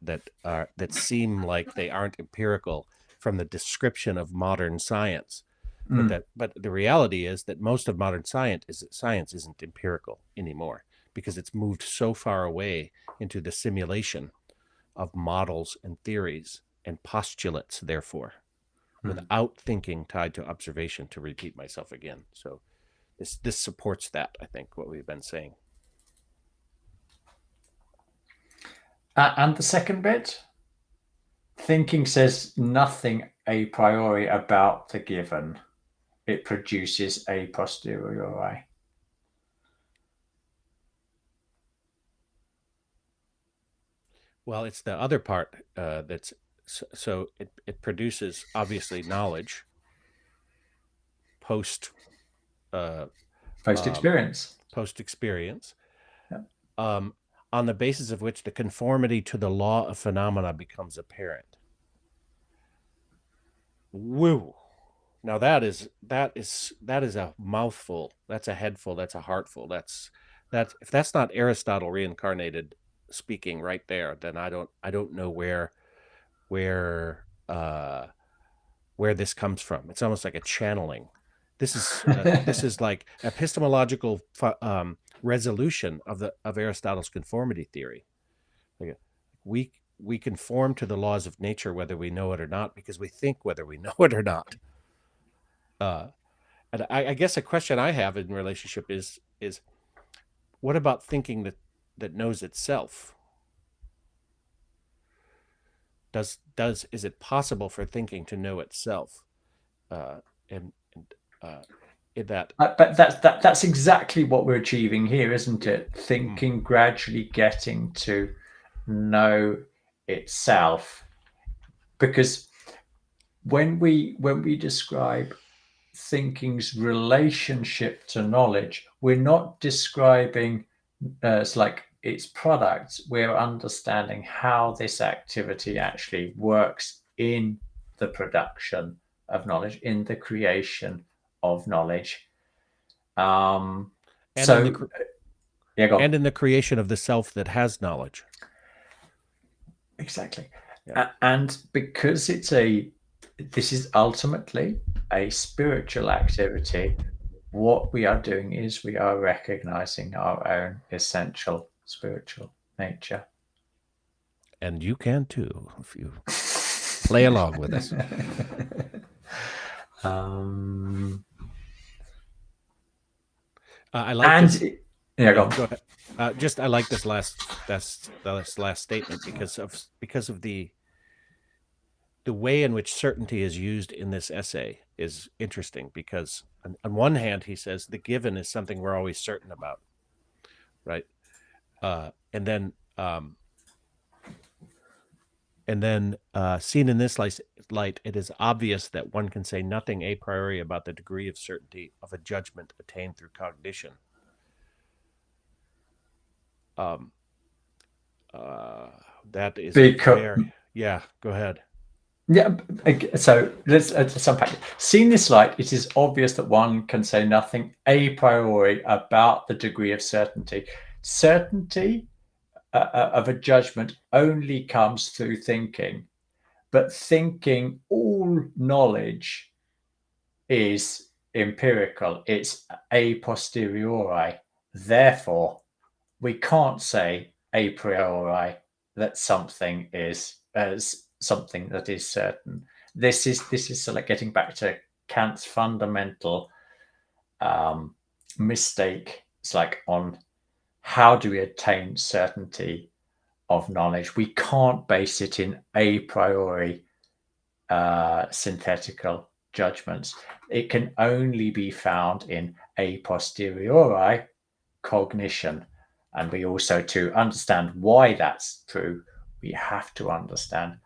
seem like they aren't empirical from the description of modern science, but the reality is that most of modern science isn't empirical anymore because it's moved so far away into the simulation of models and theories and postulates, therefore, without thinking tied to observation. To repeat myself again, so this supports that, I think, what we've been saying. And the second bit, thinking says nothing a priori about the given. It produces a posteriori. Well, it's the other part that's so it produces obviously knowledge post experience. Post experience. Yeah. On the basis of which the conformity to the law of phenomena becomes apparent. Woo! Now that is a mouthful. That's a headful. That's a heartful. That's if that's not Aristotle reincarnated speaking right there, then I don't know where this comes from. It's almost like a channeling. This is like epistemological resolution of Aristotle's conformity theory. Like we conform to the laws of nature whether we know it or not because we think whether we know it or not. And I guess a question I have in relationship is what about thinking that knows itself? Is it possible for thinking to know itself? In that. But that's exactly what we're achieving here, isn't it? Thinking gradually getting to know itself, because when we describe thinking's relationship to knowledge, we're not describing it's like its products. We're understanding how this activity actually works in the production of knowledge, in the creation of knowledge. And go on. In the creation of the self that has knowledge. Exactly. Yeah. And because this is ultimately a spiritual activity, what we are doing is we are recognizing our own essential spiritual nature. And you can too, if you play along with us. I like this. Go ahead. I like this last statement because of the way in which certainty is used in this essay is interesting, because on one hand he says the given is something we're always certain about, right? And then seen in this light, it is obvious that one can say nothing a priori about the degree of certainty of a judgment attained through cognition. That is yeah. Go ahead. Yeah. So let's unpack it. Seen this light, it is obvious that one can say nothing a priori about the degree of certainty. Certainty of a judgment only comes through thinking, but thinking, all knowledge is empirical. It's a posteriori. Therefore, we can't say a priori that something is as something that is certain. This is sort of like getting back to Kant's fundamental mistake. It's like on how do we attain certainty of knowledge? We can't base it in a priori synthetical judgments. It can only be found in a posteriori cognition. And we also, to understand why that's true, we have to understand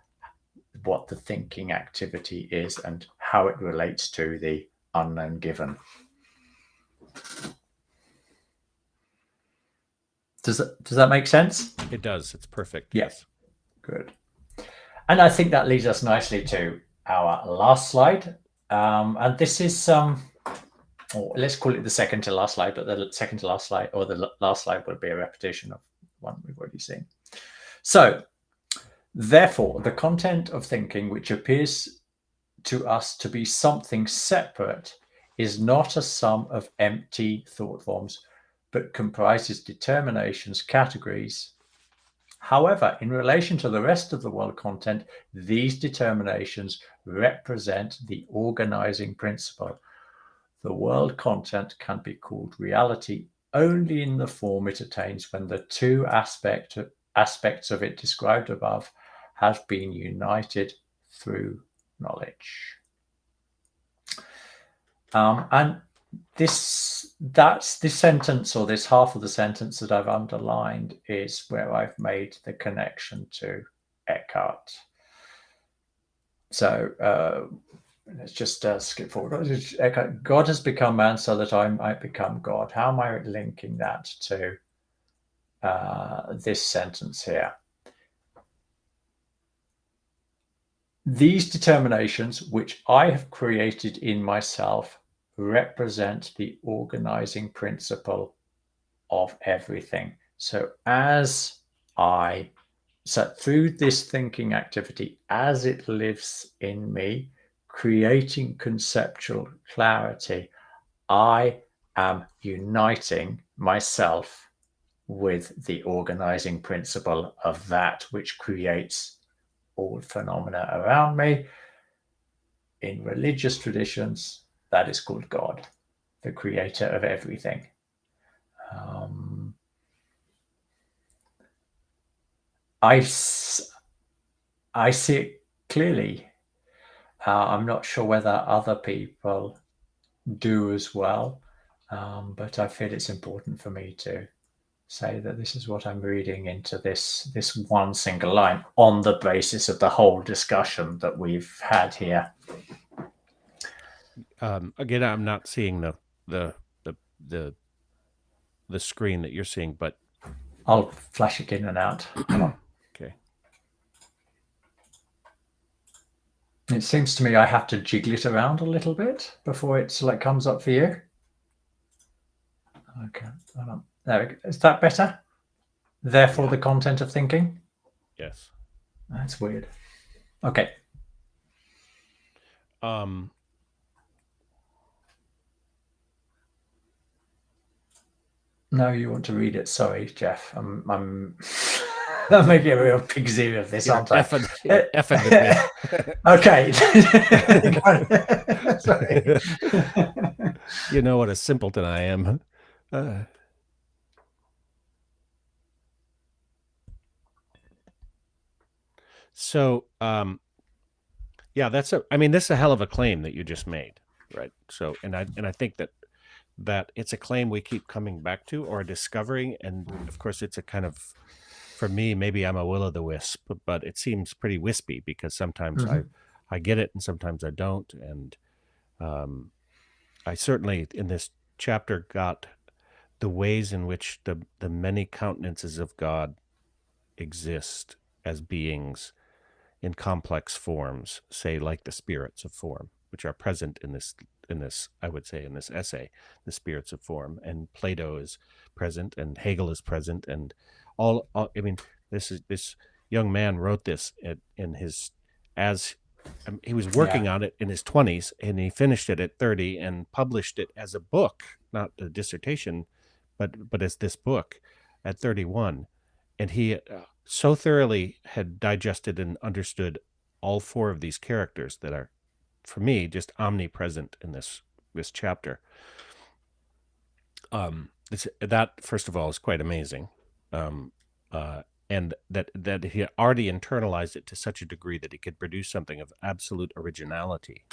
what the thinking activity is and how it relates to the unknown given. Does that make sense? It does. It's perfect. Yeah. Yes. Good. And I think that leads us nicely to our last slide. And this is let's call it the second to last slide, but the second to last slide, or the last slide, would be a repetition of one we've already seen. So, therefore, the content of thinking, which appears to us to be something separate, is not a sum of empty thought forms, but comprises determinations, categories. However, in relation to the rest of the world content, these determinations represent the organizing principle. The world content can be called reality only in the form it attains when the two aspects of it described above have been united through knowledge. And this sentence, or this half of the sentence that I've underlined, is where I've made the connection to Eckhart. So let's just skip forward. Eckhart, God has become man so that I might become God. How am I linking that to this sentence here? These determinations, which I have created in myself, represent the organizing principle of everything. So through this thinking activity, as it lives in me, creating conceptual clarity, I am uniting myself with the organizing principle of that which creates all phenomena around me. In religious traditions, that is called God, the creator of everything. I see it clearly. I'm not sure whether other people do as well, but I feel it's important for me to say that this is what I'm reading into this one single line on the basis of the whole discussion that we've had here. Again, I'm not seeing the screen that you're seeing, but I'll flash it in and out. Okay. It seems to me I have to jiggle it around a little bit before it comes up for you. Okay, hold on. There we go. Is that better? Therefore, the content of thinking? Yes. That's weird. Okay. No, you want to read it. Sorry, Jeff. I'm making a real pig's ear of this, aren't I? Effing with me. Okay. Sorry. You know what a simpleton I am. So, yeah, this is a hell of a claim that you just made, right? So, and I think that it's a claim we keep coming back to or discovering, and of course, it's a kind of, for me, maybe I'm a will-o'-the-wisp, but it seems pretty wispy because sometimes I get it and sometimes I don't, and I certainly in this chapter got the ways in which the many countenances of God exist as beings in complex forms, say like the spirits of form, which are present in this I would say in this essay, the spirits of form, and Plato is present, and Hegel is present, and all I mean, this young man wrote this in his he was working on it in his 20s, and he finished it at 30 and published it as a book, not a dissertation, but as this book at 31, and he so thoroughly had digested and understood all four of these characters that are for me, just omnipresent in this chapter. That first of all is quite amazing, um, and that he had already internalized it to such a degree that he could produce something of absolute originality.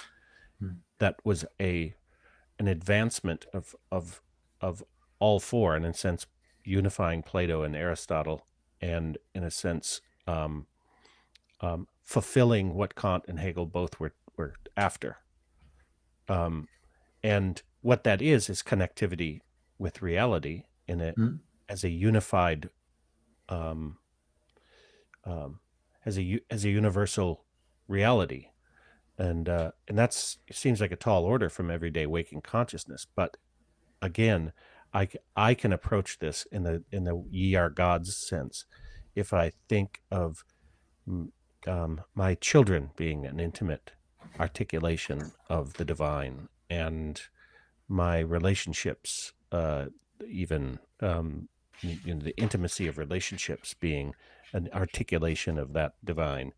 That was an advancement of all four, and in a sense unifying Plato and Aristotle, and in a sense fulfilling what Kant and Hegel both were after. And what that is connectivity with reality in it as a unified, as a universal reality, and that's, it seems like a tall order from everyday waking consciousness. But again, I can approach this in the ye are gods sense if I think of my children being an intimate articulation of the divine, and my relationships, even the intimacy of relationships being an articulation of that divine,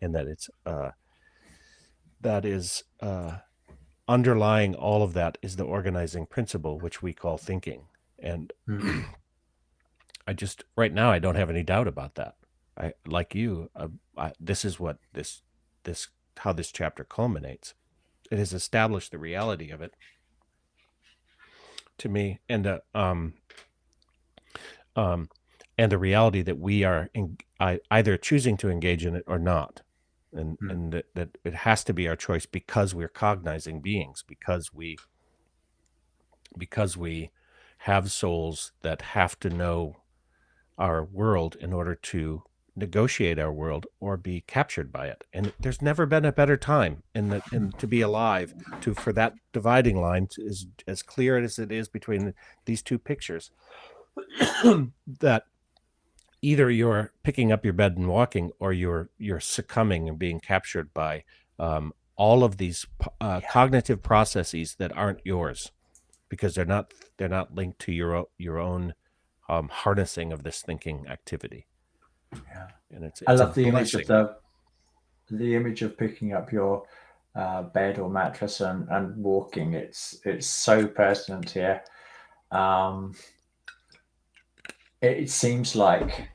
and that it's that is underlying all of that is the organizing principle, which we call thinking. And I just, right now, I don't have any doubt about that. I, like you, this is what this how this chapter culminates. It has established the reality of it to me, and the reality that we are either choosing to engage in it or not, and that it has to be our choice, because we're cognizing beings, because we have souls that have to know our world in order to negotiate our world or be captured by it. And there's never been a better time in to be alive, for that dividing line is as clear as it is between these two pictures, that either you're picking up your bed and walking, or you're succumbing and being captured by all of these cognitive processes that aren't yours, because they're not linked to your own harnessing of this thinking activity. Yeah, and it's I a love the image of blessing. the image of picking up your bed or mattress and walking. It's so pertinent here. Um, it seems like,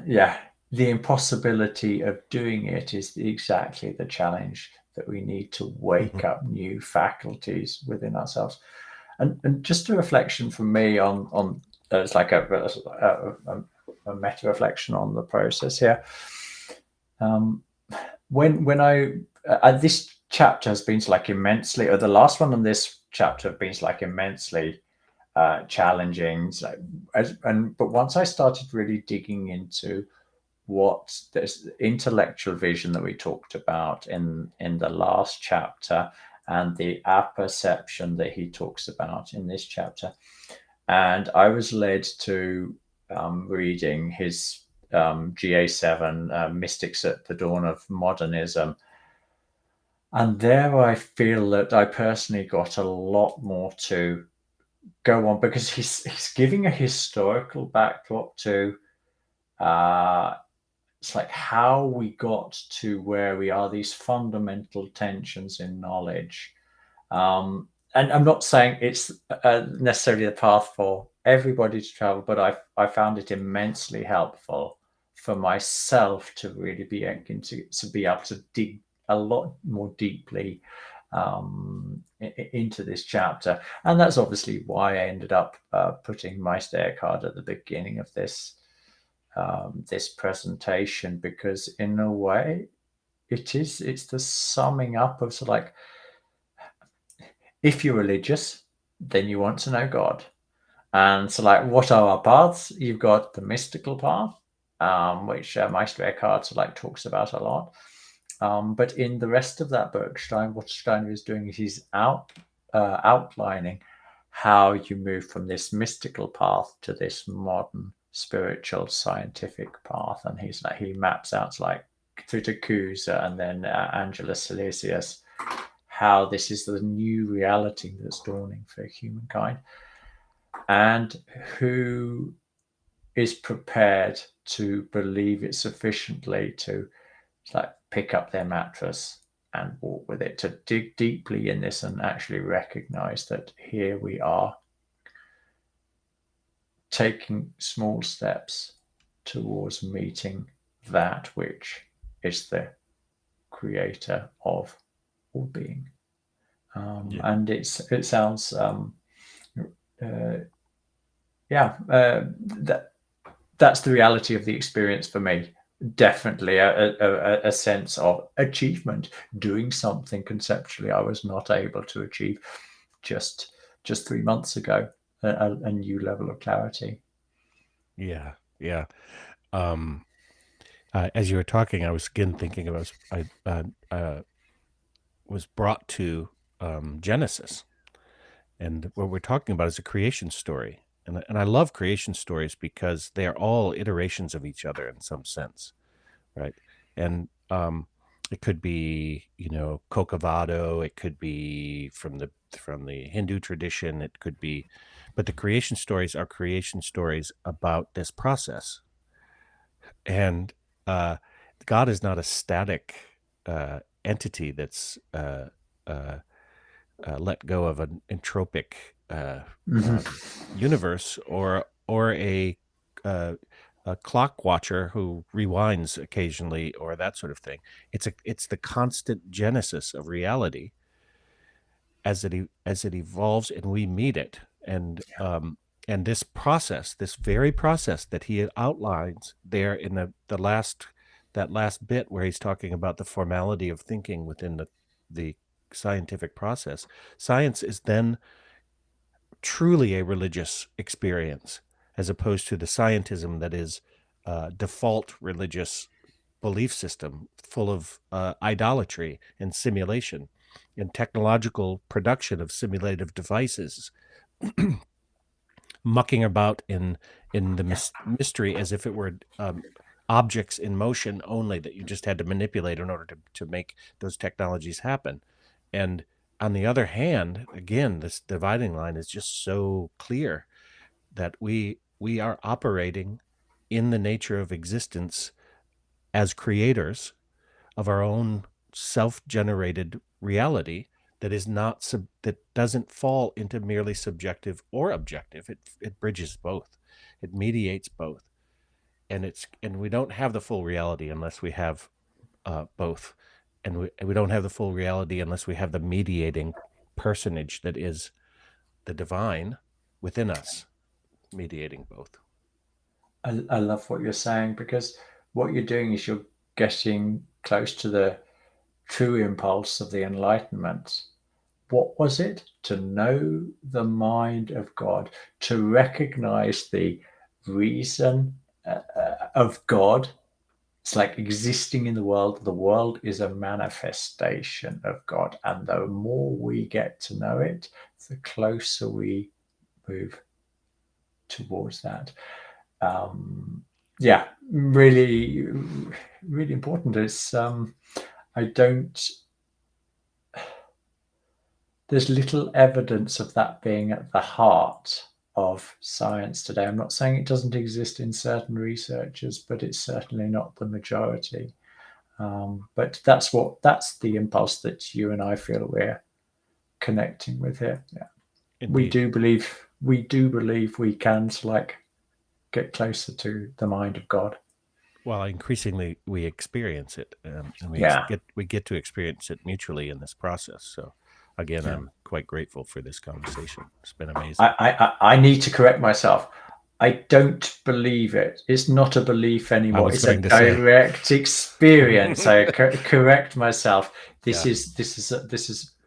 yeah, the impossibility of doing it is exactly the challenge, that we need to wake up new faculties within ourselves. And just a reflection from me on it's like a meta reflection on the process here. When I this chapter has been like immensely, or the last one on this chapter have been like immensely challenging. So, but once I started really digging into what this intellectual vision that we talked about in the last chapter, and the apperception that he talks about in this chapter, and I was led to reading his GA7 Mystics at the Dawn of Modernism. And there I feel that I personally got a lot more to go on, because he's giving a historical backdrop to it's like how we got to where we are, these fundamental tensions in knowledge. And I'm not saying it's necessarily the path for everybody to travel, but I found it immensely helpful for myself to really be able to dig a lot more deeply into this chapter. And that's obviously why I ended up putting my stair card at the beginning of this this presentation, because in a way it's the summing up of, so like, if you're religious, then you want to know God. And so, like, what are our paths? You've got the mystical path, which Meister Eckhart like talks about a lot. But in the rest of that book, what Steiner is doing is he's outlining how you move from this mystical path to this modern spiritual scientific path. And he maps out, like, through to Cusa and then Angela Silesius, how this is the new reality that's dawning for humankind, and who is prepared to believe it sufficiently to, like, pick up their mattress and walk with it, to dig deeply in this and actually recognize that here we are taking small steps towards meeting that which is the creator of all being. And it sounds that's the reality of the experience for me. Definitely a sense of achievement, doing something conceptually I was not able to achieve just 3 months ago, a new level of clarity. Yeah. As you were talking, I was again thinking about, I was brought to Genesis, and what we're talking about is a creation story. And I love creation stories because they are all iterations of each other in some sense, right? And it could be, Corcovado, it could be from the Hindu tradition, it could be, but the creation stories are creation stories about this process. And God is not a static entity that's let go of an entropic universe, or a clock watcher who rewinds occasionally, or that sort of thing. It's the constant genesis of reality as it evolves and we meet it. And this process, this very process that he outlines there in that last bit where he's talking about the formality of thinking within the scientific process. Science is then truly a religious experience, as opposed to the scientism that is default religious belief system full of idolatry and simulation and technological production of simulative devices, mucking about in the mystery as if it were objects in motion only that you just had to manipulate in order to make those technologies happen. And on the other hand, again, this dividing line is just so clear that we are operating in the nature of existence as creators of our own self-generated reality that is not that doesn't fall into merely subjective or objective. It bridges both. It mediates both. And we don't have the full reality unless we have both. And we don't have the full reality unless we have the mediating personage that is the divine within us, mediating both. I love what you're saying, because what you're doing is you're getting close to the true impulse of the Enlightenment. What was it? To know the mind of God, to recognize the reason of God. It's like existing in the world. The world is a manifestation of God. And the more we get to know it, the closer we move towards that. Really, really important. It's there's little evidence of that being at the heart of science today. I'm not saying it doesn't exist in certain researchers, but it's certainly not the majority. But that's the impulse that you and I feel we're connecting with here. Yeah. We do believe we can get closer to the mind of God. Well, increasingly we experience it, and we get to experience it mutually in this process. So, again, I'm quite grateful for this conversation. It's been amazing. I need to correct myself. I don't believe it. It's not a belief anymore. It's a direct experience. I correct myself. This is.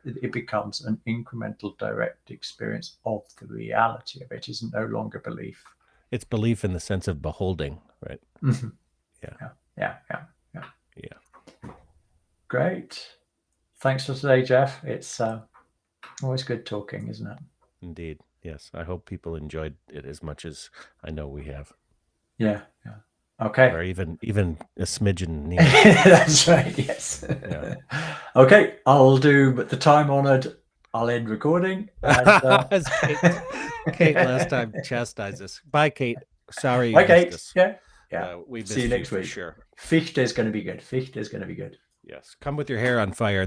It becomes an incremental, direct experience of the reality of it. It's no longer belief. It's belief in the sense of beholding, right? Mm-hmm. Yeah. Great. Thanks for today, Jeff. It's always good talking, isn't it? Indeed. Yes. I hope people enjoyed it as much as I know we have. Yeah. Okay. Or even a smidgen near. That's right. Yes. Yeah. Okay. I'll do the time-honored. I'll end recording. And, Kate last time chastised us. Bye, Kate. Sorry you missed Kate. Us. Yeah. We missed See you next week. Sure. Fichte is going to be good. Yes. Come with your hair on fire.